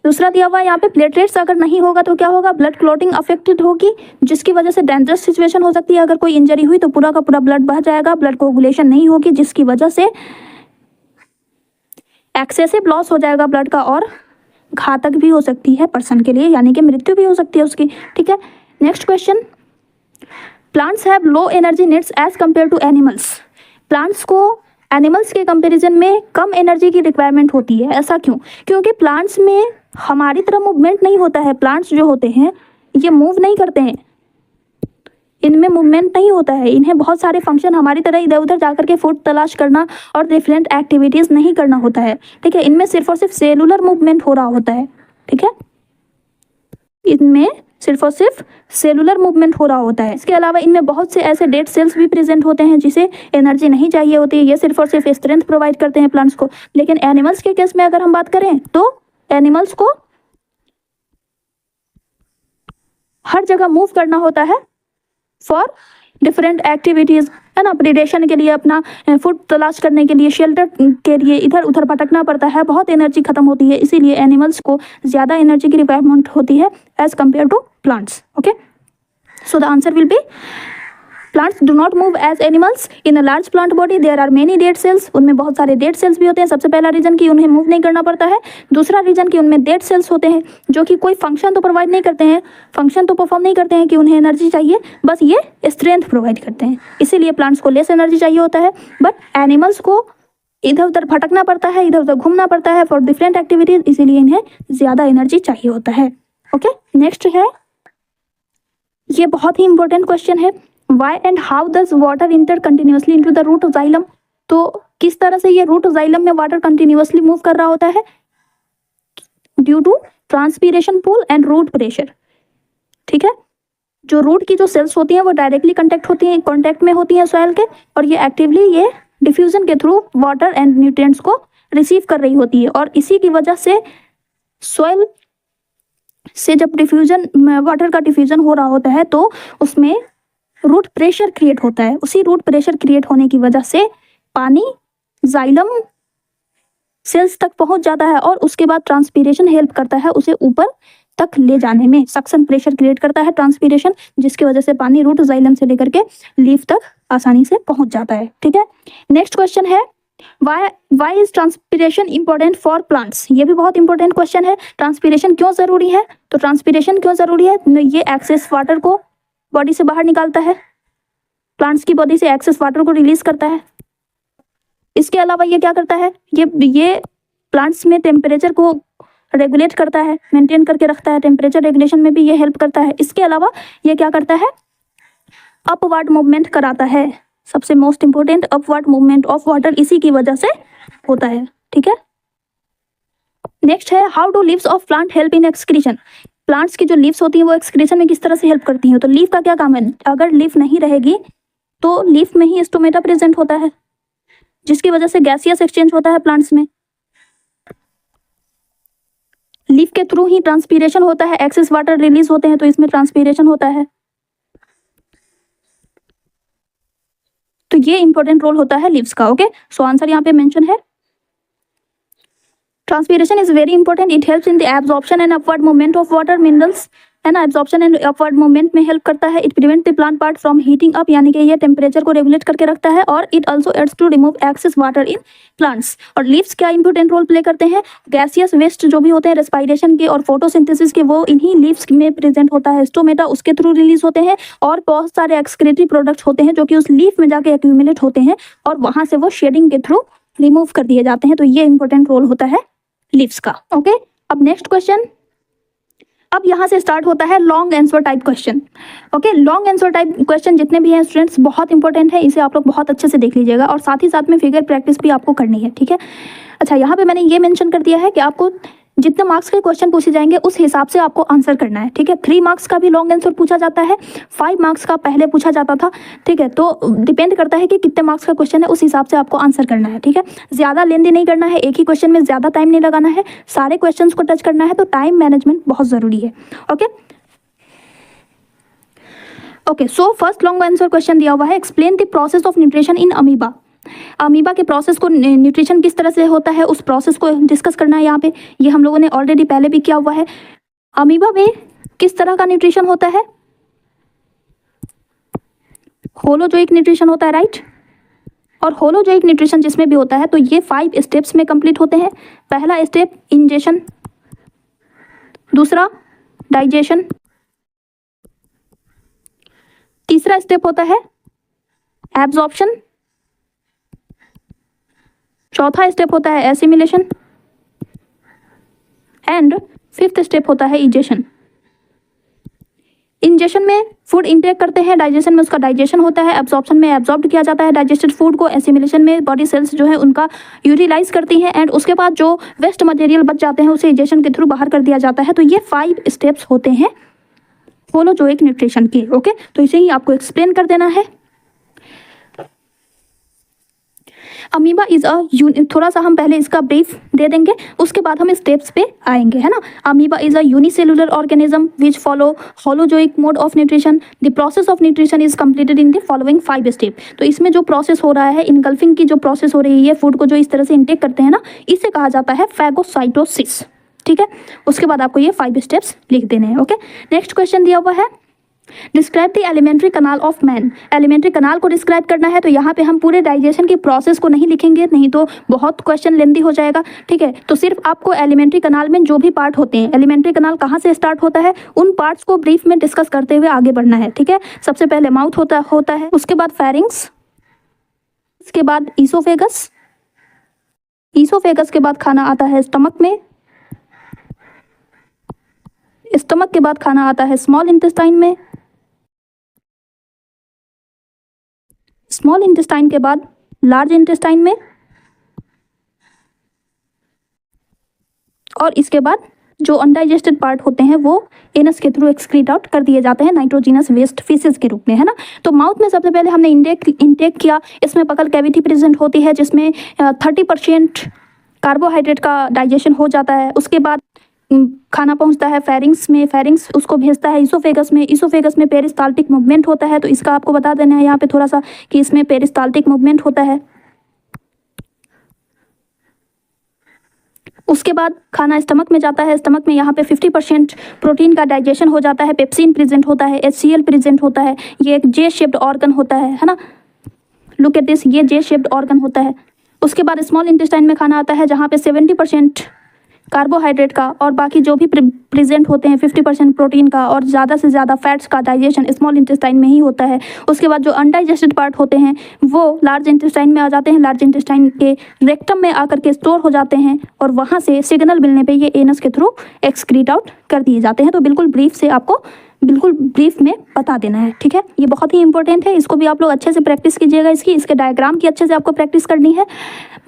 दूसरा दिया हुआ है यहाँ पे प्लेटलेट्स अगर नहीं होगा तो क्या होगा? ब्लड क्लॉटिंग अफेक्टेड होगी, जिसकी वजह से डेंजरस सिचुएशन हो सकती है. अगर कोई इंजरी हुई तो पूरा का पूरा ब्लड बह जाएगा, ब्लड कोगुलेशन नहीं होगी, जिसकी वजह से एक्सेसिव लॉस हो जाएगा ब्लड का, और घातक भी हो सकती है पर्सन के लिए, यानी कि मृत्यु भी हो सकती है उसकी. ठीक है. Next question, plants have low energy needs as compare to animals. Plants को एनिमल्स के कंपैरिजन में कम एनर्जी की रिक्वायरमेंट होती है. ऐसा क्यों? क्योंकि प्लांट्स में हमारी तरह मूवमेंट नहीं होता है. प्लांट्स जो होते हैं ये मूव नहीं करते हैं, इनमें मूवमेंट नहीं होता है. इन्हें बहुत सारे फंक्शन हमारी तरह इधर उधर जाकर के फूड तलाश करना और डिफरेंट एक्टिविटीज़ नहीं करना होता है. ठीक है, इनमें सिर्फ और सिर्फ सेलुलर मूवमेंट हो रहा होता है. ठीक है, इनमें सिर्फ और सिर्फ सेलुलर मूवमेंट हो रहा होता है. इसके अलावा इनमें बहुत से ऐसे डेड सेल्स भी प्रेजेंट होते हैं जिसे एनर्जी नहीं चाहिए होती है. ये सिर्फ और सिर्फ स्ट्रेंथ प्रोवाइड करते हैं प्लांट्स को. लेकिन एनिमल्स के केस में अगर हम बात करें तो एनिमल्स को हर जगह मूव करना होता है फॉर डिफरेंट एक्टिविटीज़, है ना. प्रीडेशन के लिए, अपना फूड तलाश करने के लिए, शेल्टर के लिए इधर उधर भटकना पड़ता है, बहुत एनर्जी खत्म होती है. इसीलिए एनिमल्स को ज़्यादा एनर्जी की रिक्वायरमेंट होती है as compare to plants. Okay, so the answer will be plants do not move as animals. In a large plant body there are many dead cells. उनमें बहुत सारे डेड सेल्स भी होते हैं. सबसे पहला रीजन कि उन्हें मूव नहीं करना पड़ता है. दूसरा रीजन कि उनमें डेड सेल्स होते हैं जो कि कोई फंक्शन तो प्रोवाइड नहीं करते हैं, फंक्शन तो परफॉर्म नहीं करते हैं कि उन्हें एनर्जी चाहिए, बस ये स्ट्रेंथ प्रोवाइड करते हैं. इसीलिए प्लांट्स को लेस एनर्जी चाहिए होता है. बट एनिमल्स को इधर उधर भटकना पड़ता है, इधर उधर घूमना पड़ता है फॉर डिफरेंट एक्टिविटीज, इसीलिए इन्हें ज़्यादा एनर्जी चाहिए होता है. ओके, नेक्स्ट है, ये बहुत ही इंपॉर्टेंट क्वेश्चन है. Why and how does water enter continuously into the root xylem, तो किस तरह से ये रूट जाइलम में वाटर कंटिन्यूसली मूव कर रहा होता है, due to transpiration pull and root pressure. ठीक है, जो रूट की जो सेल्स होती हैं वो डायरेक्टली कांटेक्ट में होती हैं सॉइल के, और ये एक्टिवली ये डिफ्यूजन के थ्रू वाटर एंड न्यूट्रिएंट्स को रिसीव कर रही होती है, और इसी की वजह से सॉइल से जब डिफ्यूजन वाटर का डिफ्यूजन हो रहा होता है तो उसमें रूट प्रेशर क्रिएट होता है। उसी रूट प्रेशर क्रिएट होने की वजह से पानी जाइलम सेल्स तक पहुंच जाता है, और उसके बाद ट्रांसपीरेशन हेल्प करता है उसे ऊपर तक ले जाने में। सक्शन प्रेशर क्रिएट करता है ट्रांसपीरेशन, जिसकी वजह से पानी रूट जाइलम से लेकर के लीफ तक आसानी से पहुंच जाता है। ठीक है, नेक्स्ट क्वेश्चन है why is transpiration important for plants. ये भी बहुत इंपॉर्टेंट क्वेश्चन है। ट्रांसपीरेशन क्यों जरूरी है, तो ट्रांसपीरेशन क्यों जरूरी है, ये एक्सेस वाटर को बॉडी से बाहर निकालता है, प्लांट्स की बॉडी से एक्सेस वाटर को रिलीज करता है। इसके अलावा ये क्या करता है, ये प्लांट्स में टेम्परेचर को रेगुलेट करता है, मेंटेन करके रखता है, टेम्परेचर रेगुलेशन में भी ये हेल्प करता है। इसके अलावा ये क्या करता है, अपवर्ड मूवमेंट कराता है। सबसे most important, upward movement of water इसी की वजह से होता है। ठीक है, नेक्स्ट है how do leaves of plant help in excretion. Plants की जो लीव्स होती हैं वो एक्सक्रीशन में किस तरह से हेल्प करती हैं, तो लीफ का क्या काम है, अगर लीफ नहीं रहेगी तो लीफ में ही स्टोमेटा प्रेजेंट होता है, जिसकी वजह से गैसियस एक्सचेंज होता है प्लांट्स में। लीफ के थ्रू ही ट्रांसपीरेशन होता है, एक्सेस वाटर रिलीज होते हैं तो इसमें ट्रांसपीरेशन होता है। तो ये इंपॉर्टेंट रोल होता है लीव्स का। ओके, सो आंसर यहाँ पे मेंशन है। Transpiration is very important, it helps in the absorption and upward movement of water minerals, है ना, एब्जॉर्प्शन एंड अपवर्ड मूवमेंट में हेल्प करता है। It prevent the plant part from heating up, यानी कि ये टेम्परेचर को रेगुलेट करके रखता है, और it also aids to remove excess water in plants. और लीव्स क्या इंपॉर्टेंट रोल प्ले करते हैं, गैसियस वेस्ट जो भी होते हैं रेस्पिरेशन के और फोटोसिंथेसिस के, वो इन्हीं लीव्स में प्रेजेंट होता है। स्टोमेटा उसके थ्रू रिलीज होते हैं, और बहुत सारे एक्सक्रीटरी प्रोडक्ट्स होते हैं जो कि उस लीफ में जाके एक्यूमुलेट होते हैं, और वहां से वो शेडिंग के थ्रू रिमूव कर दिए जाते हैं। तो ये इंपॉर्टेंट रोल होता है लीव्स का। ओके, अब नेक्स्ट क्वेश्चन, अब यहाँ से स्टार्ट होता है long answer type question. Okay, long answer type question जितने भी हैं स्टूडेंट्स बहुत इंपॉर्टेंट है, इसे आप लोग बहुत अच्छे से देख लीजिएगा, और साथ ही साथ में फिगर प्रैक्टिस भी आपको करनी है। ठीक है, अच्छा, यहाँ पे मैंने ये मेंशन कर दिया है कि आपको जितने मार्क्स के क्वेश्चन पूछे जाएंगे उस हिसाब से आपको आंसर करना है। ठीक है, 3 मार्क्स का भी लॉन्ग आंसर पूछा जाता है, 5 मार्क्स का पहले पूछा जाता था। ठीक है, तो डिपेंड करता है कि कितने मार्क्स का क्वेश्चन है, उस हिसाब से आपको आंसर करना है। ठीक है, ज़्यादा लेंदी नहीं करना है, एक ही क्वेश्चन में ज़्यादा टाइम नहीं लगाना है, सारे क्वेश्चन को टच करना है, तो टाइम मैनेजमेंट बहुत ज़रूरी है। Okay, so first long answer question दिया हुआ है, explain the process of nutrition in amoeba. Amoeba के प्रोसेस को, न्यूट्रिशन किस तरह से होता है उस प्रोसेस को डिस्कस करना है यहाँ पे। ये हम लोगों ने ऑलरेडी पहले भी किया हुआ है। अमीबा में किस तरह का न्यूट्रिशन होता है, होलोजोइक न्यूट्रिशन होता है, राइट। और होलोजोइक न्यूट्रिशन जिसमें भी होता है तो ये 5 स्टेप्स में कंप्लीट होते हैं। पहला स्टेप इंजेशन, दूसरा डाइजेशन, तीसरा स्टेप होता है एब्जॉर्प्शन, चौथा स्टेप होता है एसिमिलेशन, एंड 5th स्टेप होता है इजेशन। इंजेशन में फूड इंटेक करते हैं, डाइजेशन में उसका डाइजेशन होता है, एब्जॉर्प्शन में एब्जॉर्ब किया जाता है डाइजेस्टेड फूड को, एसिमिलेशन में बॉडी सेल्स जो है उनका यूटिलाइज करती हैं, एंड उसके बाद जो वेस्ट मटेरियल बच जाते हैं उसे इजेशन के थ्रू बाहर कर दिया जाता है। तो ये 5 स्टेप्स होते हैं होलोजोइक न्यूट्रिशन के। ओके, तो इसे ही आपको एक्सप्लेन कर देना है। अमीबा इज थोड़ा सा हम पहले इसका ब्रीफ दे देंगे, उसके बाद हम स्टेप्स पे आएंगे, है ना। Amoeba is a unicellular organism which follow holozoic mode of nutrition. The process of nutrition is completed in the following 5 step. तो इसमें जो प्रोसेस हो रहा है, इनगल्फिंग की जो प्रोसेस हो रही है, फूड को जो इस तरह से इंटेक करते हैं ना, इसे कहा जाता है फैगोसाइटोसिस। ठीक है, उसके बाद आपको ये 5 स्टेप्स लिख देने हैं। ओके, नेक्स्ट क्वेश्चन दिया हुआ है, describe the alimentary kanal of man. Elementary कनाल को डिस्क्राइब करना है, तो यहाँ पे हम पूरे डाइजेशन की प्रोसेस को नहीं लिखेंगे, नहीं तो बहुत क्वेश्चन लेंदी हो जाएगा। ठीक है, तो सिर्फ आपको एलिमेंट्री कनाल में जो भी पार्ट होते हैं, एलिमेंट्री कनाल कहाँ से स्टार्ट होता है, उन पार्ट्स को ब्रीफ में डिस्कस करते हुए आगे बढ़ना है। ठीक है, सबसे पहले माउथ होता है, उसके बाद फेरिंग्स, उसके बाद ईसोफेगस, ईसोफेगस के बाद खाना आता है स्टमक में, स्टमक के बाद खाना आता है स्मॉल इंटेस्टाइन में, स्मॉल इंटेस्टाइन के बाद लार्ज इंटेस्टाइन में, और इसके बाद जो अनडाइजेस्टेड पार्ट होते हैं वो एनस के थ्रू एक्सक्रीट आउट कर दिए जाते हैं नाइट्रोजिनस वेस्ट फीसेस के रूप में, है ना। तो माउथ में सबसे पहले हमने इंटेक किया, इसमें बकल कैविटी प्रेजेंट होती है जिसमें 30% कार्बोहाइड्रेट का डाइजेशन हो जाता है। उसके बाद खाना पहुंचता है फेरिंग्स में, फेरिंग्स उसको भेजता है इसोफेगस में, इसोफेगस में पेरिस्टाल्टिक मूवमेंट होता है। तो इसका आपको बता देना है यहाँ पे थोड़ा सा कि इसमें पेरिस्टाल्टिक मूवमेंट होता है। उसके बाद खाना स्टमक में जाता है, स्टमक में यहाँ पे 50% प्रोटीन का डाइजेशन हो जाता है, पेप्सिन प्रेजेंट होता है, HCl प्रेजेंट होता है। ये एक जे शेप्ड ऑर्गन होता है ना। लुक एट दिस, ये जे शेप्ड ऑर्गन होता है। उसके बाद स्मॉल इंटेस्टाइन में खाना आता है जहाँ पे 70% कार्बोहाइड्रेट का और बाकी जो भी प्रेजेंट होते हैं 50% प्रोटीन का और ज़्यादा से ज़्यादा फैट्स का डाइजेशन स्मॉल इंटेस्टाइन में ही होता है। उसके बाद जो अनडाइजेस्टेड पार्ट होते हैं वो लार्ज इंटेस्टाइन में आ जाते हैं, लार्ज इंटेस्टाइन के रेक्टम में आकर के स्टोर हो जाते हैं और वहाँ से सिग्नल मिलने पे ये एनस के थ्रू एक्सक्रीट आउट कर दिए जाते हैं। तो बिल्कुल ब्रीफ से आपको बिल्कुल ब्रीफ में बता देना है, ठीक है। ये बहुत ही इंपॉर्टेंट है, इसको भी आप लोग अच्छे से प्रैक्टिस कीजिएगा। इसके डायग्राम की अच्छे से आपको प्रैक्टिस करनी है।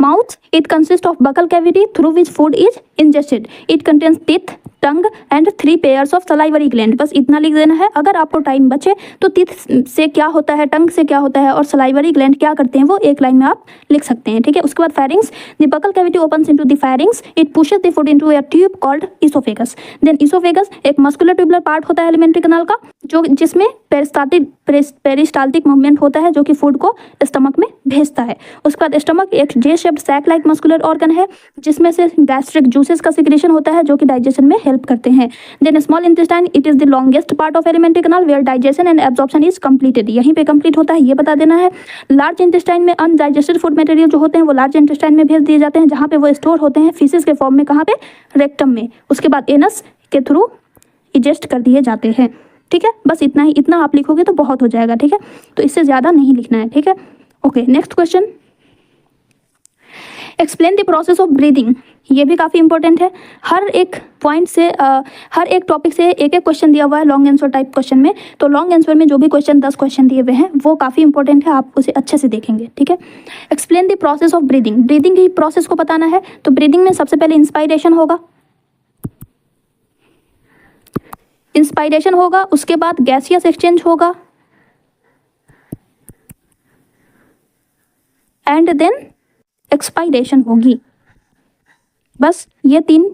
Mouth, it consist of buccal cavity through which food is ingested. It contains teeth, tongue and 3 pairs of salivary gland. बस इतना लिख देना है। अगर आपको टाइम बचे तो टीथ से क्या होता है, टंग से क्या होता है और सलाइवरी ग्लैंड क्या करते हैं वो एक लाइन में आप लिख सकते हैं, ठीक है। उसके बाद pharynx, the buccal cavity opens into the pharynx, it pushes the food into a tube called oesophagus. Then oesophagus एक मस्कुलर ट्यूबुलर पार्ट होता है एलिमेंट्री कैनाल का, जो जिसमें पेरिस्टाल्टिक मूवमेंट होता है जो कि फूड को स्टमक में भेजता है। उसके बाद स्टमक एक J shaped sac like muscular organ है जिसमें से गैस्ट्रिक जूसेस का सिक्रेशन होता है जो कि डाइजेशन में हेल्प करते हैं। Then small intestine, it is the longest part of alimentary canal where digestion and absorption is completed. यहीं पे कंप्लीट होता है, ये बता देना है। लार्ज इंटेस्टाइन में अनडाइजेस्टेड फूड मटेरियल जो होते हैं वो लार्ज इंटेस्टाइन में भेज दिए जाते हैं जहाँ पे वो स्टोर होते हैं फीसेस के फॉर्म में, कहाँ पे, रेक्टम में। उसके बाद एनस के थ्रू इजेस्ट कर दिए जाते हैं, ठीक है। बस इतना ही, इतना आप लिखोगे तो बहुत हो जाएगा, ठीक है। तो इससे ज़्यादा नहीं लिखना है, ठीक है। Okay, next question, explain the process of breathing. ये भी काफ़ी इंपॉर्टेंट है। हर एक पॉइंट से हर एक टॉपिक से एक एक क्वेश्चन दिया हुआ है लॉन्ग आंसर टाइप क्वेश्चन में। तो लॉन्ग आंसर में जो भी क्वेश्चन 10 क्वेश्चन दिए हुए हैं वो काफ़ी इंपॉर्टेंट है, आप उसे अच्छे से देखेंगे, ठीक है। Explain the process of breathing, breathing की प्रोसेस को बताना है। तो ब्रीदिंग में सबसे पहले इंस्पायरेशन होगा, इंस्पायरेशन होगा, उसके बाद गैसियस एक्सचेंज होगा एंड देन एक्सपायरेशन होगी। बस ये 3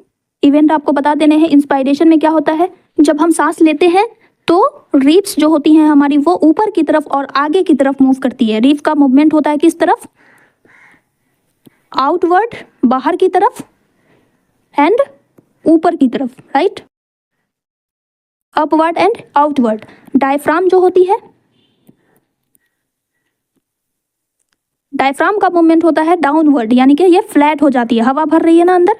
इवेंट आपको बता देने हैं। इंस्पायरेशन में क्या होता है, जब हम सांस लेते हैं तो रिब्स जो होती हैं हमारी वो ऊपर की तरफ और आगे की तरफ मूव करती है। रिब का मूवमेंट होता है किस तरफ, आउटवर्ड, बाहर की तरफ, एंड ऊपर की तरफ, right, upward and outward. Diaphragm जो होती है, डायफ्राम का मूवमेंट होता है डाउनवर्ड, यानी कि ये फ्लैट हो जाती है, हवा भर रही है ना अंदर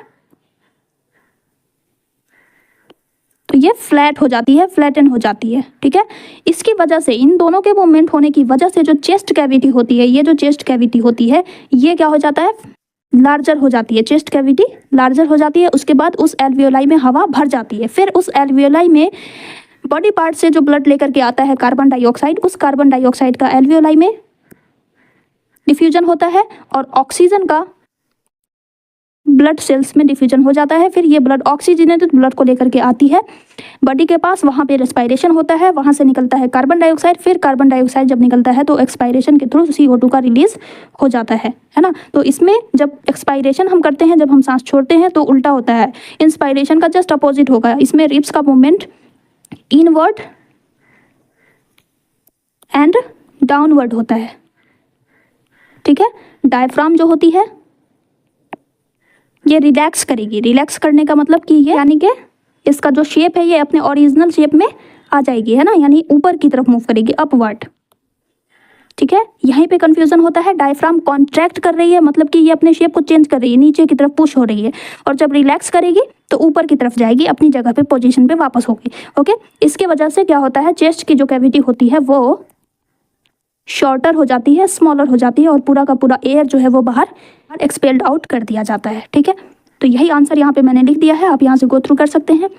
तो ये फ्लैट हो जाती है, फ्लैटन हो जाती है, ठीक है। इसकी वजह से, इन दोनों के मूवमेंट होने की वजह से जो चेस्ट कैविटी होती है, ये जो चेस्ट कैविटी होती है ये क्या हो जाता है, लार्जर हो जाती है। चेस्ट कैविटी लार्जर हो जाती है। उसके बाद उस एल्वियोलाई में हवा भर जाती है। फिर उस एल्वियोलाई में बॉडी पार्ट से जो ब्लड लेकर के आता है कार्बन डाइऑक्साइड, उस कार्बन डाइऑक्साइड का एल्वियोलाई में डिफ्यूजन होता है और ऑक्सीजन का ब्लड सेल्स में डिफ्यूजन हो जाता है। फिर ये ब्लड ऑक्सीजनेटेड ब्लड को लेकर के आती है बॉडी के पास, वहाँ पे रेस्पायरेशन होता है, वहाँ से निकलता है कार्बन डाइऑक्साइड। फिर कार्बन डाइऑक्साइड जब निकलता है तो एक्सपायरेशन के थ्रू CO2 का रिलीज हो जाता है ना। तो इसमें जब एक्सपायरेशन हम करते हैं, जब हम सांस छोड़ते हैं तो उल्टा होता है, इंस्पायरेशन का जस्ट अपोजिट होगा। इसमें रिब्स का मूवमेंट इनवर्ड एंड डाउनवर्ड होता है, ठीक है। डायफ्राम जो होती है ये रिलैक्स करेगी। रिलैक्स करने का मतलब कि ये, यानी कि इसका जो शेप है ये अपने ओरिजिनल शेप में आ जाएगी, है ना, यानी ऊपर की तरफ मूव करेगी, अपवर्ड, ठीक है। यहीं पे कंफ्यूजन होता है, डायफ्राम कॉन्ट्रैक्ट कर रही है मतलब कि ये अपने शेप को चेंज कर रही है, नीचे की तरफ पुश हो रही है, और जब रिलैक्स करेगी तो ऊपर की तरफ जाएगी, अपनी जगह पे पोजीशन पे वापस होगी, ओके। इसके वजह से क्या होता है, चेस्ट की जो कैविटी होती है वो शॉर्टर हो जाती है, स्मॉलर हो जाती है और पूरा का पूरा एयर जो है वो बाहर एक्सपेल्ड आउट कर दिया जाता है, ठीक है। तो यही आंसर यहाँ पे मैंने लिख दिया है, आप यहाँ से गो थ्रू कर सकते हैं।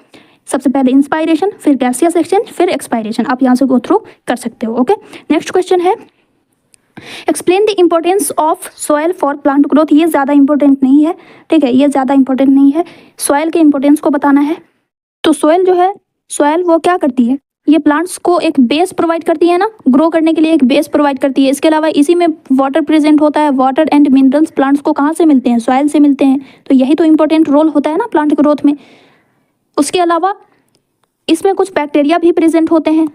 सबसे पहले इंस्पायरेशन, फिर गैसियस एक्सचेंज, फिर एक्सपायरेशन, आप यहाँ से गो थ्रू कर सकते हो, ओके। नेक्स्ट क्वेश्चन है, explain the importance of soil for plant growth, ये ज़्यादा इंपॉर्टेंट नहीं है, ठीक है, ये ज़्यादा इंपॉर्टेंट नहीं है, सॉयल के इंपॉर्टेंस को बताना है। तो सॉयल जो है, सॉयल वो क्या करती है, ये प्लांट्स को एक बेस प्रोवाइड करती है ना, ग्रो करने के लिए एक बेस प्रोवाइड करती है। इसके अलावा इसी में वाटर प्रेजेंट होता है, वाटर एंड मिनरल्स प्लांट्स को कहाँ से मिलते हैं, सॉयल से मिलते हैं। तो यही तो इंपॉर्टेंट रोल होता है ना प्लांट ग्रोथ में। उसके अलावा इसमें कुछ बैक्टीरिया भी प्रेजेंट होते हैं।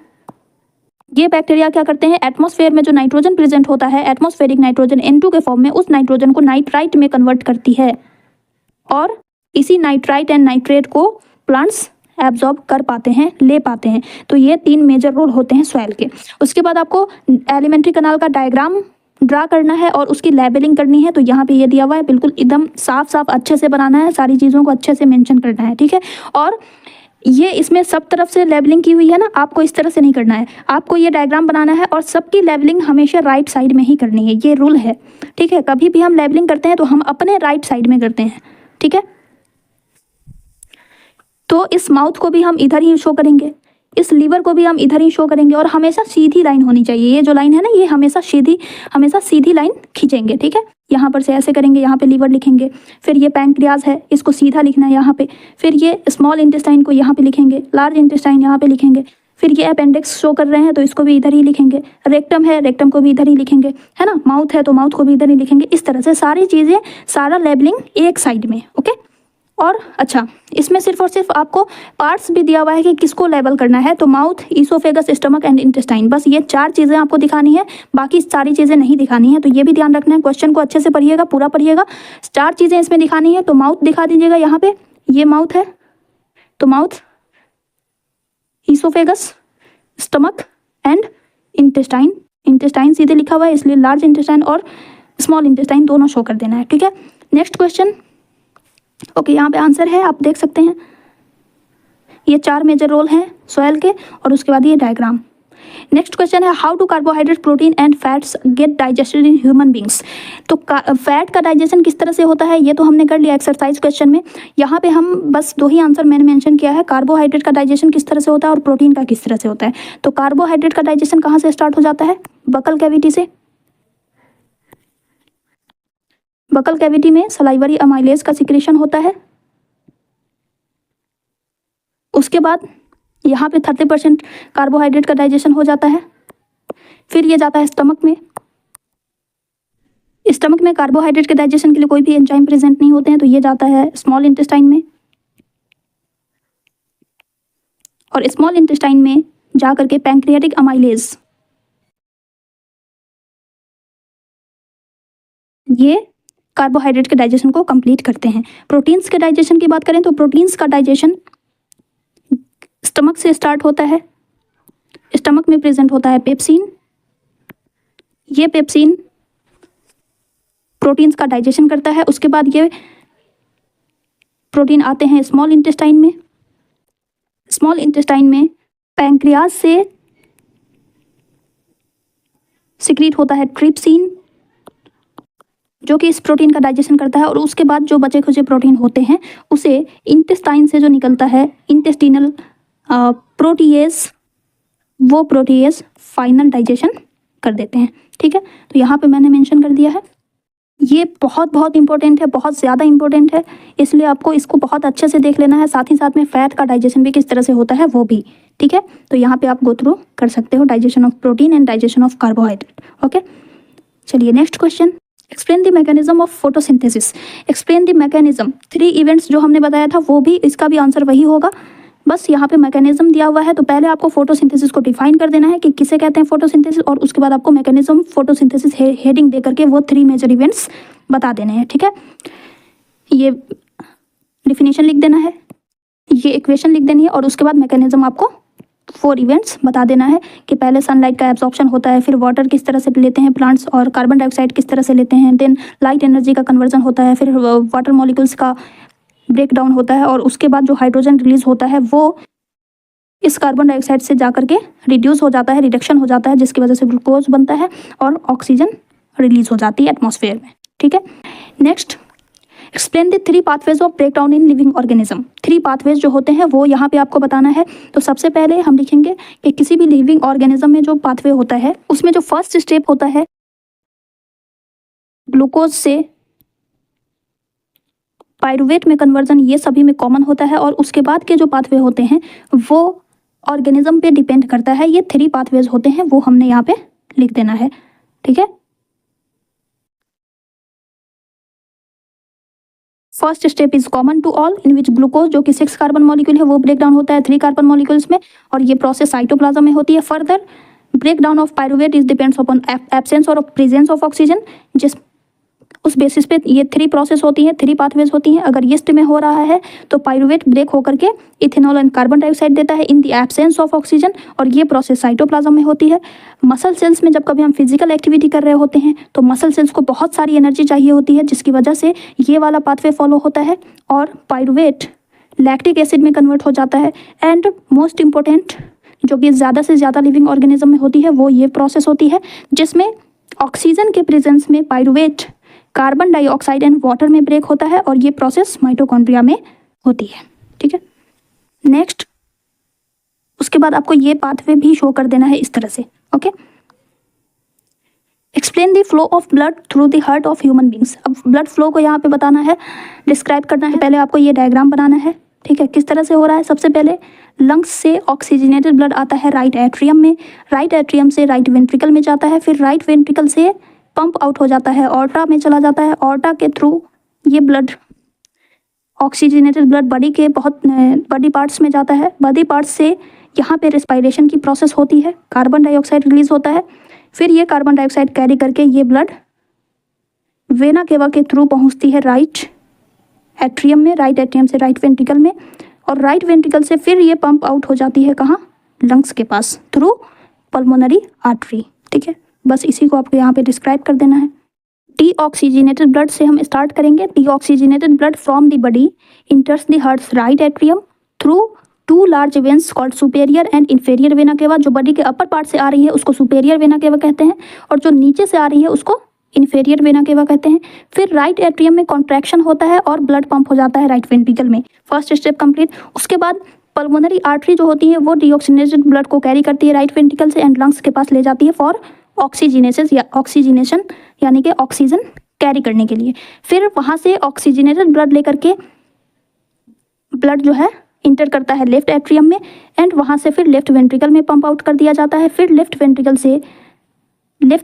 ये बैक्टीरिया क्या करते हैं, एटमॉस्फेयर में जो नाइट्रोजन प्रेजेंट होता है, एटमॉस्फेरिक नाइट्रोजन N2 के फॉर्म में, उस नाइट्रोजन को नाइट्राइट में कन्वर्ट करती है और इसी नाइट्राइट एंड नाइट्रेट को प्लांट्स एब्जॉर्ब कर पाते हैं, ले पाते हैं। तो ये 3 मेजर रोल होते हैं सॉइल के। उसके बाद आपको एलिमेंट्री कैनाल का डायग्राम ड्रा करना है और उसकी लेबलिंग करनी है। तो यहाँ पे ये दिया हुआ है, बिल्कुल एकदम साफ साफ अच्छे से बनाना है, सारी चीज़ों को अच्छे से मेंशन करना है, ठीक है। और ये इसमें सब तरफ से लेबलिंग की हुई है ना, आपको इस तरह से नहीं करना है, आपको ये डायग्राम बनाना है और सबकी लेबलिंग हमेशा राइट साइड में ही करनी है, ये रूल है, ठीक है। कभी भी हम लेबलिंग करते हैं तो हम अपने राइट साइड में करते हैं, ठीक है। तो इस माउथ को भी हम इधर ही शो करेंगे, इस लीवर को भी हम इधर ही शो करेंगे और हमेशा सीधी लाइन होनी चाहिए। ये जो लाइन है ना, ये हमेशा सीधी लाइन खींचेंगे, ठीक है। यहाँ पर से ऐसे करेंगे, यहाँ पे लीवर लिखेंगे, फिर ये पैंक्रियाज है, इसको सीधा लिखना है यहाँ पे, फिर ये स्मॉल इंटेस्टाइन को यहाँ पे लिखेंगे, लार्ज इंटेस्टाइन यहाँ पे लिखेंगे, फिर ये अपेंडिक्स शो कर रहे हैं तो इसको भी इधर ही लिखेंगे, रेक्टम है, रेक्टम को भी इधर ही लिखेंगे, है ना, माउथ है तो माउथ को भी इधर ही लिखेंगे। इस तरह से सारी चीज़ें, सारा लेबलिंग एक साइड में, ओके। और अच्छा, इसमें सिर्फ और सिर्फ आपको पार्ट्स भी दिया हुआ है कि किसको लेबल करना है। तो mouth, oesophagus, stomach and intestine, बस ये 4 चीज़ें आपको दिखानी है, बाकी 4 चीज़ें नहीं दिखानी है। तो ये भी ध्यान रखना है, क्वेश्चन को अच्छे से पढ़िएगा, पूरा पढ़िएगा। 4 चीज़ें इसमें दिखानी है। तो माउथ दिखा दीजिएगा, यहाँ पे ये माउथ है, तो mouth, oesophagus, stomach and intestine. Intestine सीधे लिखा हुआ है इसलिए लार्ज इंटेस्टाइन और स्मॉल इंटेस्टाइन दोनों शो कर देना है, ठीक है। नेक्स्ट क्वेश्चन, ओके, यहाँ पे आंसर है, आप देख सकते हैं। ये 4 मेजर रोल हैं सॉयल के और उसके बाद ये डायग्राम। नेक्स्ट क्वेश्चन है, how do carbohydrate, protein and fats get digested in human beings. तो फैट का डाइजेशन किस तरह से होता है, ये तो हमने कर लिया एक्सरसाइज क्वेश्चन में। यहाँ पे हम बस 2 ही आंसर मैंने मेंशन किया है, कार्बोहाइड्रेट का डाइजेशन किस तरह से होता है और प्रोटीन का किस तरह से होता है। तो कार्बोहाइड्रेट का डाइजेशन कहाँ से स्टार्ट हो जाता है, बकल कैविटी से। बकल कैविटी में सलाइवरी अमाइलेज का सिक्रेशन होता है। उसके बाद यहाँ पे 30% कार्बोहाइड्रेट का डाइजेशन हो जाता है। फिर ये जाता है स्टमक में। स्टमक में कार्बोहाइड्रेट के डाइजेशन के लिए कोई भी एंजाइम प्रेजेंट नहीं होते हैं, तो ये जाता है स्मॉल इंटेस्टाइन में। और स्मॉल इंटेस्टाइन में जा करके पैंक्रियाटिक अमाइलेज, ये कार्बोहाइड्रेट के डाइजेशन को कंप्लीट करते हैं। प्रोटीन्स के डाइजेशन की बात करें तो प्रोटीन्स का डाइजेशन स्टमक से स्टार्ट होता है। स्टमक में प्रेजेंट होता है पेप्सिन। ये पेप्सिन प्रोटीन्स का डाइजेशन करता है। उसके बाद ये प्रोटीन आते हैं स्मॉल इंटेस्टाइन में। स्मॉल इंटेस्टाइन में पैंक्रियाज से सिक्रीट होता है ट्रिप्सिन, जो कि इस प्रोटीन का डाइजेशन करता है। और उसके बाद जो बचे खुचे प्रोटीन होते हैं उसे इंटेस्टाइन से जो निकलता है इंटेस्टिनल प्रोटीएज, वो प्रोटीएज फाइनल डाइजेशन कर देते हैं, ठीक है। तो यहाँ पे मैंने मेंशन कर दिया है। ये बहुत बहुत इंपॉर्टेंट है, बहुत ज़्यादा इंपॉर्टेंट है, इसलिए आपको इसको बहुत अच्छे से देख लेना है। साथ ही साथ में फैट का डाइजेशन भी किस तरह से होता है वो भी, ठीक है। तो यहाँ पे आप गो थ्रू कर सकते हो digestion of protein and digestion of carbohydrate, okay. चलिए next question, explain the mechanism of photosynthesis. Explain the mechanism, 3 events जो हमने बताया था वो भी, इसका भी आंसर वही होगा। बस यहाँ पे मैकेनिज्म दिया हुआ है, तो पहले आपको फोटोसिंथेसिस को डिफाइन कर देना है कि किसे कहते हैं फोटोसिंथेसिस, और उसके बाद आपको मैकेनिज्म फोटोसिंथेसिस हेडिंग दे करके वो 3 मेजर इवेंट्स बता देने हैं, ठीक है। ये डिफिनेशन लिख देना है, ये इक्वेशन लिख देनी है, और उसके बाद मैकेनिज्म आपको 4 इवेंट्स बता देना है कि पहले सनलाइट का एब्जॉर्प्शन होता है, फिर वाटर किस तरह से लेते हैं प्लांट्स और कार्बन डाइऑक्साइड किस तरह से लेते हैं, देन लाइट एनर्जी का कन्वर्जन होता है, फिर वाटर मॉलिक्यूल्स का ब्रेक डाउन होता है, और उसके बाद जो हाइड्रोजन रिलीज होता है वो इस कार्बन डाइऑक्साइड से जा करके रिड्यूस हो जाता है, रिडक्शन हो जाता है, जिसकी वजह से ग्लूकोज बनता है और ऑक्सीजन रिलीज हो जाती है एटमॉस्फेयर में, ठीक है। Next, explain the 3 pathways of break down in living organism. 3 pathways जो होते हैं वो यहाँ पे आपको बताना है। तो सबसे पहले हम लिखेंगे कि किसी भी लिविंग ऑर्गेनिज्म में जो पाथवे होता है उसमें जो फर्स्ट स्टेप होता है ग्लूकोज से पायरुवेट में कन्वर्जन ये सभी में कॉमन होता है, और उसके बाद के जो पाथवे होते हैं वो ऑर्गेनिज्म पे डिपेंड करता है। ये 3 पाथवेज होते हैं, वो हमने यहाँ पे लिख देना है, ठीक है। First step is common to all, in which glucose जो कि 6 कार्बन मॉलिक्यूल है वो ब्रेक डाउन होता है 3 कार्बन मॉलिक्यूल्स में, और ये प्रोसेस साइटोप्लाज्म में होती है। Further break down of pyruvate is depends upon absence और प्रेजेंस ऑफ ऑक्सीजन, जिस उस बेसिस पे ये 3 प्रोसेस होती हैं, 3 पाथवेज होती हैं। अगर यीस्ट में हो रहा है तो पायरुवेट ब्रेक होकर के इथेनॉल एंड कार्बन डाइऑक्साइड देता है इन द एब्सेंस ऑफ ऑक्सीजन, और ये प्रोसेस साइटोप्लाज्म में होती है। मसल सेल्स में जब कभी हम फिजिकल एक्टिविटी कर रहे होते हैं तो मसल सेल्स को बहुत सारी एनर्जी चाहिए होती है, जिसकी वजह से ये वाला पाथवे फॉलो होता है, और पायरुवेट लैक्टिक एसिड में कन्वर्ट हो जाता है। एंड मोस्ट इंपॉर्टेंट जो कि ज़्यादा से ज़्यादा लिविंग ऑर्गेनिज्म में होती है वो ये प्रोसेस होती है, जिसमें ऑक्सीजन के प्रेजेंस में pyruvate carbon dioxide and water में ब्रेक होता है, और ये प्रोसेस माइटोकॉन्ड्रिया में होती है, ठीक है। नेक्स्ट, उसके बाद आपको ये पाथवे भी शो कर देना है इस तरह से, okay. Explain the flow of blood through the heart of human beings. अब ब्लड फ्लो को यहाँ पे बताना है, डिस्क्राइब करना है। पहले आपको ये डायग्राम बनाना है, ठीक है। किस तरह से हो रहा है, सबसे पहले लंग्स से ऑक्सीजनेटेड ब्लड आता है राइट एट्रियम में, राइट एट्रियम से राइट वेंट्रिकल में जाता है, फिर राइट वेंट्रिकल से पंप आउट हो जाता है, ऑर्टा में चला जाता है। ऑर्टा के थ्रू ये ब्लड ऑक्सीजनेटेड ब्लड बॉडी के बहुत बॉडी पार्ट्स में जाता है। बॉडी पार्ट्स से यहाँ पे रेस्पिरेशन की प्रोसेस होती है, कार्बन डाइऑक्साइड रिलीज होता है, फिर ये कार्बन डाइऑक्साइड कैरी करके ये ब्लड वेना केवा के थ्रू पहुँचती है राइट एट्रियम में, राइट एट्रियम से राइट वेंट्रिकल में, और राइट वेंट्रिकल से फिर ये पंप आउट हो जाती है कहाँ, लंग्स के पास, थ्रू पल्मोनरी आर्टरी, ठीक है। बस इसी को आपको यहाँ पे डिस्क्राइब कर देना है। डीऑक्सीजनेटेड ब्लड से हम स्टार्ट करेंगे। Deoxygenated blood from the body इंटर्स the hearts right atrium through 2 large veins called superior end inferior vena cava. जो बॉडी के अपर पार्ट से आ रही है उसको सुपेरियर वेना केवा कहते हैं, और जो नीचे से आ रही है उसको इन्फेरियर वेना केवा कहते हैं। फिर राइट एट्रियम में कॉन्ट्रैक्शन होता है और ब्लड पंप हो जाता है राइट वेंट्रिकल में। First step complete. उसके बाद पल्मोनरी आर्टरी जो होती है वो डीऑक्सीजनेटेड ब्लड को कैरी करती है राइट वेंट्रिकल से एंड लंग्स के पास ले जाती है फॉर ऑक्सीजनेशन यानी कि ऑक्सीजन कैरी करने के लिए। फिर वहाँ से ऑक्सीजनेटेड ब्लड लेकर के ब्लड जो है इंटर करता है लेफ्ट एट्रियम में, एंड वहाँ से फिर लेफ्ट वेंट्रिकल में पंप आउट कर दिया जाता है। फिर लेफ्ट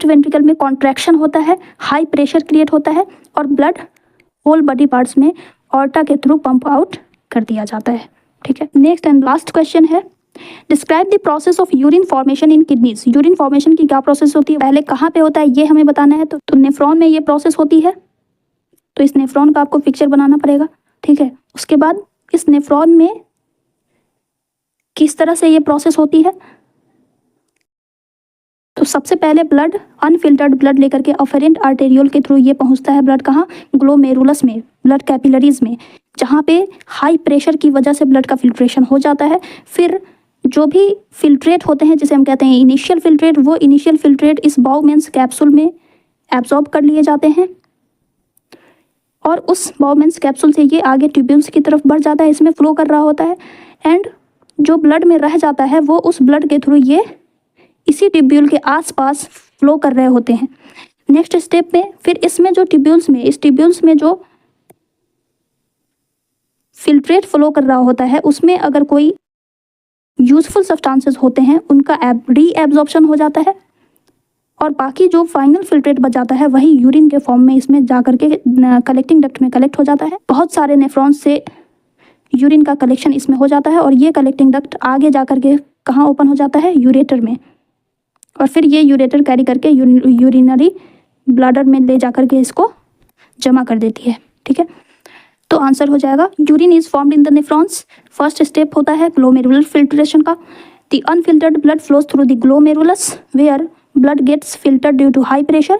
वेंट्रिकल में कॉन्ट्रैक्शन होता है, हाई प्रेशर क्रिएट होता है, और ब्लड होल बॉडी पार्ट्स में ऑर्टा के थ्रू पंप आउट कर दिया जाता है, ठीक है। नेक्स्ट एंड लास्ट क्वेश्चन है, describe the process of urine formation in kidneys. Urine formation की क्या प्रोसेस होती है, पहले कहाँ पे होता है ये हमें बताना है। तो नेफ्रॉन में ये प्रोसेस होती है, तो इस नेफ्रॉन का आपको पिक्चर बनाना पड़ेगा, ठीक है। उसके बाद इस नेफ्रॉन में किस तरह से ये प्रोसेस होती है, तो सबसे पहले ब्लड अनफिल्टर्ड ब्लड लेकर के अफेरेंट आर्टेरियोल के थ्रू ये पहुंचता है ब्लड कहाँ, ग्लोमेरुलस में, ब्लड कैपिलरीज में, जहाँ पे हाई प्रेशर की वजह से ब्लड का फिल्ट्रेशन हो जाता है। फिर जो भी फिल्ट्रेट होते हैं जिसे हम कहते हैं इनिशियल फिल्ट्रेट, वो इनिशियल फिल्ट्रेट इस बाउमेंस कैप्सूल में एब्जॉर्ब कर लिए जाते हैं, और उस बाउमेंस कैप्सूल से ये आगे ट्यूब्यूल्स की तरफ बढ़ जाता है, इसमें फ्लो कर रहा होता है, एंड जो ब्लड में रह जाता है वो उस ब्लड के थ्रू ये इसी ट्यूब्यूल के आसपास फ्लो कर रहे होते हैं। नेक्स्ट स्टेप में फिर इसमें जो इस ट्यूब्यूल्स में जो फिल्ट्रेट फ्लो कर रहा होता है उसमें अगर कोई यूजफुल सब्सटेंसेस होते हैं उनका रीएब्जॉर्प्शन हो जाता है, और बाकी जो फाइनल फिल्ट्रेट बच जाता है वही यूरिन के फॉर्म में इसमें जा करके कलेक्टिंग डक्ट में कलेक्ट हो जाता है। बहुत सारे नेफ्रॉन्स से यूरिन का कलेक्शन इसमें हो जाता है, और ये कलेक्टिंग डक्ट आगे जा करके कहाँ ओपन हो जाता है, यूरेटर में, और फिर ये यूरेटर कैरी करके यूरिनरी ब्लैडर में ले जा करके इसको जमा कर देती है, ठीक है। तो आंसर हो जाएगा urine is formed in the nephrons. First step होता है ग्लोमेरुलर फिल्ट्रेशन का। The unfiltered blood flows through the glomerulus where blood gets filtered due to high pressure,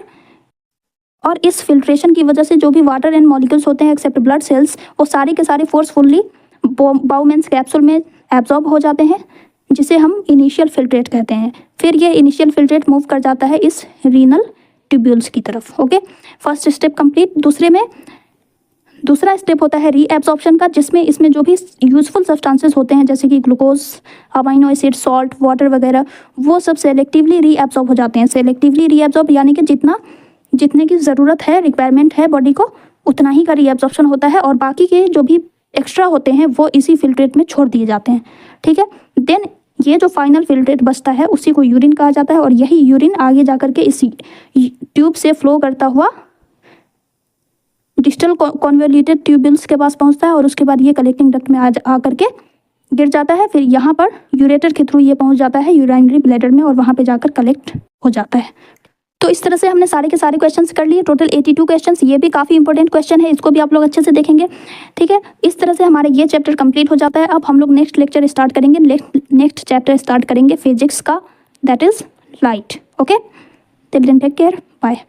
और इस फिल्ट्रेशन की वजह से जो भी वाटर एंड मॉलिक्यूल्स होते हैं एक्सेप्ट ब्लड सेल्स वो सारे के सारे फोर्सफुली बाउमेंस कैप्सूल में एब्जॉर्ब हो जाते हैं, जिसे हम इनिशियल फिल्ट्रेट कहते हैं। फिर ये इनिशियल फिल्ट्रेट मूव कर जाता है इस रीनल ट्यूब्यूल्स की तरफ, ओके। First step complete. दूसरा स्टेप होता है रीएब्जॉर्प्शन का, जिसमें इसमें जो भी यूजफुल सब्सटेंसेस होते हैं जैसे कि glucose, amino acid, salt, water वगैरह, वो सब सेलेक्टिवली रीएब्जॉर्ब हो जाते हैं। सेलेक्टिवली रीएब्जॉर्ब यानी कि जितना जितने की ज़रूरत है, रिक्वायरमेंट है बॉडी को, उतना ही का रीअब्जॉर्प्शन होता है और बाकी के जो भी एक्स्ट्रा होते हैं वो इसी फिल्ट्रेट में छोड़ दिए जाते हैं। ठीक है, देन ये जो फाइनल फिल्ट्रेट बचता है उसी को यूरिन कहा जाता है और यही यूरिन आगे जा करके इसी ट्यूब से फ्लो करता हुआ डिस्टल कॉन्वोल्यूटेड ट्यूबल्स के पास पहुंचता है और उसके बाद ये कलेक्टिंग डक्ट में आ करके गिर जाता है। फिर यहाँ पर यूरेटर के थ्रू ये पहुंच जाता है यूरिनरी ब्लैडर में और वहाँ पे जाकर कलेक्ट हो जाता है। तो इस तरह से हमने सारे के सारे क्वेश्चंस कर लिए, टोटल 82 क्वेश्चंस। ये भी काफ़ी इंपॉर्टेंट क्वेश्चन है, इसको भी आप लोग अच्छे से देखेंगे। ठीक है, इस तरह से हमारा ये चैप्टर कंप्लीट हो जाता है। अब हम लोग नेक्स्ट लेक्चर स्टार्ट करेंगे, नेक्स्ट चैप्टर स्टार्ट करेंगे फिजिक्स का, that is light. Okay, till then take care, bye.